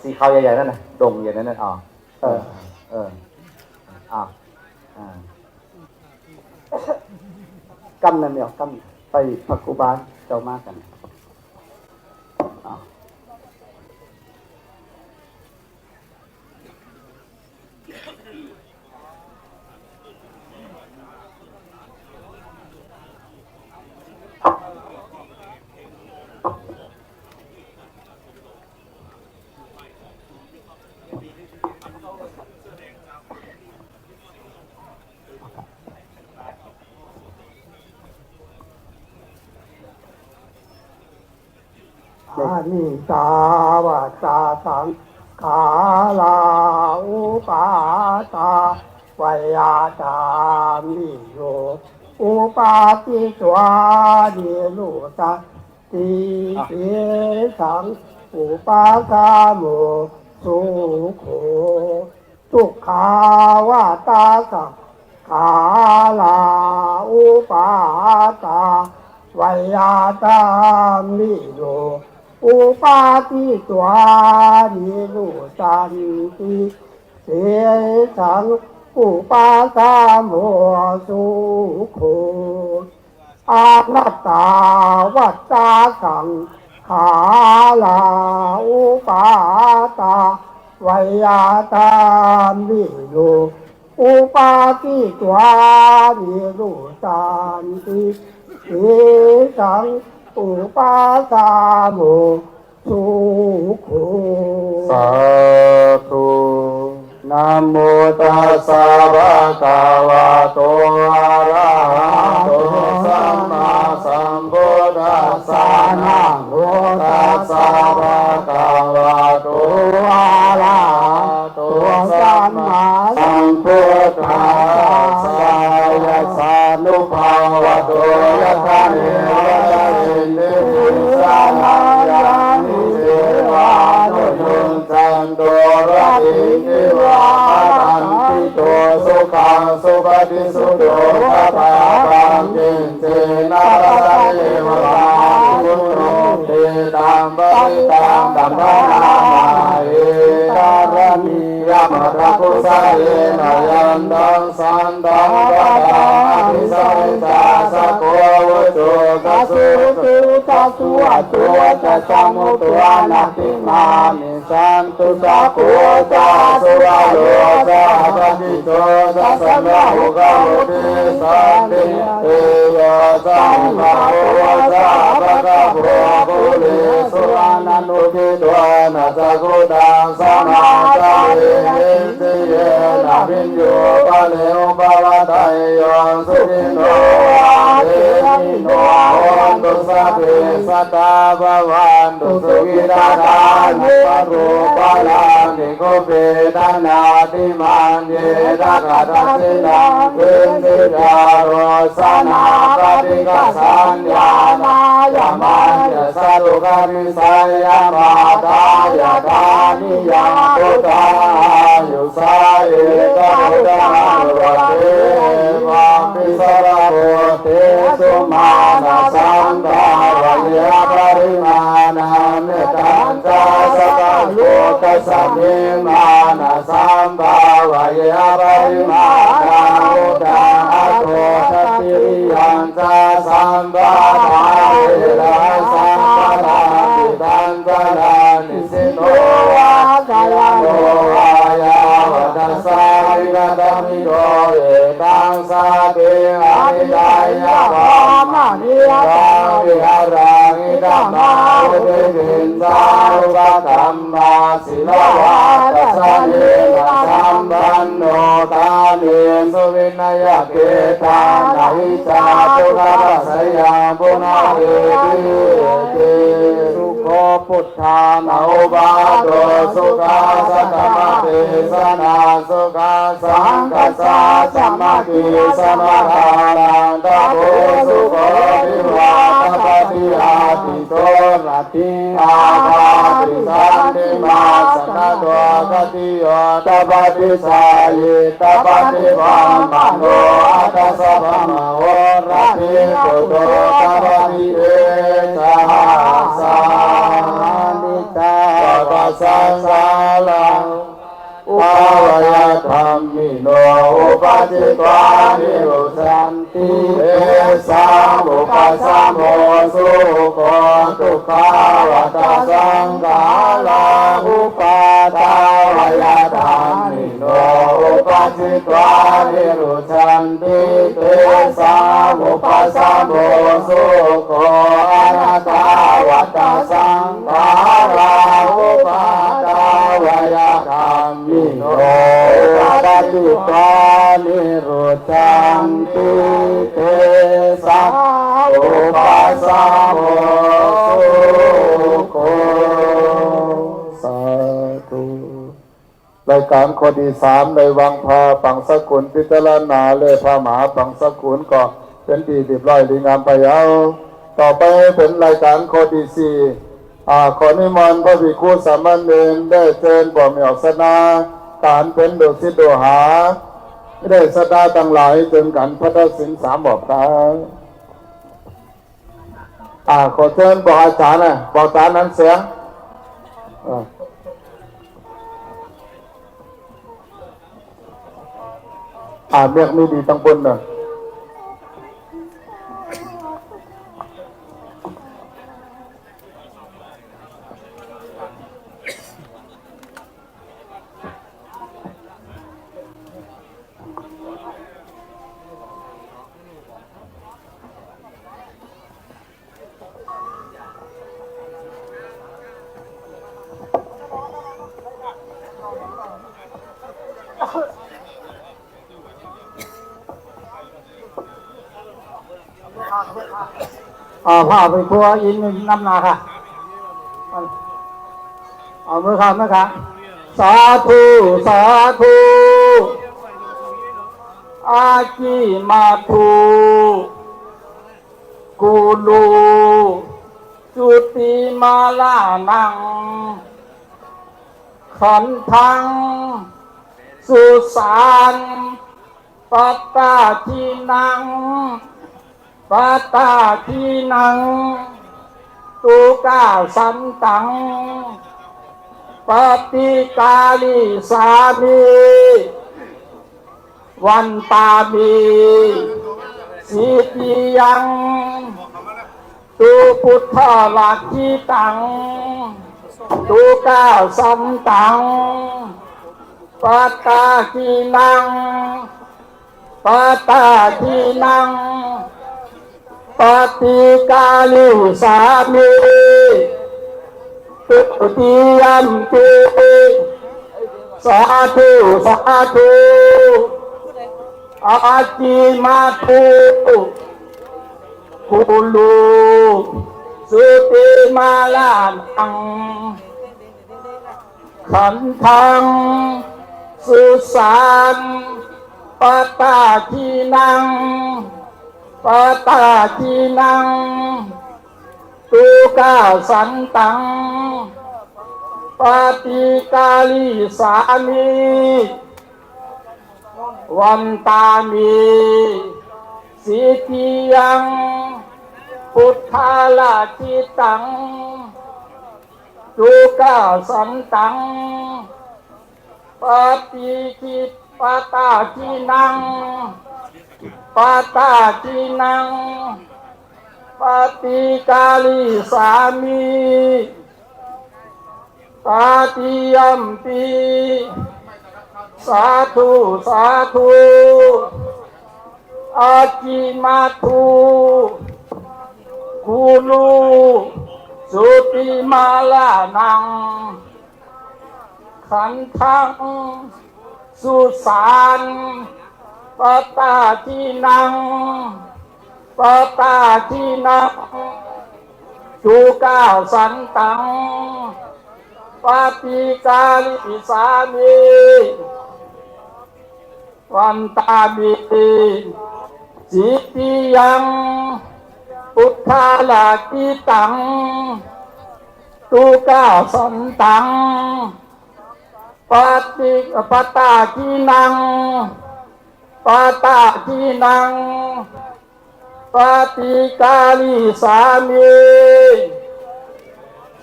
สีขาวใหญ่ๆนั่นน่ะดงใหญ่นั่นน่ะกำนั่นเดียวกำไปพักกุบาเจ้ามากันอานิสาวาจาสังขาลาอุปาตาวยาจามิโยอุปาติสวานิโลตาติเสสังอุปาคาโมสุโขทุกขาวาตาสังขาลาอุปาตาวยาตามิโยอุปาทิตวานิโรจันติเสสังอุปาสาโมสุโขอานัตตาวัตตาสังขาลาอุปาตาวยาตามิโยอุปาทิตวานิโรจันติเสสังอุปาสาโมสุโขสาธุนะโมตัสสะภะคะวะโตอะระหะโตสัมมาสัมพุทธัสสะนะโมตัสสะภะคะวะโตอะระหะโตสัมมาสัมพุทธัสสะยะสานุภาวะโตยะทะเนวะรินติสานายันเทวานุยุนจันโตระตินิวาตันติโตสุขังสุปฏิสุโตภะภาปังกินเจนะระเทวะพุทโธเตตัมปริตังธัมมานาเอตารณียมะระกุสะเยนะยันตังสันตังปะตังอภิสัยตาสะโกวุโตกัสสุตุตัสสุอะตัวจะสัมมุตัวนาติมามิสันตุสัพโพตัสสุอะโลสัพพติโตตัสสะนะโหกะโหติสันติเตโยสัมมาโหสัพพะกะโภปุริสุอานันตุติโตนะสักขุตังสมาจาริติเยนะวิญโยปะเลวปะวะไตโยสุขิโนเตมิโนโหตุสัพเพสัตตาภวันตุสุขิตานานิปโรปะลานิโกเปตานาติมันเยตากะตัสสินังเวนติจารโรสนาปฏิกัสสัญญานายามันยะสัตุกะมิสัยยามาตายะทานิยังพุทธายุสาเอกะพุทธานุวัตเตวัมปิสระโพเตสุมานะสัมภาวะยะปริมาณาเมตัญจาสกะโลกัสสะเมมานะสัมภาวะยะปริมาณาอุตตะอะโตทัตติริยัญจาสัมภาทาเวระสัมปะทาติตังกะลานิสิโนวะกะลาโนวายาวะตัสสะวิกตมิโตเอตังสาเตอะนิยายะภามะนิยตาวิหารังอิตัมมาอุเทวินสารุปะธัมมาสิลวะตัสสะเนนะสัมปันโนตาเนสุวินัยเกตานาหิจาตุกะสะยังปุณะเอติสุโข พุทธานาอุบาโตสุขาสัตมะเทสนาสุขาสังกัสสะสัมมาทิสมาทานังตะโพสุโขวิวาตปฏิอาติโตระติอาภาติสันติมาสนะตัวกติโยตปฏิสายิตปฏิวัมมโนอัตสะภะมะโหระติโตโตตปฏิเอสาสานิตาปัสสังสาลังอุปายาธรรมิโนอุปาจิตวานิโรสันติเอสามุปัสสะโมสุโขทุกขาวัตสังฆาลาอุปาทาวายาธรรมิโนอุปาจิตวานิโรสันติเอสามุปัสสะโมสุโขอนัตตาวัตสังฆาลาอุปาทาวายาธรรมิโนปฏิปานิโรจันติเตสะอุปัสสะโมสุโขสาธุรายการข้อที่3ในวังพาปังสกุลพิจารณาเลยพระมหาปังสกุลก็เป็นที่เรียบร้อยดีงามไปเอาต่อไปเป็นรายการข้อที่4ขอนิมนต์พระภิกขุสามเณรได้เชิญบ่มีออกสนาการเป็นดุสิตโดหาได้สดาตั้งหลายจนกันพระทักษิณ3บอกครับขอเชิญบอกอาจารย์บอกอาจารย์นั้นเสียงเรียกไม่ดีตั้งบนน่ะผ้าไปครัวอินน้ำนาค่ะเอามือค่ะมือค่ะสาธุสาธุอาจิมาธุกูลูจุติมาลานังขันธังสุสานปัตตาทีนังปัตตาทีนังตุกาสันตังปฏิกาลิสามีวันตามีสิติยังตุพุทธลักขิตังตุกาสันตังปัตตาทีนังปัตตาทีนังปฏิกาลิสามีตุติยัมปิสาธุสาธุอาจิมาธุกุลูสุติมาลานังขันธังสุสานปัตตาทีนังปัตตาทีนังตุกาสันตังปฏิกาลิสามีวันตามีสิทิยังพุทธาลาทิตังตุกาสันตังปฏิกิปตาทีนังปัตตาทีนังปฏิกาลิสามีตาติยัมปีสาธุสาธุอาจิมาธุกุลูสุติมาลานังขันธังสุสานปัตตาทีนังปัตตาทีนัง จูก้าวสันตังปาติกาลิปิสามีวันตาบิจิติยังพุทธาลากิตังตูก้าวสันตังปาติปตากีนังปาตากีนังปาติกาลิสามี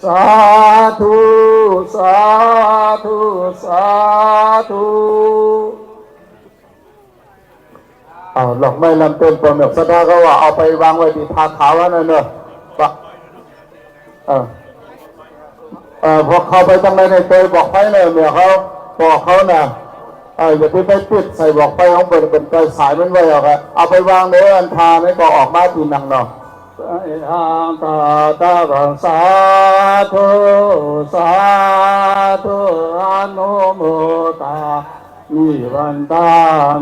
สาธุสาธุสาธุหลอกไม้ลำต้นปลอมแบบสะท้าเขาว่าเอาไปวางไว้ที่ทางขาวนั่นเนอะพอเขาไปทางไหนในเตยบอกไปเลยเมื่อเขาบอกเขาน่ะอย่าไปติดใส่บอกไปของเป็นเตยสายมันไว้หรอกครับเอาไปวางในอันทาไม่ก็ออกมาทีนังเนาะตาตาบังสาธุสาธุอนุโมตามีวันตา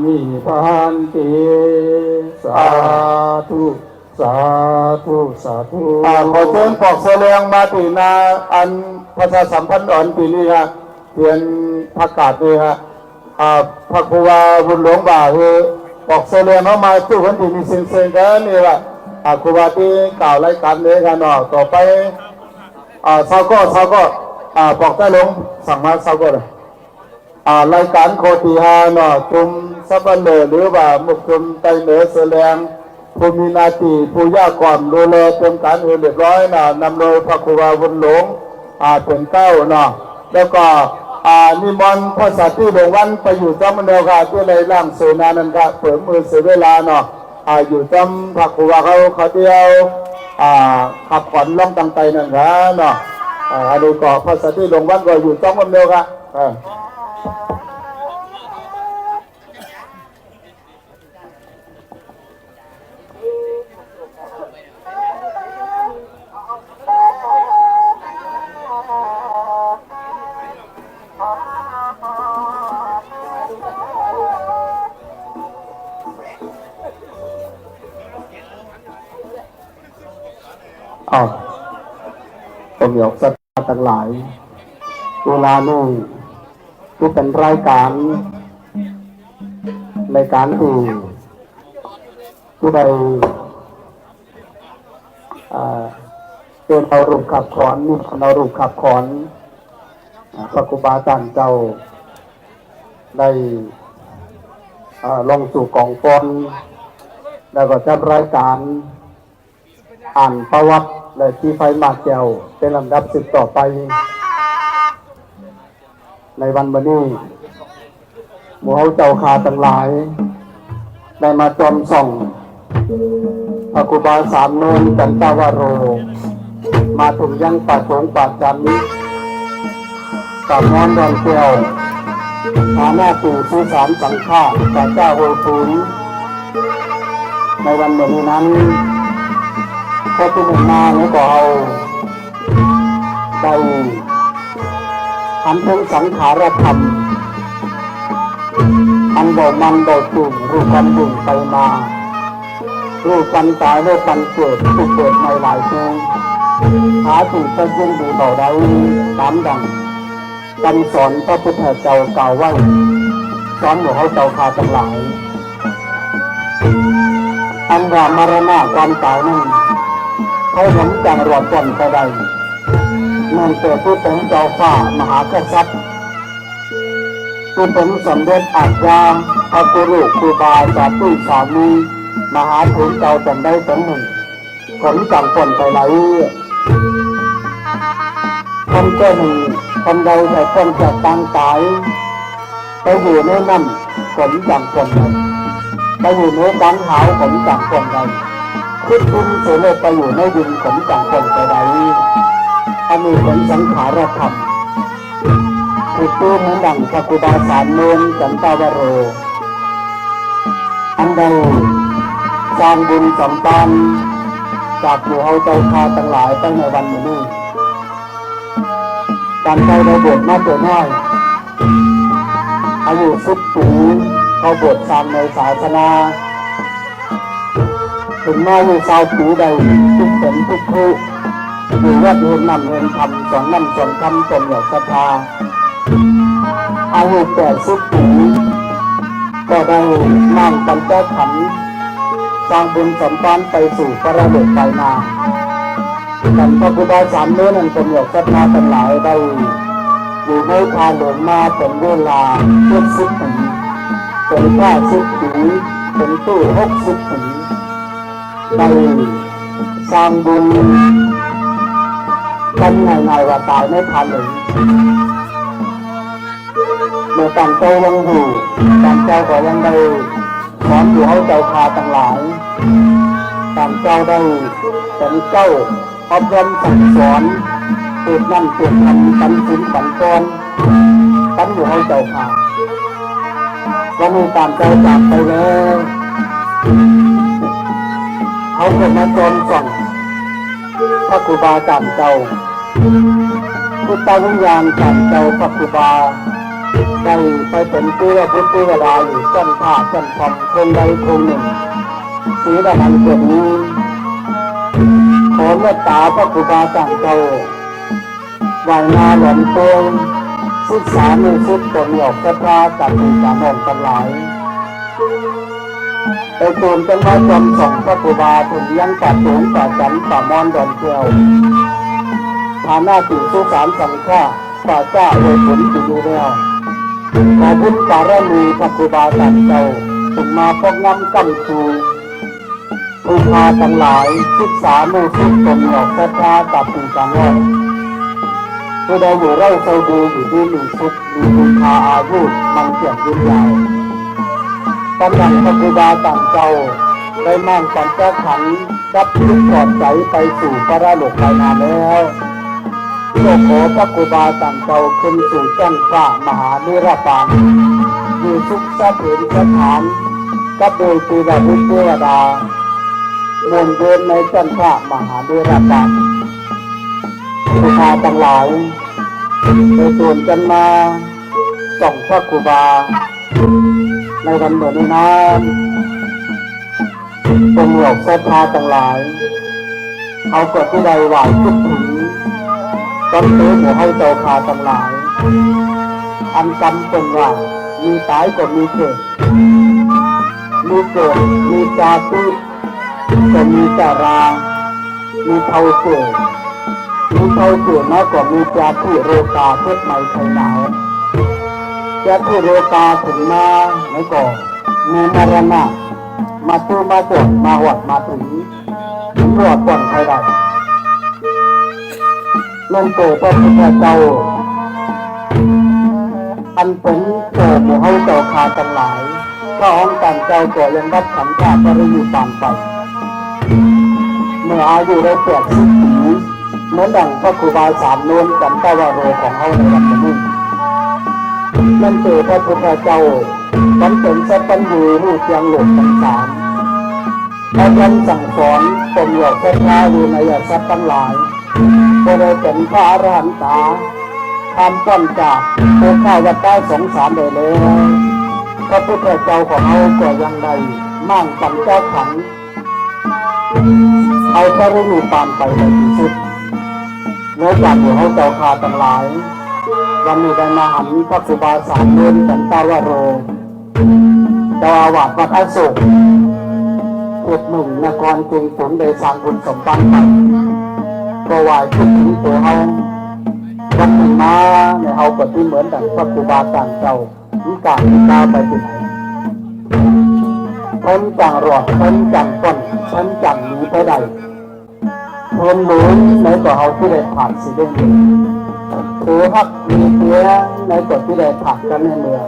มีพันติสาธุสาธุสาธุขอเชิญปอกเสลียงมาตีนาอันประชาสัมพันธ์อ่อนปีนี้ฮะเรียนประกาศด้วยฮะพระครูวาบุญหลวงบ่าคือปอกเสลียงเข้ามาตู้คนที่มีเซ็งๆกันนี่แหละครูบาที่กล่าวรายการนี้กันเนาะต่อไปเช้าก็ปอกใต้ลงสั่งมาเช้าก็เลยรายการโคติฮาเนาะจุมซับเบลหรือว่ามุกจุมไตเหนือเสลียงผู้มีนาทีผู้ยากก่อนดูแลเตรียมการเรียบร้อยนะนำโดยพระครูบาบุญหลวงเป็นเก้าเนาะแล้วก็นิมนต์พระสัตย์หลวงวันไปอยู่จำมันเดียวกันที่ในร่างเสนานันทะเปิดมือเสียเวลาเนาะอยู่จำพระครูบาเขาเดียวขับขวัญล่องตังไตนั่นนะเนาะอันนี้ก็พระสัตย์หลวงวันก็อยู่จำมันเดียวกันผมอยากสัตว์ทั้งหลายเวลานี้ที่เป็นรายการที่ได้เป็นเอารูปขับขอนนี่เอารูปขับขอนพระครูบาอาจารย์เจ้าได้ลงสู่กองฟอนแล้วก็จัดรายการอ่านประวัติและที่ไฟมาแก้วเป็นลำดับสืบต่อไปในวันนี้หมู่เฮาเจ้าขาทั้งหลายได้มาจอมส่องพระครูบาสามโนนจันตาวโรมาถึงยังป่าสงป่าจันนี้กับน้อมดอนแก้วหาหน้าตู่ผู้สามสังฆาจากเจ้าโอทูนในวันนี้นั้นพอที่หนึ่งมาเนี่ยก็เอาได้หันถึงสังขารธรรมอันเบามันเบาตุ่มรูปกันบุ่งไปมารูปกันตายรูปกันเกิดทุกเกิดในหลายเพลงหาจุดจะยิ่งดูเบาได้ตามดังคำสอนพระพุทธเจ้ากล่าวไว้สอนหมู่เขาเจ้าขาทั้งหลายอันว่ามรณะความตายนั้นเขาเห็นจังรวดต้นไปได้นั่นเกิดผู้เป็นเจ้าฟ้ามหากษัตริย์ผู้เป็นสมเด็จอาจารย์พระกุรุครูบาอาจารย์ผู้สามีมหาถุนเจ้าจำได้สมหนึ่งผลจังผลไปไหลคนเจ้าหนึ่งคนใดแต่คนจะตั้งตายไปอยู่ในน้ำผลจังผลใดไปอยู่ในกลางหาวผลจังผลใดคิดคุณเสด็จไปอยู่ในดินขนจังคนไปใดอันนี้เป็นสังขารธรรมคือตัวเหมือนดังพระครูบาสามโนนจันตาวโรอันใดสร้างบุญสมบัติจากหมู่เฮาเจ้าคาทั้งหลายตั้งในวันนี้การใจเราบวชมาตัวน้อยอายุ10 ปีเขาบวชสามในศาสนาถึงแม้ว่าชาวผิวใดทุกเป็นทุกผู้ อยู่วัดเห็นนำเห็นทำสอนนำสอนทำตนหยอกศรัทธาอายุ80 ปีก็ได้นั่งปัญจขันธ์สร้างบุญสมบัติไปสู่พระโลกไปนาท่านพระพุทธสามเนื้อนั้นตนหยอกศรัทธาทั้งหลายได้อยู่ในทางหลวงมาเป็นเวลา70 ปีเป็น50 ปีเป็นตู้60 ปีได้สร้างบุญกันง่ายๆว่าตายไม่ทันเลยเมื่อต่างเจ้ายังอยู่ต่างเจ้าก็ยังได้สอนอยู่ให้เจ้าคาทั้งหลายต่างเจ้าได้เป็นเจ้าอบรมสั่งสอนเกิดนั่นเกิดทำปันสินปันกรปันอยู่ให้เจ้าคาวันนี้ต่างเจ้าจากไปแล้วเขาก็มาจอมส่องพระครูบาจารย์เจ้าพุทธวิญญาณจารย์เจ้าพระครูบาได้ไปเป็นเพื่อพุทธเวลาอยู่จันทาจันทองคนใดคนหนึ่งสีดำมันเกิดนี้ขอเมตตาพระครูบาจารย์เจ้าวายนาหลอมตัวศึกษาในสุดตนหยอกศรัทธากับมีการนองทั้งหลายไปโกนจังมาจอมส่องพระครูบาถึงยังปัดสูงปัดจันป่ามอนดอนเกลียวฐานะถึงสุสานสังฆาป่าจ้าโดยผลถึงดูแล้วขอบุญการมีพระครูบาจารย์เจ้าถึงมาพกน้ำกำชูผู้พาทั้งหลายศึกษาโมสุตนหยอกศรัทธากับปีการนองผู้ใดอยู่ไร่โซดูอยู่ที่มีสุขมีคุณค่าอายุมันเกี่ยงยืนยาวตำแหน่งพระครูบาต่างเจ้าได้มั่งปัญจขันธ์รับทุกข์ปลอดใจไปสู่พระโลกภายนาแล้วโลกขอพระครูบาต่างเจ้าขึ้นสู่จันทรามหานิรบาลมีสุขสถิตสถานกับโดยปีดาบุตรเทวดามนเดินในจันทรามหานิรบาลผู้พาทั้งหลายในส่วนกันมาส่องพระครูบาในวันเหมือนนี้นะตรงหลอกศรัทธาทั้งหลายเอากฎที่ใดหวานทุกถึงต้นเตื้อหมู่ให้เจ้าคาทั้งหลายอันกรรมเป็นว่ามีตายก็มีเกิดมีจาตุก็มีจารามีเท่าเกิดนะก็มีจาตุโรกาเพศใหม่ไทยหนาวจะที่โรกาถึงมาไม่ก่อนมีมรณะมาตู้มาจดมาหวัดมาถึงรอดก่อนใครได้นั่นโตพระพุทธเจ้าอันเป็นโตหมู่ให้เจ้าคาทั้งหลายพระองค์การเจ้าก็ยังรับขันธ์ข้าพระอยู่ตามไปเมื่ออายุได้80 ปีเหมือนดังพระครูบาสามโนนจันตวโรของเขาในวันนี้นั่นคือพระพุทธเจ้าบำเพ็ญสัพพัญญูรู้เทียงโลกทั้งสามพระยันสั่งสอนตนหยอกศรัทธาอยู่ในสัตว์ทั้งหลายก็ได้เป็นพระอรหันตาทำก้อนจากโภข้าวัฏฏะสงสารได้แล้วพระพุทธเจ้าของเขาก็ยังได้มั่งปัญจขันธ์เอาพระรูปปานไปในที่สุดเนื่องจากอยู่ให้เจ้าคาทั้งหลายวันนี้ได้มาหันพระครูบาสามเณรจันตาวโรเจ้าอาวาสวัดอโศกเขตหนึ่งนครกรุงศรีได้สร้างบุญสมบัติไปก็ไหวทุกถึงตัวเขาวันหนึ่งมาในเขาก็ที่เหมือนดังพระครูบาต่างเจ้ามีการมีตาไปที่ไหนพ้นจังรอดพ้นจังต้นพ้นจังหนีไปใดพ้นหลุมในตัวเขาที่ได้ผ่านสิเด้งถือฮักมีเพียในกฎที่ได้ผักกันในเมือง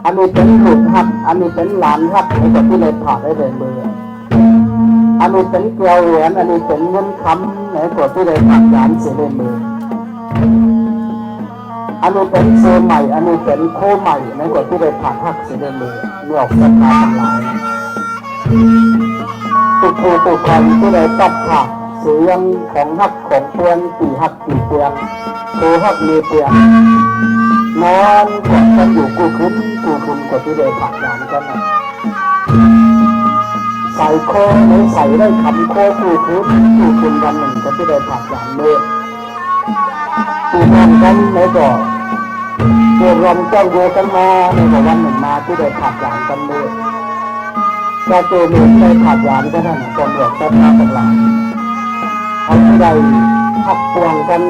อันนี้เป็นหลุดฮักอันนี้เป็นหลานฮักในกฎที่ได้ผักได้ในเมืองอันนี้เป็นเกลียวแหวนอันนี้เป็นเงินคำในกฎที่ได้ผักหลานเสียในเมืองอันนี้เป็นเซใหม่อันนี้เป็นโคใหม่ในกฎที่ได้ผักฮักเสียในเมืองเมื่อออกศรัทธาทั้งหลายตุกตุกคนที่ได้ตัดผักเสียงของฮักของเพียงตีฮักตีเพียงโคฮักมีเพียงนอนกอดกันอยู่กู้คุ้มกว่าที่ได้ผักหลานกันนะ ใส่โคไม่ใส่ได้คำโคคู่คุณวันหนึ่งจะได้ผักอย่างเมื่อที่นอนกันในก่อเกิดรำเจ้าโยกันมาในวันหนึ่งมาที่ได้ผักอย่างกันเลยก็เจอเมืองได้ผักอย่างก็นั่นกองหลวงต้นน้ำต่างๆเอาที่ใดหักปวงกัน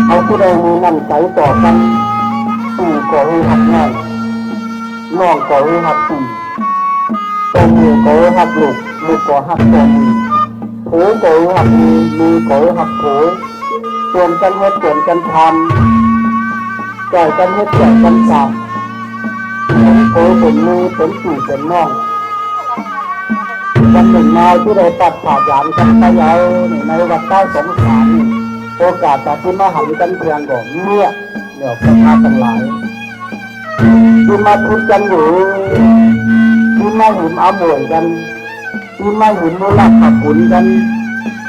เอาที่ใดมีน้ำใจต่อกันตู่ก่อให้หักง่ายน้องก่อให้หักตู่ตัวมือก่อให้หักลูกลูกก่อหักตัวมือโผก่อให้หักมือก่อให้หักโผรวมกันเฮ็ดรวมกันทำจ่อยกันเฮ็ดจ่อยกันสามโผเป็นมือเป็นตู่เป็นน้องวันหนึ่งนายที่ได้ตัดผ่าหยานกันไปยาวในวัดใต้สงสารโอกาสจากที่มาหันกันเพียงก่อนเนี่ยเดี๋ยวจะมาตั้งหลายที่มาพูดกันอยู่ที่มาหุ่นเอาหมวยกันที่มาหุ่นมูลักขับหุ่นกัน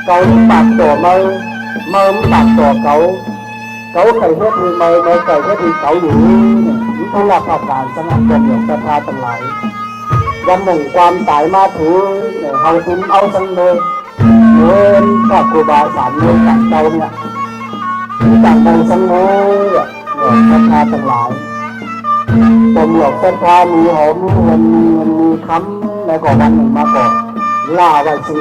เกาปากต่อเมื่อปากต่อเกาไข่เฮ็ดมีเมื่อไข่เฮ็ดมีเกาอยู่เนี่ยมูลักขับการสนับสนุนจะพาตั้งหลายวันหนึ่งความตายมาถือเนี่ยเขาถึงเอาจังเลยเงินพระครูบาสามเงินต่างเจ้าเนี่ยต่างใดจังเลยเนี่ยพระพาทั้งหลายผมหลอกพระพามีหอมมีเงินมีคำในก่อนวันหนึ่งมาก่อนล่าไว้ซื้อ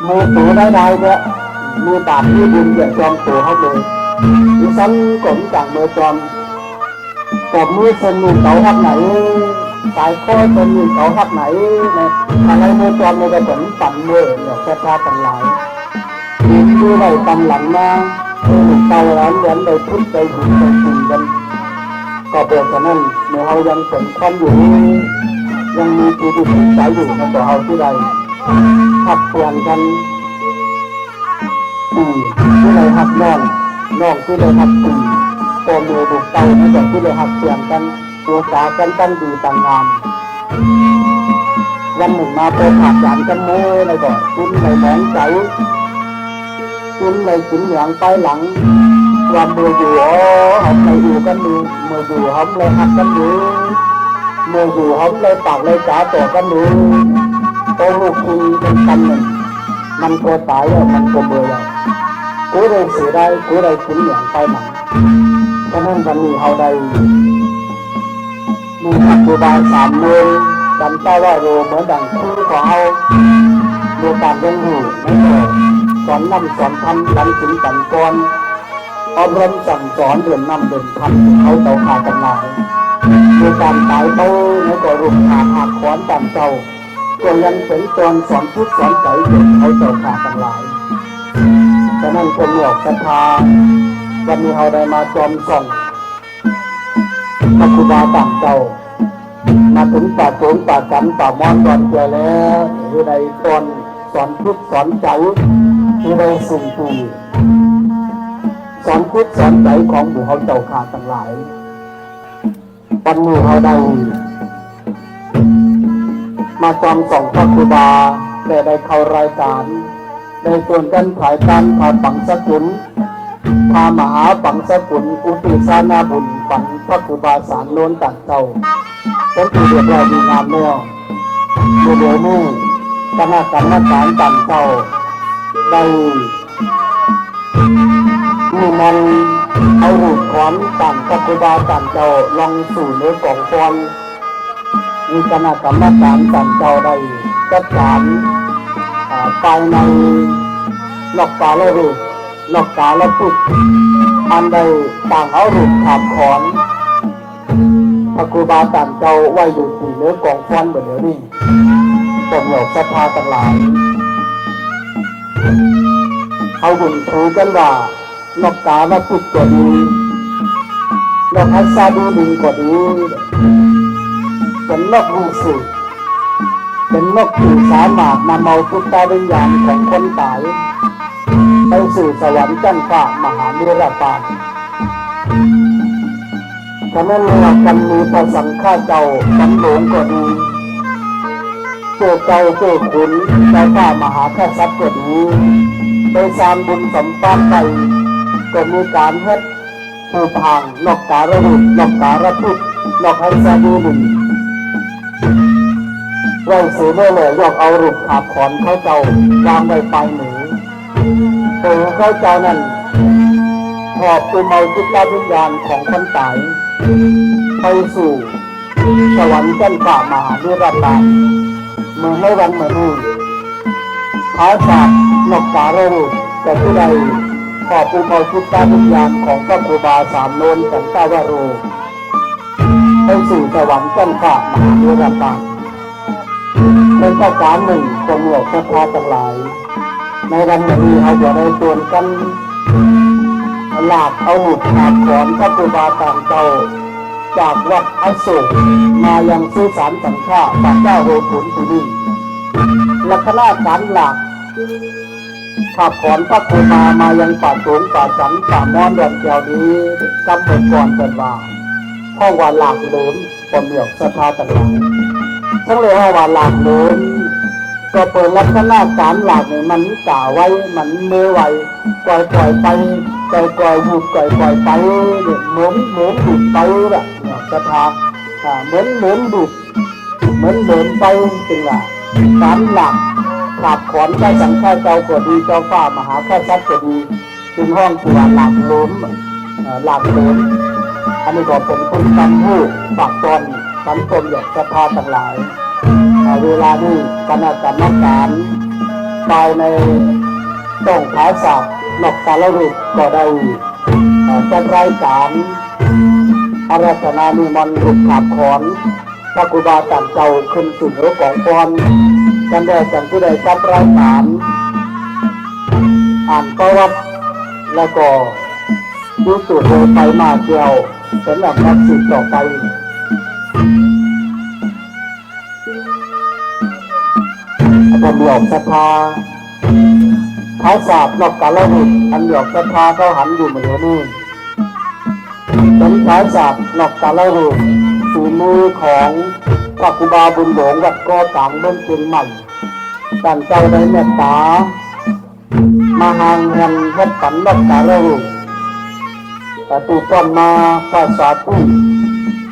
มือตัวได้เนี่ยมือบาปที่บุญอย่าจอมตัวเขาเลยดิฉันก็มีต่างมือจอมแต่มือคนมีเก่าทับไหนสายข้อคนมีเก่าทับไหนเนี่ยอะไรมือจอมในกระป๋องปั่นมือเนี่ยพระพาทั้งหลายดูในตำหลังมาเตาร้านเหมือนในพุทธใจหุ่นใจหุ่นกันก็เปิดฉะนั้นเมื่อเรายังสนความอยู่ยังมีจิตใจอยู่ในตัวเราที่ใดขับเปลี่ยนกันที่ใดหักน้องที่ใดหักตีตัวมือบุกเตาในแบบที่ใดหักเปลี่ยนกันตัวสากันตั้งดีต่างงามวันหนึ่งมาเป็นหักหยานกันเมื่อในบ่อคุณในแหงใจคุณในจิ๋มหลังไปหลังวันมืออยู่học nàyอยู่กันอยู่มืออยู่khôngเลยหักกันอยู่มืออยู่khôngเลยปากเลยจ่าต่อกันอยู่ตัวลูกคุณเป็นกันหนึ่งมันก็ตายแล้วมันก็เบื่อแล้วกูได้สื่อได้กูได้จิ๋มหลังไปหลังฉะนั้นวันนี้เขาได้มีพระครูบาสามเมืองจำได้ว่าโรเหมือนดังคู่ของเขาโดยการเรียนรู้ไม่พอสอนนำสอนทำดันถึงกันก่อนอบรมสั่งสอนเดินนำเดินทำเขาเต่าขากันหลายโดยการตายเต้าในก่อรุมขาหักขอนตามเจ้าก็ยังเป็นตอนสอนพุทธสอนใจเด็กเขาเต่าขากันหลายฉะนั้นคนหลอกศรัทธาวันนี้เขาได้มาจอมส่องพระครูบาตามเจ้ามาถึงป่าโจงป่ากันป่ามอนตอนเจอแล้วอยู่ในตอนสอนพุทธสอนใจที่ได้สุ่มตูสอนพุทธสอนใจของบุคคลเจ้าขาทั้งหลายปันมือเขาได้มาจอมส่องพระครูบาได้เข้ารายการได้ส่วนกันถ่ายการพาปังสกุลพามหาปังสกุลอุติสานาบุญปันพระครูบาสารโน้นตัดเจ้าเป็นที่เรียบร้อยดีงามแล้วเดี๋ยวนี้คณะกรรมการตัดเจ้าได้มันเอาหูขวานต่างพระครูบาต่างเจ้าลองสู่เนื้อกล่องฟอนมีคณะกรรมการต่างเจ้าได้จัดการภายในนอกกาละรูปนอกกาละพุทธอันใดต่างเอารูปขาบขอนพระครูบาต่างเจ้าไว้อยู่ที่เนื้อกล่องฟอนแบบนี้ผมอยากศรัทธาทั้งหลายเอาบุญถือกันว่านกกาละพุทธก็ดีนกฮัสซาดูลิงก็ดีเป็นนกรูสุเป็นนกที่สามารถนำเอาพุทธวิญญาณของคนตายไปสู่สวรรค์ชั้นฟ้ามหานิรปานฉะนั้นเรากันมีพระสังฆาเจ้าสำหลวงก็ดีเจ้าเจ้าเจ้าขุนเจ้าฟ้ามหาแพทย์ก็ดีโดยสร้างบุญสัมปันไปก็มีการเฮ็ดผู้พังนอกกาละรูปนอกกาละพุทธนอกฮัสซาดูลิง เราเสือเมื่อเลยยกเอารูปขาบขอนเขาเจ้าวางไว้ปลายมือตัวเขาเจ้านั้นหอบตัวเมาจิตวิญญาณของคนตายไปสู่สวรรค์ชั้นฟ้ามหานิรันดร์เมื่อให้วันเมื่อนู่นท้าศาสตร์นกกาโรแต่ที่ใดหอบตัวเมาจิตวิญญาณของพระครูบาสามโนนจันตาวโรไปสู่สวรรค์ชั้นฟ้ามหานิรันดร์เป็นประการหนึ่งของหลวงพ่อพาทั้งหลายในวันนี้เราจะได้ชวนกันหลากเอาหุดขาบขอนพระครูบาต่างเจ้าจากวัดอโศกมายังสุสานสังฆาพระเจ้าโหขุนที่นี่ลักษณะการหลากขาบขอนพระครูบามายังป่าสูงป่าสันป่ามอนเดือนแก้วนี้กำเนิดก่อนเป็นว่าห้องว่าหลากเหลิมปนเหลี่ยวศรัทธาต่างหลายทั้งเลยว่าหลากเหลิมก็เปิดลักษณะการหลากเนี่ยมันกล่าวไว้มันมือไวปล่อยไปปล่อยหุบปล่อยไปเนี่ยเหมือนดุดไปแบบเนี่ยศรัทธาเหมือนดุดเหมือนไปจริงล่ะการหลากขาบขอนเจ้าสังฆาเจ้าก็ดีเจ้าฟ้ามหาข้าชัดก็ดีจึงห้องตัวหลากเหลิมอันนี้ก็เป็นคนทำผู้ฝากตอนสังคมอย่างศรัทธาทั้งหลายเวลานี้คณะกรรมการภายในต้องภาษานกกาลรุกก็ได้จัดรายการอาราธนานิมนต์รูปขาบขอนพระครูบาต่างเจ้าขึ้นสู่หัวของพรกันได้จังที่ได้จัดรายการอ่านประวัติแล้วก็ดูสูตรไปมาเกี่ยวสำหรับนักสืบต่อไปผมหลอกศรัทธาภาษาหลอกกาลบุตรอันหลอกศรัทธาเขาหันอยู่เหมือนเดิมนี่เป็นภาษาหลอกกาลบุตรฝีมือของพระครูบาบุญหลวงวัดกอต่างเมืองเชียงใหม่ต่างเจ้าได้เมตตามาหางแห่งวัดปันหลอกกาลบุตรแต่ตูก่อนมาภาษาตู้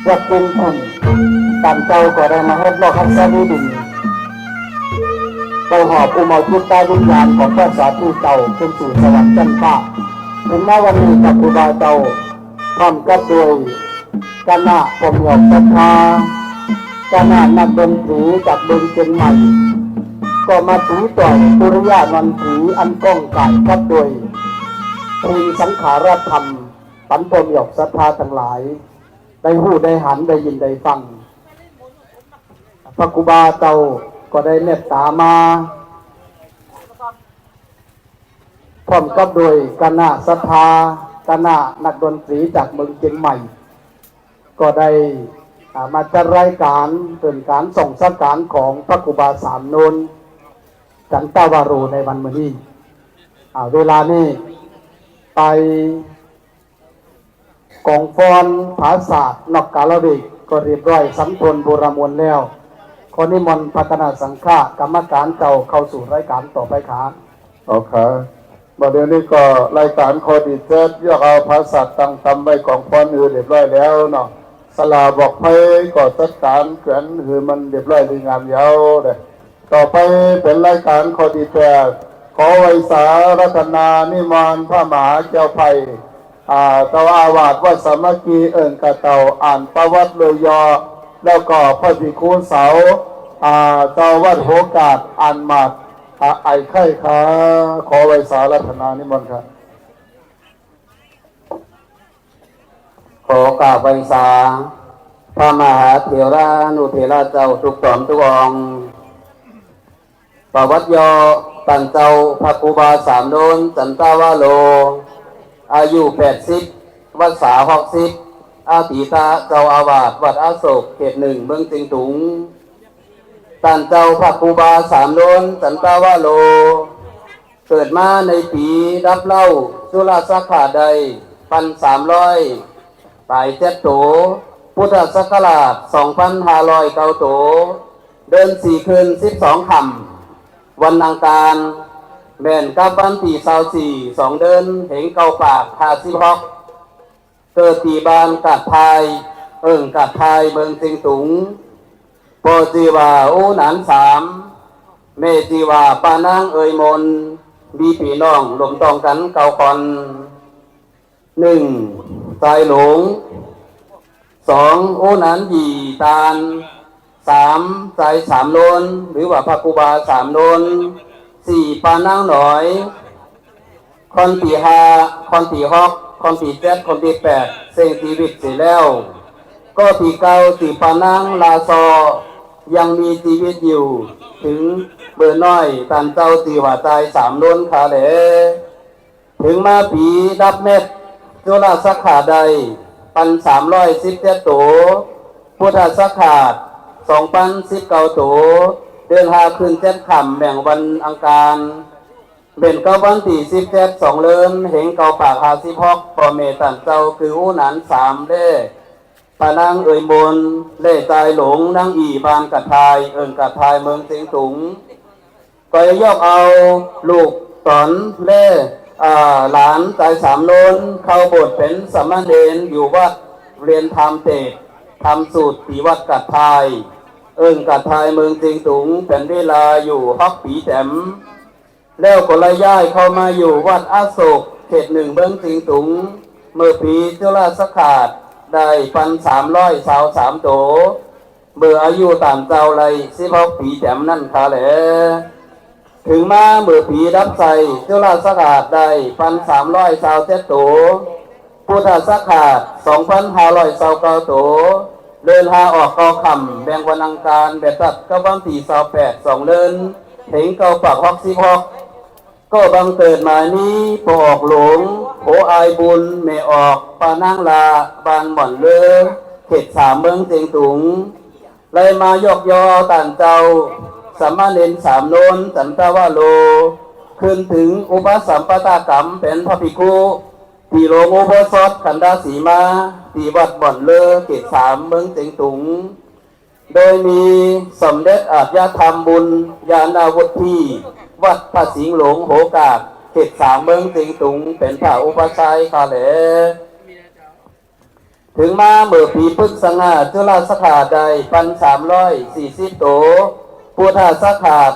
วัดเป็นคนต่างเจ้าก็ได้มาให้หลอกฮัสซาดีดินไปหอบอุโมงค์จิตวิญญาณของพระสาธุเจ้าขึ้นสู่สวรรค์ชั้นฟ้าถึงแม้วันนี้พระครูบาเจ้าพร้อมกับโดยคณะผมหยกศรัทธาคณะนักดนตรีจากเมืองเชียงใหม่ก็มาถือต่อยปุริยานนทรีอันก้องไก่กับโดยตรีสังขารธรรมปันผมหยกศรัทธาทั้งหลายได้หู้ได้หันได้ยินได้ฟังพระครูบาเจ้าก็ได้เมตตามาพร้อมกับโดยคณะศรัทธาคณะนักดนตรีจากเมืองเชียงใหม่ก็ได้มาจัดรายการเป็นการส่งสักการของพระครูบาสามโนนจันตาวโรในวันมื้อนี้เวลานี้ไปกองฟอนภาษานกกาลวิกก็เรียบร้อยสัมพลบุรมวลแล้วขอนิมนต์พัฒนาสังฆากรรมการเก่าเข้าสู่รายการต่อไปครับโอเคเดี๋ยวนี้ก็รายการโคดิเจ็ดยกเอาภาษาตั้งทำไว้ของพรอื่นเรียบร้อยแล้วเนาะสลาบอกให้ก็จัดการเขียนคือมันเรียบร้อยดีงามยาวเลยต่อไปเป็นรายการโคดิแปดขอไว้สารัตนานิมนต์พระมหาเจ้าไผ่เจ้าอาวาสวัดสามัคคีกระเต่าอ่านประวัติเลยยอแล้วก็พระภิกขุเสาเจ้าวัดโหกาสอ่านมาไอ้ไข่ขาขอไว้สารัตนานิมนต์ครับขอกราบไว้สาพระมหาเถรานุเถระเจ้าทุกตนทุกองค์ประวัติย่อตันเจ้าพระครูบาสามโนนจันตาวโรอายุ80วัดสา60อาติตาเจ้าอาวาสวัดอโศกเขต1เมืองเชียงตุงตันเจ้าพระครูบาสามโนนจันตาวโรเกิดมาในปีรับเล่าสุราสาขาใด1,300ตาย7โตพุทธศักราช2,509โตเดิน4คืน12ค่ำวันอังคารแม่นกับวันที่24 2เดือนเหงเก่าปาก56เกิดที่บ้านกาดพายกาดพายเมืองเชียงตุงป จีว่าอูหนานสามเมจีว่าปานางเอ่ยมนมีพี่น้องรวมต้องกันเก่าคอนหนึ่งใจหลงสองอูหนานหยีตาลสามใจสามโนนหรือว่าพระกุบาสามโนนสี่ปานางหน่อยคอนตีห้าคอนตีหกคอนตีเจ็ดคอนตีแปดเซ็งชีวิตเสร็จแล้วก็ตีเก้าตีปานางลาซอยังมีชีวิตอยู่ถึงเบอร์น้อยตันเจ้าตีว่าใจสามโนนขาเหลถึงมาปีดับเม็ดจุลสักขาใด1,317 ตัวพุทธสักขาด2,019 ตัวเดือน5ขึ้น7ค่ำแบ่งวันอังคารเป็นเก้าวันที่17 2เลินเหงเก้าปาก56ปอเมตันเจ้าคืออูหนาน3เด้ปานางเอ่ยมนเล่ใจหลงนางอีบานกัดทายเอิญกัดทายเมืองเสียงถุงก็ยกเอาลูกตอนเล่หลานใจสามโนนเข้าบทเป็นสามเณรอยู่วัดเรียนธรรมเตกทำสูตรปีวัดกัดทายเอิญกัดทายเมืองเสียงถุงเป็นเวลาอยู่ฮอกปีแต้มแล้วก็เลยย้ายเข้ามาอยู่วัดอาโศกเขต1เมืองเสียงถุงเมื่อปีจุลศักราชได้1,323 ตัวเมื่ออายุตามเจ้าเลย16 ปีแต้มนั่นค่ะแหละถึงมาเมื่อปีรับใจจุลศักราชได้1,327 ตัวพุทธศักราช2,529 ตัวเดินหาออกเก้าคำแบ่งวันอังคารแบบตัดก็วันที่28 2เดินถึงเก้าปาก66ก็บังเกิดมานี้พอออกหลงโผอายบุญไม่ออกปานางลาบานหม่อนเลือเขต3เมืองเสียงถุงเลยมายกยอต่างเจ้าสามเณร3โนนสันตวโลขึ้นถึงอุปสัมปตากรรมเป็นพระภิกขุที่โรงอุโบสถขันธาสีมาที่วัดบ่อนเลอเขต3เมืองเสียงถุงโดยมีสมเด็จอาจยธรรมบุญญาณวุฒิวัดพระสิงห์หลงโหกาบเขต3เมืองเสียงถุงเป็นพระอุปชัยค่ะแหละถึงมาเมื่อปีพฤษภาจุลศักราชใด1,340 ตัวพุทธศักราช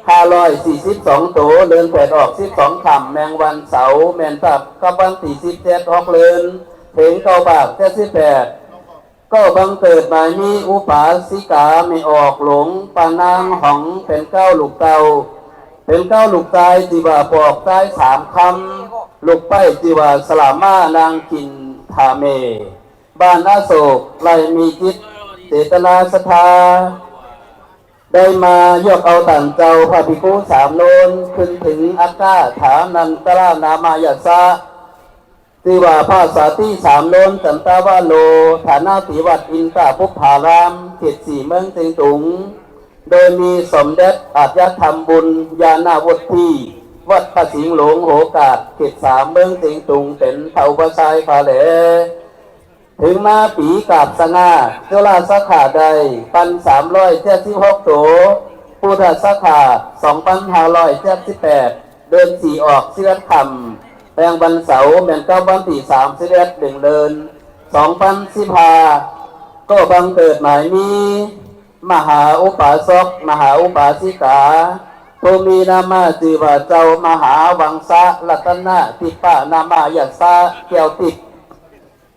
2,542 ตัวเดินแปดออก12ค่ำแมงวันเสาร์แมนตับกับวันที่17ออกเลินถึงเก้าบาท78ก็บังเกิดมามีอุปาสิกาไม่ออกหลงปานางหองเป็นเก้าลูกเก่าเป็นเก้าลูกตายจีว่าปอกตาย3 คำลูกไปจีว่าสลามานางกินทาเมบ้านอาโศกไลมีจิตเจตนาศรัทธาได้มายกเอาต่างเจ้าพระภิกขุ3โนนขึ้นถึงอากาถานันตรานามายาสะที่ว่าภาษาที่3โนนสันตาวโลฐานาติวัดอินทราภุพารามเขต4เมืองเสียงถุงโดยมีสมเด็จอาจยธรรมบุญญาณวุฒิวัดพระสิงห์หลงโหกาบเขต3เมืองเสียงถุงเป็นเผ่าประชายคาเหลถึงมาปีกาบสง่าจุลศักราชใด1,376 ตัวพุทธศักราช2,578เดิน4ออกเชือดคำแปลงวันเสาร์แม่นเก้าวันที่31เดือน2015ก็บังเกิดหมายมีมหาอุปาสกมหาอุปาสิกาผู้มีนามาชื่อว่าเจ้ามหาวังสะรัตนะทิปะนามายาสะแก้วติด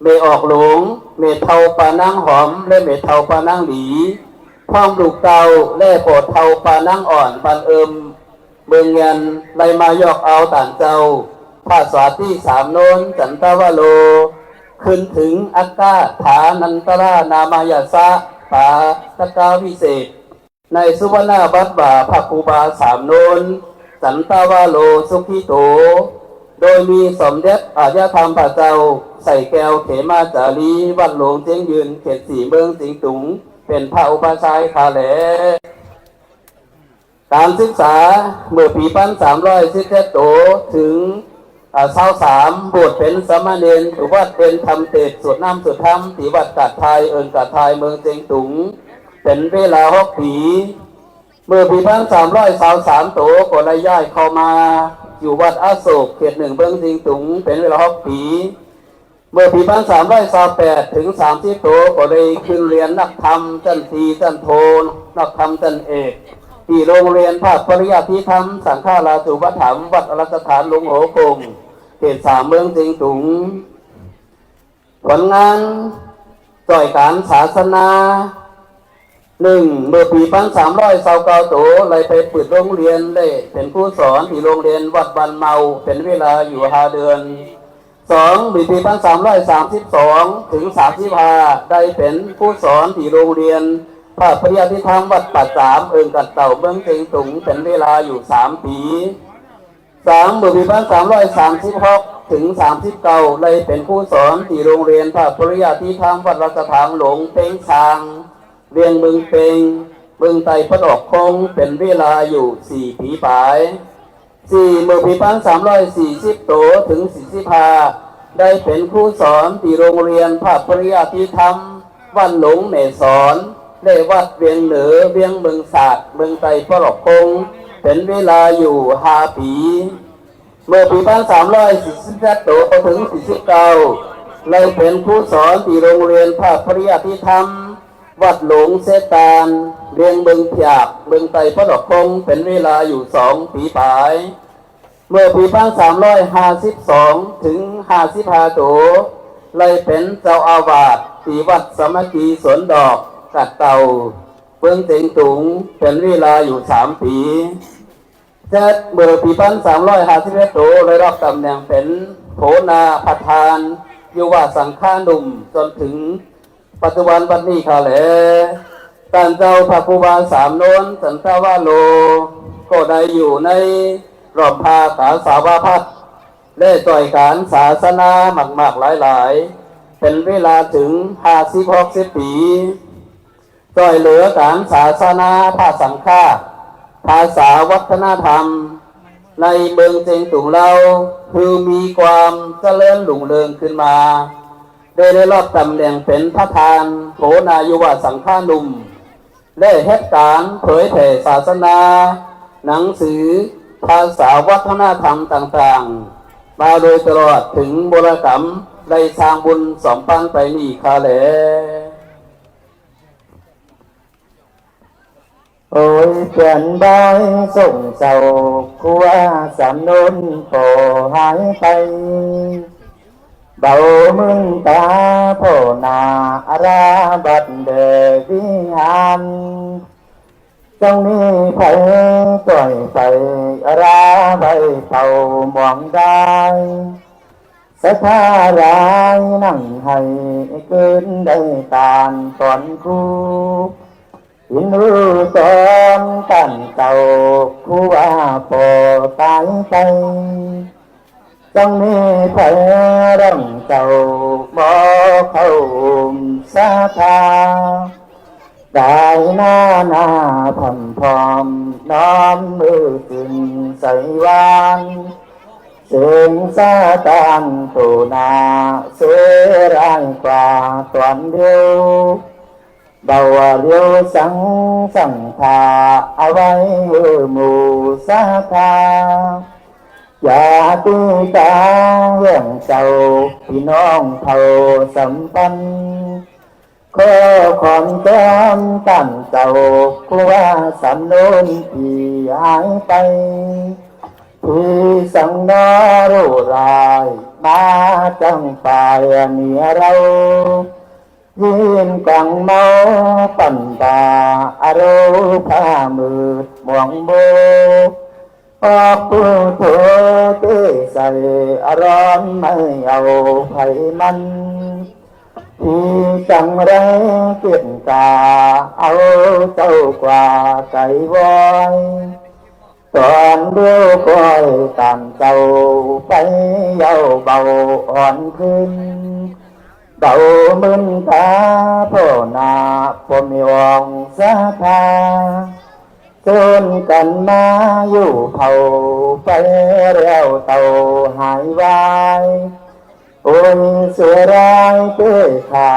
เมออกหลงเมเทาปานางหอมและเมเทาปานางหลีพ่อมลูกเตาและโปดเทาปานางอ่อนปานเมืองเงินไลมายอกเอาต่างเจ้าภาษาที่3โนนจันตวโลขึ้นถึงอากาฐานันตรานามายาสะปาตะกาวิเศษในสุวรรณบัตรบาพระครูบา3โนนจันตวโลสุขิโตโดยมีสมเด็จอาญาธรรมพระเจ้าใส่แก้วเขมาจารีวัดหลวงเจียงยืนเขต4เมืองสิงห์ตุงเป็นพระอุปชัยคาแหลการศึกษาเมื่อปี1,317 ตัวถึง23บวชเป็นสามเณรถือว่าเป็นทำเตศสวดน้ำสวดธรรมที่วัดกาดไทยเอิญกาดไทยเมืองเจียงตุงเป็นเวลา6 ปีเมื่อปี1,323 ตัวก็เลยย้ายเข้ามาอยู่วัดอาโศกเขต1เมืองเจียงตุงเป็นเวลา6 ปี เมื่อปี1328ถึง30โตก็ได้ขึ้นเรียนนักธรรมชั้นตรีชั้นโทนักธรรมชั้นเอกที่โรงเรียนภาคปริยัติธรรมสังฆราชูปถัมภ์วัดอรัชฐานหลวงโหคงเขต3เมืองเชียงตุงผลงานจ่อยการศาสนา1เมื่อปี1329โตเลยไปเปิดโรงเรียนได้เป็นผู้สอนที่โรงเรียนวัดบ้านเมาเป็นเวลาอยู่5เดือน2ปี1332ถึง35ได้เป็นผู้สอนที่โรงเรียนภาคปริยัติธรรมวัดป่าสามเอิงกัดเต่าเมืองเชียงตุงเป็นเวลาอยู่3ปี3เมื่อปี1336ถึง39เลยเป็นผู้สอนที่โรงเรียนภาคปริยัติธรรมวัดราชถางหลงเป้งซางเรียงเมืองเปงเมืองไตพระดอกคงเป็นเวลาอยู่4 ปีปลาย4เมื่อปี1340โตถึง45ได้เป็นครูสอนที่โรงเรียนภาคปริยัติธรรมวัดหลงเมสอนได้วัดเวียงเหนือเวียงเมืองศาสตร์เมืองไตพระดอกคงเป็นเวลาอยู่5 ปีเมื่อปี1347โตถึง49เลยเป็นครูสอนที่โรงเรียนภาคปริยัติธรรมวัดหลงเสตานเรียงเมืองพยากเมืองไตพระดอกคงเป็นเวลาอยู่2 ปีปลายเมื่อปี1352ถึง55โตเลยเป็นเจ้าอาวาสที่วัดสามัคคีสวนดอกกัดเต่าเมืองเชียงตุงเป็นเวลาอยู่3 ปี7เมื่อปี1351โตเลยรับตำแหน่งเป็นโผนาประธานอยู่วัดสังฆานุมจนถึงปัจจุบันวันนี้ค่ะแหละท่านเจ้าพระครูบาสามโน้นสันตวโลก็ได้อยู่ในรอบภาคาสาวาพัฒน์ได้จ่อยการศาสนามากๆหลายๆเป็นเวลาถึง50-60 ปีจ่อยเหลือการศาสนาภาสังฆาภาษาวัฒนธรรมในเมืองเชียงตุงเราคือมีความเจริญรุ่งเรืองขึ้นมาได้รับตำแหน่งเป็นประธานโผนายุวสังฆานุมได้เหตุการณ์เผยแผ่ศาสนาหนังสือภาษาวัฒนธรรมต่างๆมาโดยตลอดถึงโบราณกรรมได้สร้างบุญสมปันไปนี่ค่ะแหละโอ้ยเพื่อนบ้านส่งเศร้าครัวสามนนโผหายไปเบามึงตาพ่อนาอาราบัดเดวิหานจังนี้ไผปล่อยไปอาราใบเป่ามองได้สถารายนั่งให้เกินได้ตานตอนครูยินรู้ตอนกันเก่าผู้ว่าพอตายไปจังมีไผร่องเจ้าบ่เข้าสาธาได้หน้าผ่อนพร้อมน้อมมือขึ้นใส่วานเสียงซาตานตูนาเสียร่างกว่าตอนเดียวเบาเดียวสังทาเอาไว้หมู่สาธาอย่าตีตาเรื่องเจ้าพี่น้องเผ่าสัมพันธ์ขอขอนแก้มตั้งเจ้าผู้ว่าสำนนที่หายไปที่สังนอรู้รายมาจังฝ่ายเหนือเรายินกังเมาปั่นตาอารมณ์ผ้ามืดมองโบออกผู้เธอเตใส่อารมณ์ไม่เอาไผมันที่จังไรเกียนกาเอาเจ้ากว่าไก่วอยตอนเดียวคอยตามเจ้าไปเย้าเบาอ่อนขึ้นเบามึนตาพ่อนาพ่อมีวองสาธาจนกันมาอยู่เผาไปแล้วเต่าหายวายโอ้ยเสือร้ายเจ้าขา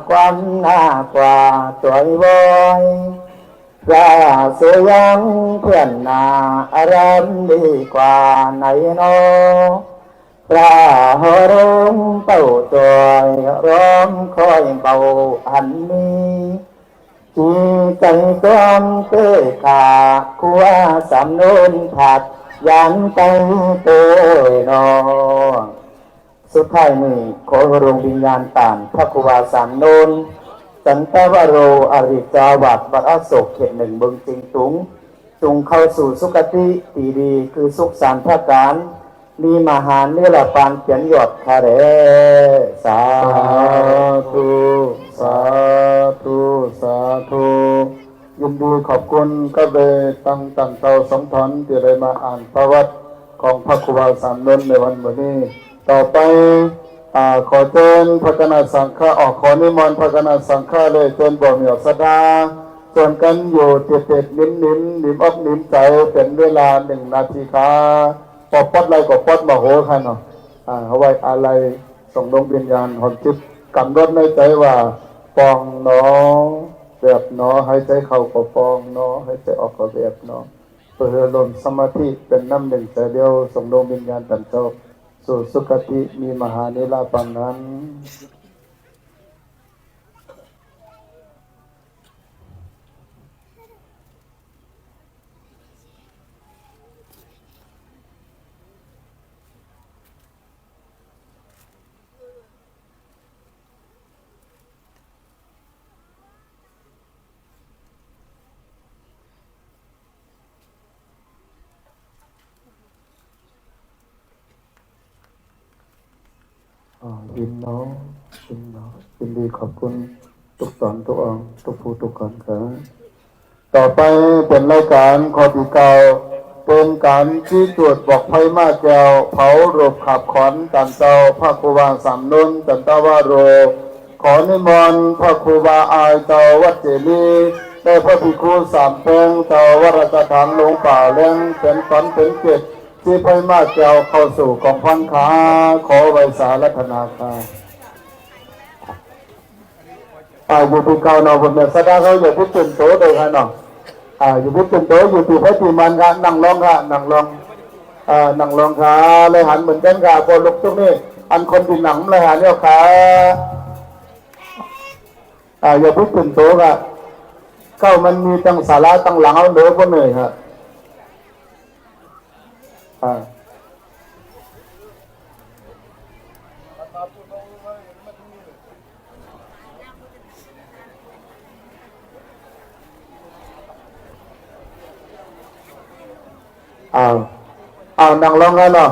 ความหน้ากว่าตัววอยพระเสือยังเพื่อนนาอารมณ์ดีกว่าไหนนอ ปลาหอร้องเต่าจอยร้องคอยเบาหันนี้จีใจต้อมเตะขาคัวสำนุนผัดยันไตเตยนอสุดท้ายนี้ขอดวงวิญญาณต่างพระครูบาสามโนนสันตวโรอริจาวัดวัดอโศกเขตหนึ่งเมืองจิงตุงจงเข้าสู่สุคติตีดีคือสุขสันต์พระการมีมหาเนื้อละปานเขียนหยอดคาเรสาธุสาธุสาธุยินดีขอบคุณก็เลยตั้งเตาสองทอนที่ได้มาอ่านประวัติของพระครูบาสามโนนในวันนี้ต่อไปขอเชิญพระคณะสังฆะขอนิมนต์พระคณะสังฆะเลยเชิญบ่เหมียวสดาส่วนกันอยู่เต็ดนิ่มอกนิ่มใจเป็นเวลา1 นาทีค่ะปอปอดอะไรก็ปอดมาโหค่ะเนาะเอาไว้อะไรส่งดวงวิญญาณหอมจิตกำรดในใจว่าปองหนอแบบหนอหายใจเข้าก็ปองหนอหายใจออกก็แบบหนอเพื่อลมสมาธิเป็นน้ำหนึ่งใจเดียวส่งดวงวิญญาณตันเจ้าสู่สุคติมีมหานิลาปังนั้นยินน้องยินดีขอบคุณทุกตอนทุกองทุกผู้ทุกคนครับต่อไปเป็นรายการขอที่เก่าเป็นการชี้จุดบอกไพ่มาแก้วเผารูปขับขอนจันเจ้าพระครูบาสามนุนจันตาวาโรขอนิมนต์พระครูบาอายเจ้าวัดเจดีได้พระภิกขุสามเพงเจ้าวัดราชฐานหลวงป่าเลี้ยงเป็นฝันเป็นเกตที่ไพ่มาแก้วเข้าสู่กองพันขาขอไว้สารัตนาคาอยู่ที่เก่าเนาะผมเนี่ยแสดงเขาอยู่ที่จุดโตเลยค่ะเนาะอยู่ที่จุดโตอยู่ที่พระที่มันค่ะนั่งลงค่ะนั่งลงค่ะเลยหันเหมือนกันค่ะพอลุกตรงนี้อันคนที่หนังเลยหันเนี่ยค่ะอยู่ที่จุดโตค่ะเข้ามันมีตั้งศาลาตั้งหลังเอาเหนือพวกเหนื่อยค่ะนั่งลงกันเนาะ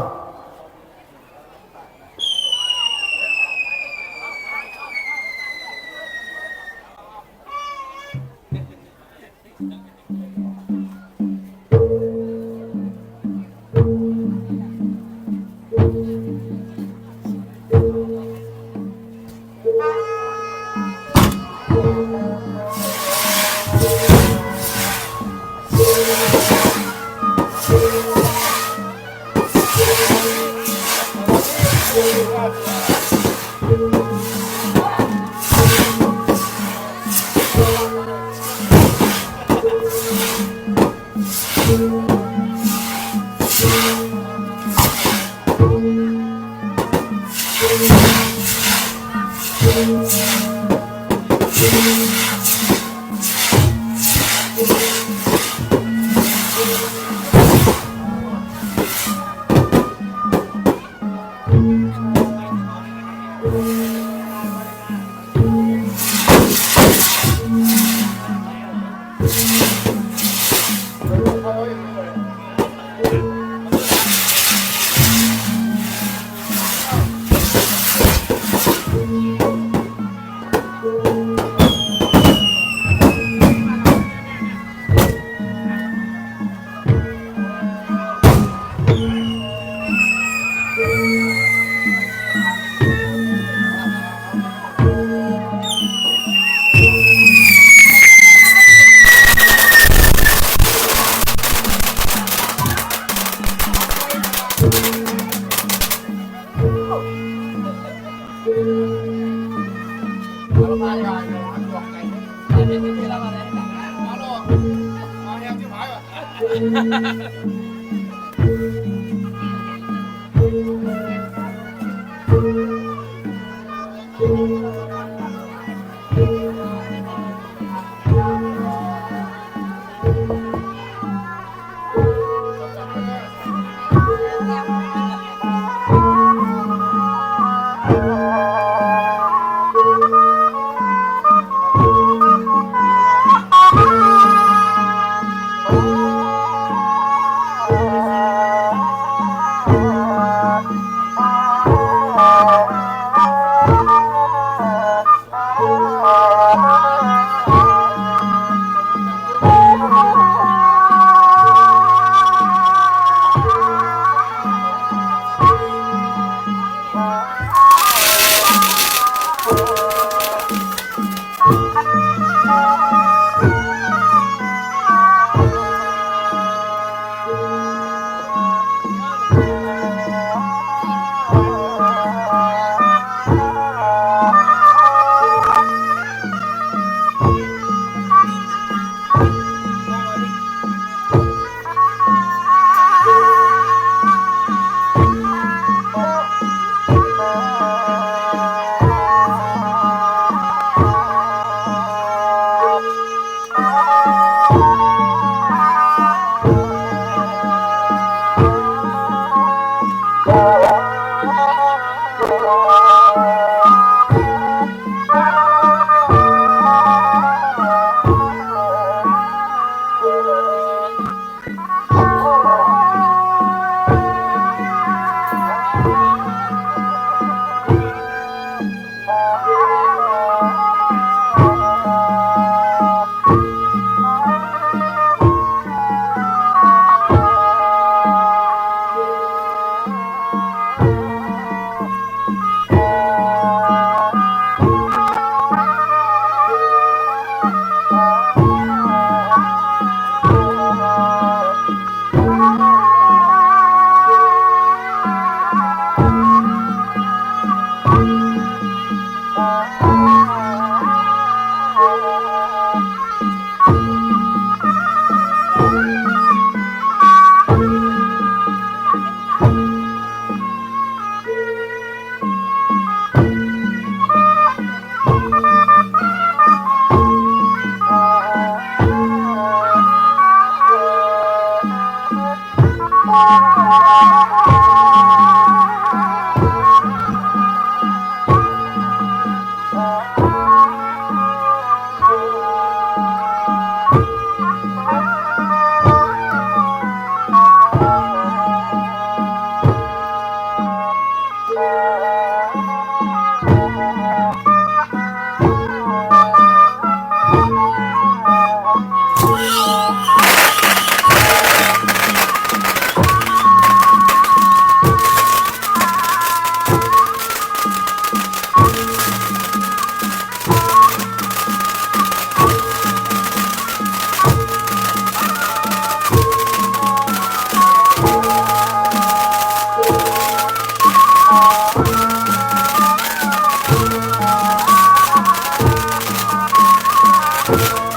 ข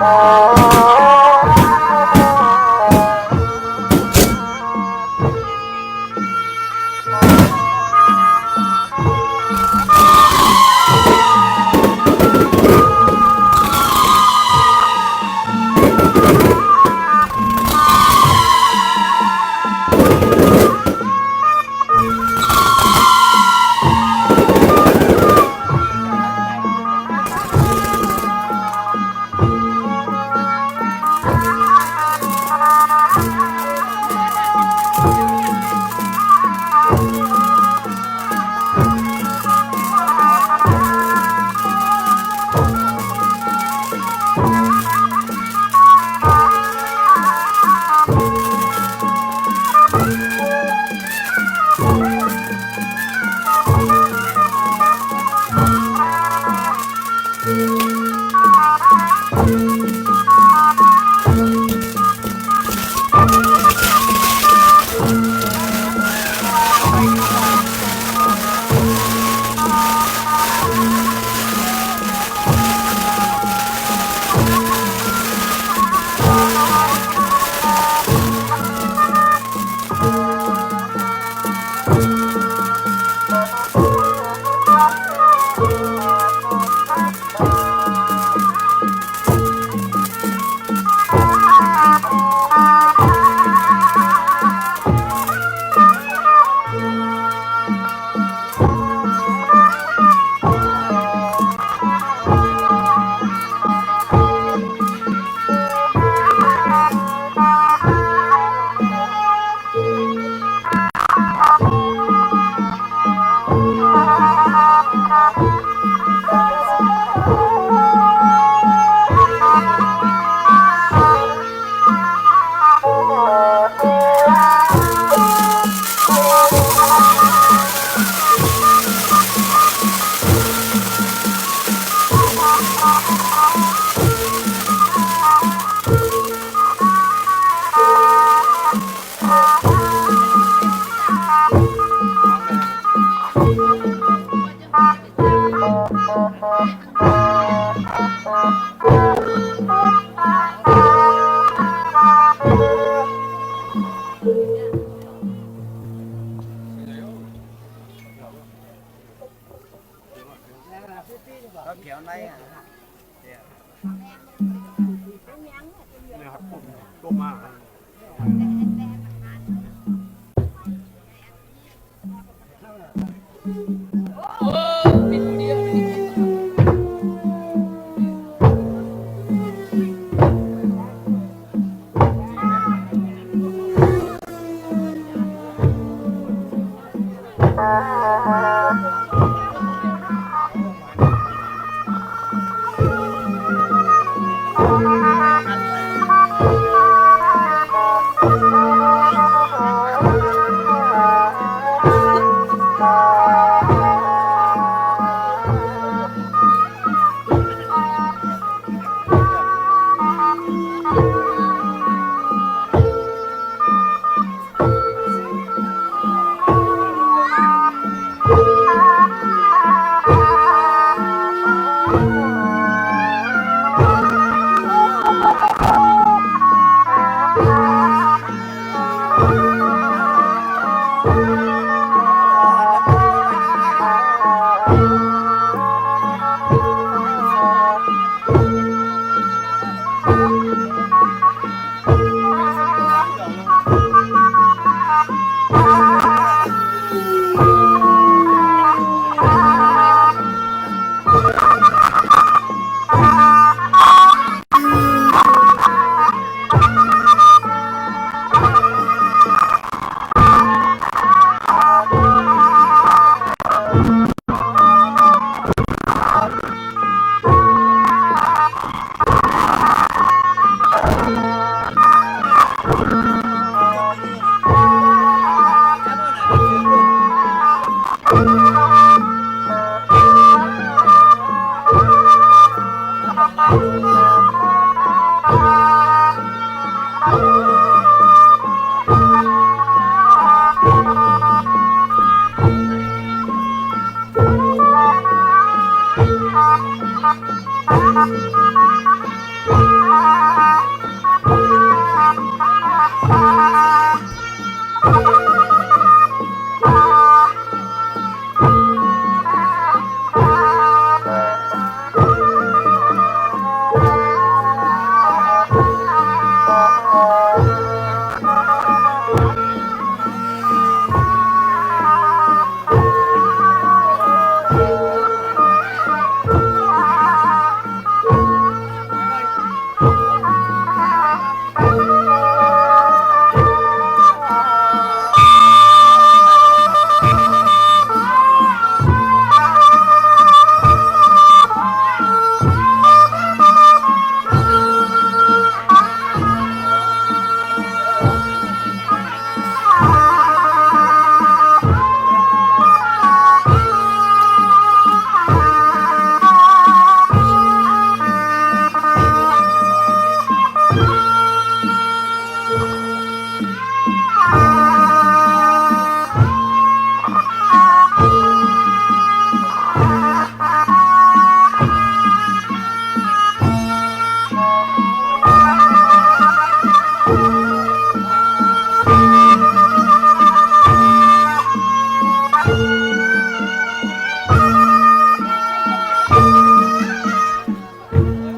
เ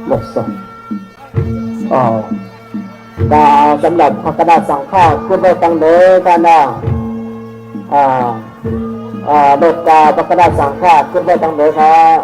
หมดสองกาสำหรับพระคณะสังฆาขึ้นไปตั้งเด้อกันนะเด็กกาพระคณะสังฆาขึ้นไปตั้งเด้อครับ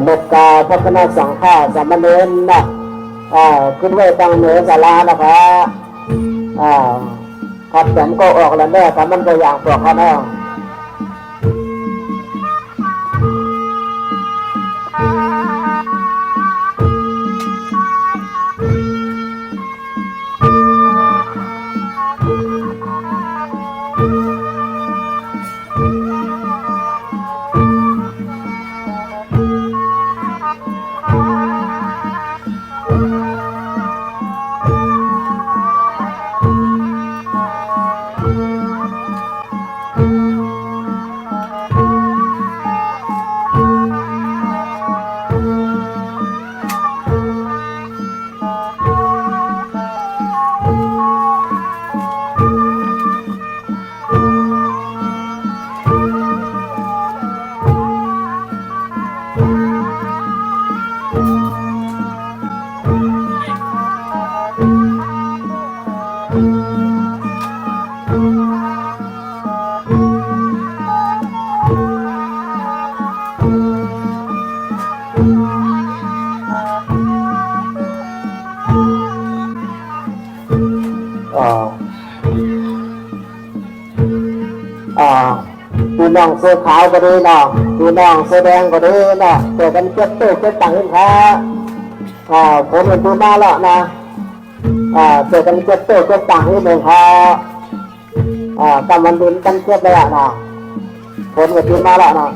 เมตตาพัฒนาสังฆาสามเณรนะขึ้นไว้ตั้งเหนือศาลานะครับขัดแสมก็ออกแล้วแน่ถ้ามันก็อย่างตัวเขาแน่ พี่น้องเสื้อขาวก็ดีเนาะพี่น้องเสื้อแดงก็ดีเนาะเจอกันเก็บตู้เก็บตังค์ขึ้นค่ะผมเป็นผู้มาแล้วนะเจอกันเก็บตู้เก็บตังค์นิดหนึ่งค่ะกำมันดินกันเก็บเลยอ่ะเนาะผมเป็นผู้มาแล้วเนาะ